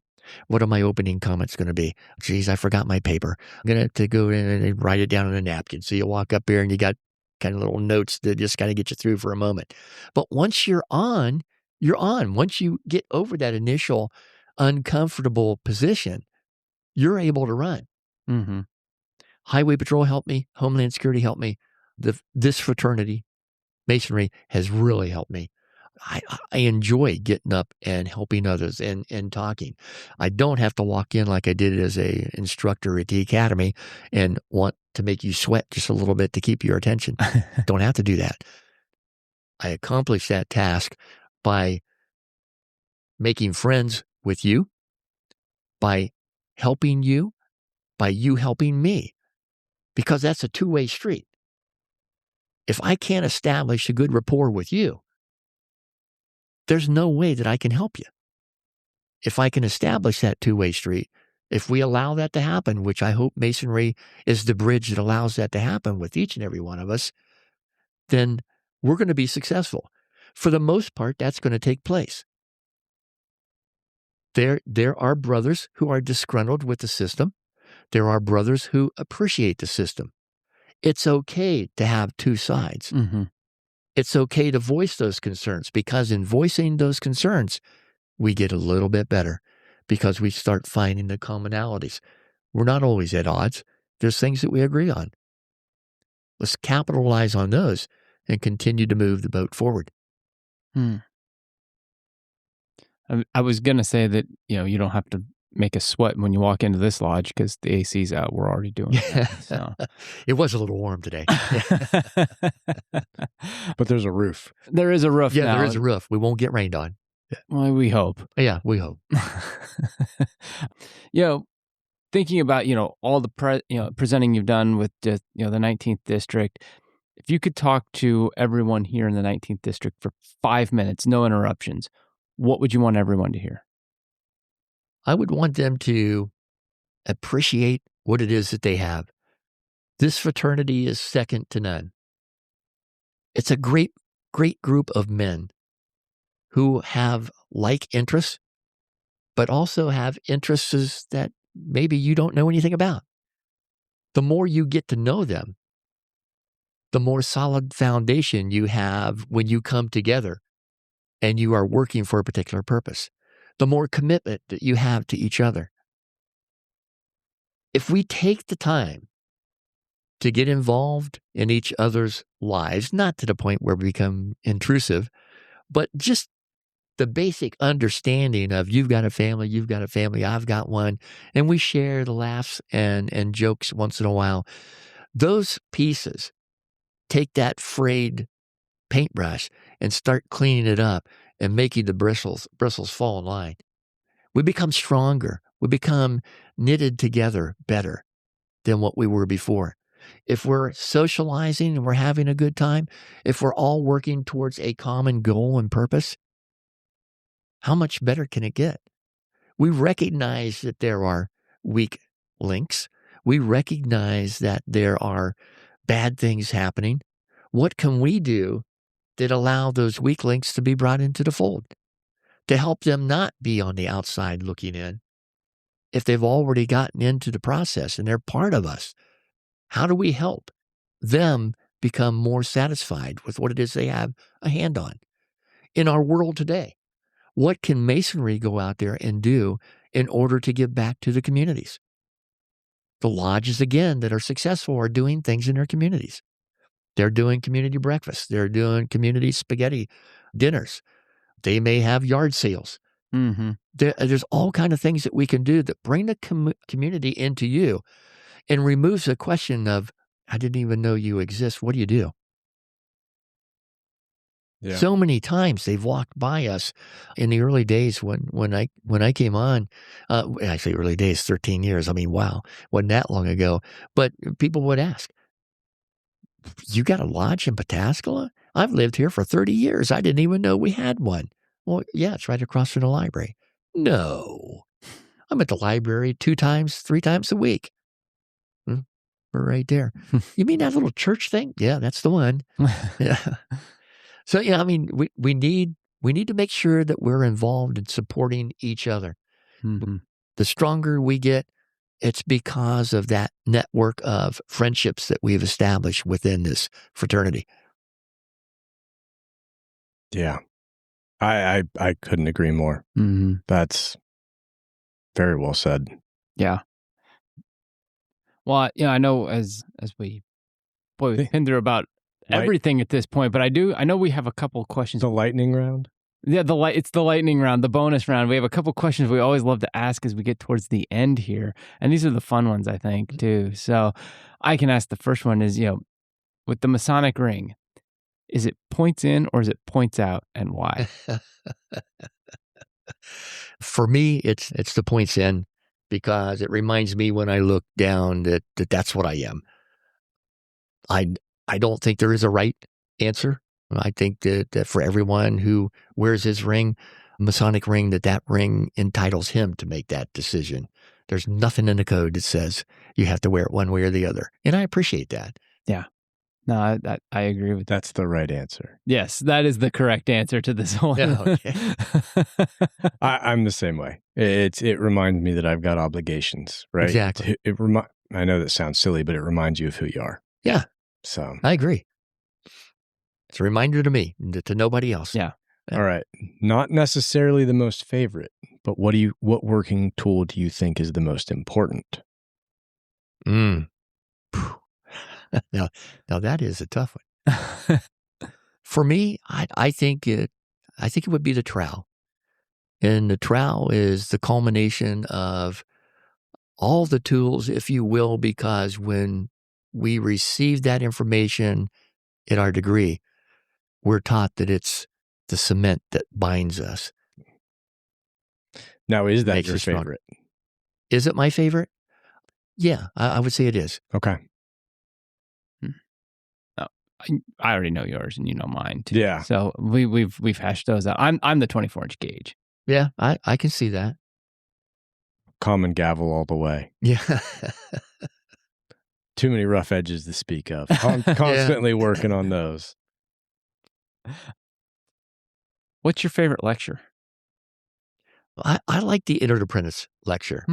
S3: What are my opening comments going to be? Geez, I forgot my paper. I'm going to have to go in and write it down on a napkin. So you walk up here and you got kind of little notes that just kind of get you through for a moment. But once you're on, you're on. Once you get over that initial uncomfortable position, you're able to run.
S1: Mm-hmm.
S3: Highway Patrol helped me. Homeland Security helped me. This fraternity, Masonry, has really helped me. I enjoy getting up and helping others and talking. I don't have to walk in like I did as a instructor at the academy and want to make you sweat just a little bit to keep your attention. Don't have to do that. I accomplish that task by making friends with you, by helping you, by you helping me, because that's a two-way street. If I can't establish a good rapport with you, there's no way that I can help you. If I can establish that two-way street, if we allow that to happen, which I hope Masonry is the bridge that allows that to happen with each and every one of us, then we're going to be successful. For the most part, that's going to take place. There are brothers who are disgruntled with the system. There are brothers who appreciate the system. It's okay to have two sides.
S1: Mm-hmm.
S3: It's okay to voice those concerns, because in voicing those concerns, we get a little bit better because we start finding the commonalities. We're not always at odds. There's things that we agree on. Let's capitalize on those and continue to move the boat forward.
S1: I was going to say that, you don't have to make a sweat when you walk into this lodge because the AC's out. We're already doing that. So.
S3: It was a little warm today.
S2: But there's a roof.
S1: There is a roof now.
S3: There is a roof. We won't get rained on.
S1: Well, we hope.
S3: Yeah, we hope.
S1: Thinking about, all the presenting you've done with the 19th District, if you could talk to everyone here in the 19th District for 5 minutes, no interruptions, what would you want everyone to hear?
S3: I would want them to appreciate what it is that they have. This fraternity is second to none. It's a great, great group of men who have like interests, but also have interests that maybe you don't know anything about. The more you get to know them, the more solid foundation you have when you come together and you are working for a particular purpose, the more commitment that you have to each other. If we take the time to get involved in each other's lives, not to the point where we become intrusive, but just the basic understanding of you've got a family, I've got one, and we share the laughs and jokes once in a while. Those pieces, take that frayed paintbrush and start cleaning it up and making the bristles fall in line. We become stronger. We become knitted together better than what we were before. If we're socializing and we're having a good time, if we're all working towards a common goal and purpose, how much better can it get? We recognize that there are weak links. We recognize that there are bad things happening. What can we do that allow those weak links to be brought into the fold, to help them not be on the outside looking in? If they've already gotten into the process and they're part of us, how do we help them become more satisfied with what it is they have a hand on? In our world today, what can Masonry go out there and do in order to give back to the communities? The lodges, again, that are successful are doing things in their communities. They're doing community breakfasts. They're doing community spaghetti dinners. They may have yard sales.
S1: Mm-hmm.
S3: There's all kinds of things that we can do that bring the community into you and removes the question of, I didn't even know you exist. What do you do?
S2: Yeah.
S3: So many times they've walked by us in the early days when I came on, actually early days, 13 years. I mean, wow, wasn't that long ago. But people would ask, you got a lodge in Pataskala? I've lived here for 30 years. I didn't even know we had one. Well, yeah, it's right across from the library. No, I'm at the library 2 times, 3 times a week. We're right there. You mean that little church thing? Yeah, that's the one. Yeah. So, I mean, we need to make sure that we're involved in supporting each other.
S1: Mm-hmm.
S3: The stronger we get, it's because of that network of friendships that we've established within this fraternity.
S2: Yeah. I couldn't agree more.
S1: Mm-hmm.
S2: That's very well said.
S1: Yeah. Well, I know as we've been through about everything at this point, but I know we have a couple of questions.
S2: The lightning round?
S1: Yeah, it's the lightning round, the bonus round. We have a couple of questions we always love to ask as we get towards the end here. And these are the fun ones, I think, too. So I can ask the first one is, with the Masonic ring, is it points in or is it points out, and why?
S3: For me, it's the points in, because it reminds me when I look down that that's what I am. I don't think there is a right answer. I think that for everyone who wears his ring, Masonic ring, that ring entitles him to make that decision. There's nothing in the code that says you have to wear it one way or the other. And I appreciate that.
S1: Yeah. No, I agree with that.
S2: That's the right answer.
S1: Yes, that is the correct answer to this one.
S3: Yeah, okay.
S2: I'm the same way. It reminds me that I've got obligations, right?
S3: Exactly.
S2: I know that sounds silly, but it reminds you of who you are.
S3: Yeah.
S2: So
S3: I agree. It's a reminder to me, to nobody else.
S1: Yeah.
S2: All right. Not necessarily the most favorite, but what working tool do you think is the most important?
S3: Now that is a tough one. For me, I think it would be the trowel. And the trowel is the culmination of all the tools, if you will, because when we receive that information in our degree, we're taught that it's the cement that binds us.
S2: Now, is that your favorite?
S3: Is it my favorite? Yeah, I would say it is.
S2: Okay.
S1: I already know yours, and you know mine too.
S2: Yeah.
S1: So we've hashed those out. I'm the 24-inch gauge.
S3: Yeah, I can see that.
S2: Common gavel all the way.
S3: Yeah.
S2: Too many rough edges to speak of. I'm constantly working on those.
S1: What's your favorite lecture?
S3: I like the Entered Apprentice lecture.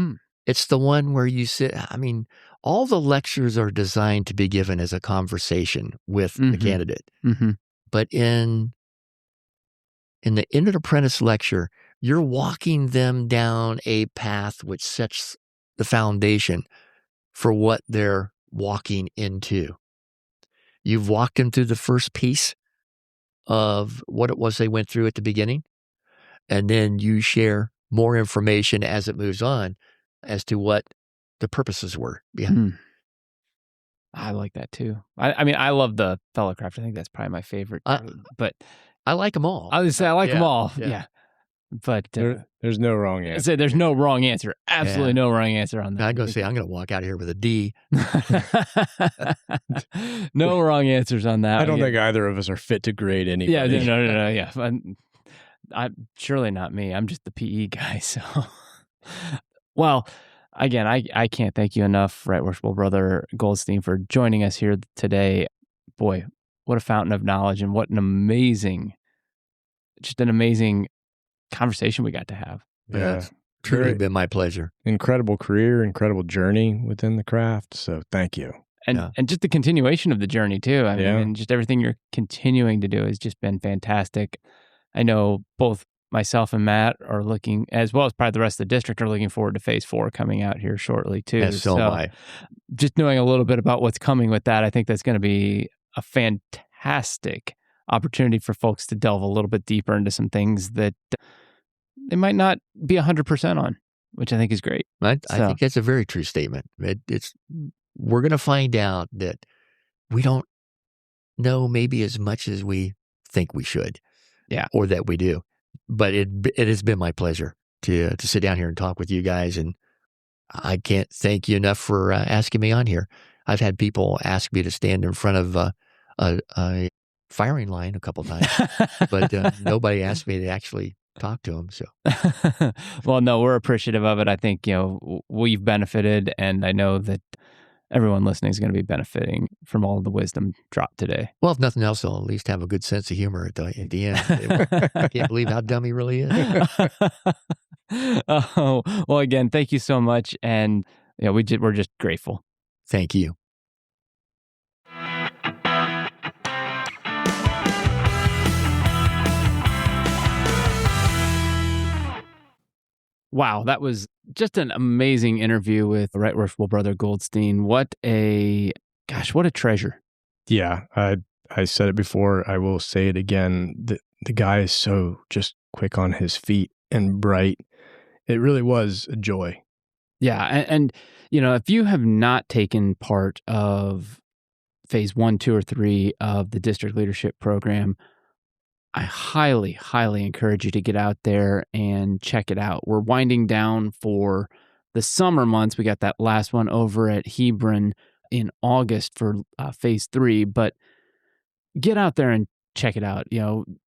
S3: It's the one where you sit. I mean, all the lectures are designed to be given as a conversation with the candidate.
S1: Mm-hmm.
S3: But in in the Entered Apprentice lecture, you're walking them down a path which sets the foundation for what they're walking into. You've walked them through the first piece of what it was they went through at the beginning, and then you share more information as it moves on as to what the purposes were. Yeah.
S1: I like that too. I mean, I love the fellowcraft. I think that's probably my favorite. But
S3: I like them all.
S1: I would say I like them all.
S3: Yeah.
S1: Yeah. But
S2: there's no wrong answer.
S1: So there's no wrong answer. Absolutely no wrong answer on that.
S3: I'm going to say I'm going to walk out of here with a D.
S1: No wrong answers on that.
S2: I don't think either of us are fit to grade anybody.
S1: Yeah, no. Yeah, I'm surely not me. I'm just the PE guy. So, well, again, I can't thank you enough, Right Worshipful Brother Goldstein, for joining us here today. Boy, what a fountain of knowledge, and what an amazing conversation we got to have.
S2: Yeah.
S3: It's truly been my pleasure.
S2: Incredible career, incredible journey within the craft. So thank you.
S1: And just the continuation of the journey too. I mean, just everything you're continuing to do has just been fantastic. I know both myself and Matt are looking, as well as probably the rest of the district, are looking forward to phase 4 coming out here shortly too.
S3: Yes, so am I.
S1: Just knowing a little bit about what's coming with that, I think that's going to be a fantastic opportunity for folks to delve a little bit deeper into some things that they might not be 100% on, which I think is great.
S3: I think that's a very true statement. We're going to find out that we don't know maybe as much as we think we should, or that we do. But it has been my pleasure to sit down here and talk with you guys, and I can't thank you enough for asking me on here. I've had people ask me to stand in front of a firing line a couple times, but nobody asked me to actually talk to them. So,
S1: well, no, we're appreciative of it. I think we've benefited, and I know that everyone listening is going to be benefiting from all of the wisdom dropped today.
S3: Well, if nothing else, I'll at least have a good sense of humor at the end. I can't believe how dumb he really is.
S1: Oh, well, again, thank you so much, and we're just grateful.
S3: Thank you.
S1: Wow, that was just an amazing interview with Right Worshipful Brother Goldstein. What a treasure.
S2: Yeah, I said it before. I will say it again. The guy is so just quick on his feet and bright. It really was a joy.
S1: Yeah, and if you have not taken part of phase 1, 2, or 3 of the district leadership program, I highly, highly encourage you to get out there and check it out. We're winding down for the summer months. We got that last one over at Hebron in August for phase 3, but get out there and check it out.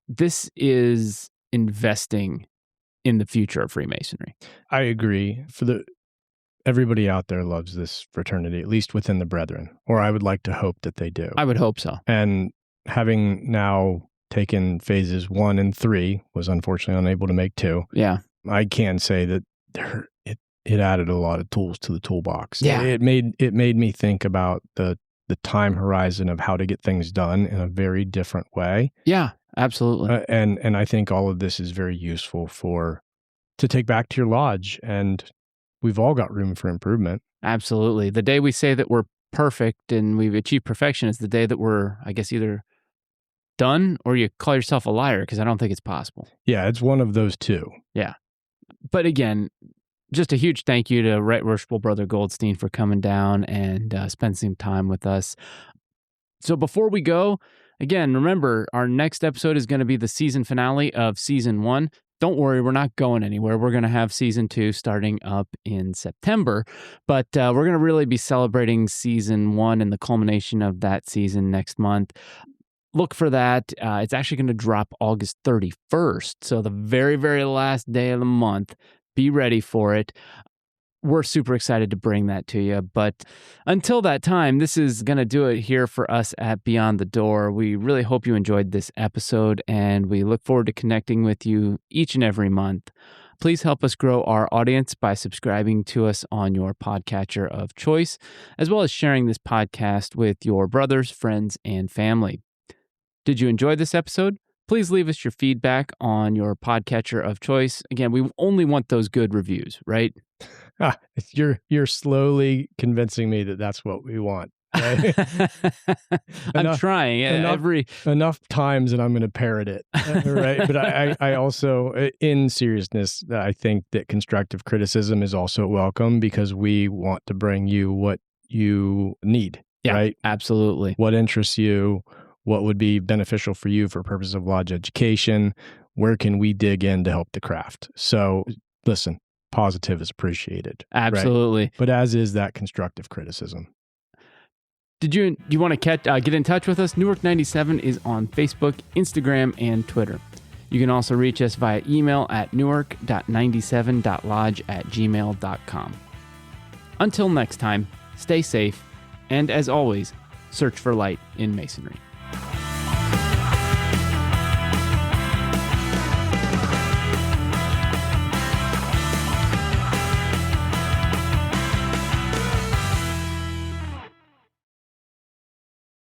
S1: This is investing in the future of Freemasonry.
S2: I agree. Everybody out there loves this fraternity, at least within the brethren, or I would like to hope that they do.
S1: I would hope so.
S2: And having now taken phases 1 and 3, was unfortunately unable to make 2.
S1: Yeah.
S2: I can say that it added a lot of tools to the toolbox.
S1: Yeah.
S2: It made me think about the time horizon of how to get things done in a very different way.
S1: Yeah, absolutely.
S2: And I think all of this is very useful to take back to your lodge, and we've all got room for improvement.
S1: Absolutely. The day we say that we're perfect and we've achieved perfection is the day that we're, I guess, either done or you call yourself a liar, because I don't think it's possible.
S2: Yeah, it's one of those two.
S1: Yeah. But again, just a huge thank you to Right Worshipful Brother Goldstein for coming down and spending some time with us. So before we go, again, remember, our next episode is going to be the season finale of season 1. Don't worry, we're not going anywhere. We're going to have season 2 starting up in September, but we're going to really be celebrating season 1 and the culmination of that season next month. Look for that. It's actually going to drop August 31st, so the very, very last day of the month. Be ready for it. We're super excited to bring that to you. But until that time, this is going to do it here for us at Beyond the Door. We really hope you enjoyed this episode, and we look forward to connecting with you each and every month. Please help us grow our audience by subscribing to us on your podcatcher of choice, as well as sharing this podcast with your brothers, friends, and family. Did you enjoy this episode? Please leave us your feedback on your podcatcher of choice. Again, we only want those good reviews, right?
S2: You're slowly convincing me that that's what we want. Right?
S1: I'm trying.
S2: Enough times that I'm going to parrot it, right? But I also, in seriousness, I think that constructive criticism is also welcome because we want to bring you what you need, right?
S1: Absolutely.
S2: What interests you, what would be beneficial for you for purposes of lodge education, where can we dig in to help the craft? So listen, positive is appreciated.
S1: Absolutely.
S2: Right? But as is that constructive criticism.
S1: Do you want to get in touch with us? Newark 97 is on Facebook, Instagram, and Twitter. You can also reach us via email at newark.97.lodge@gmail.com. Until next time, stay safe, and as always, search for light in Masonry.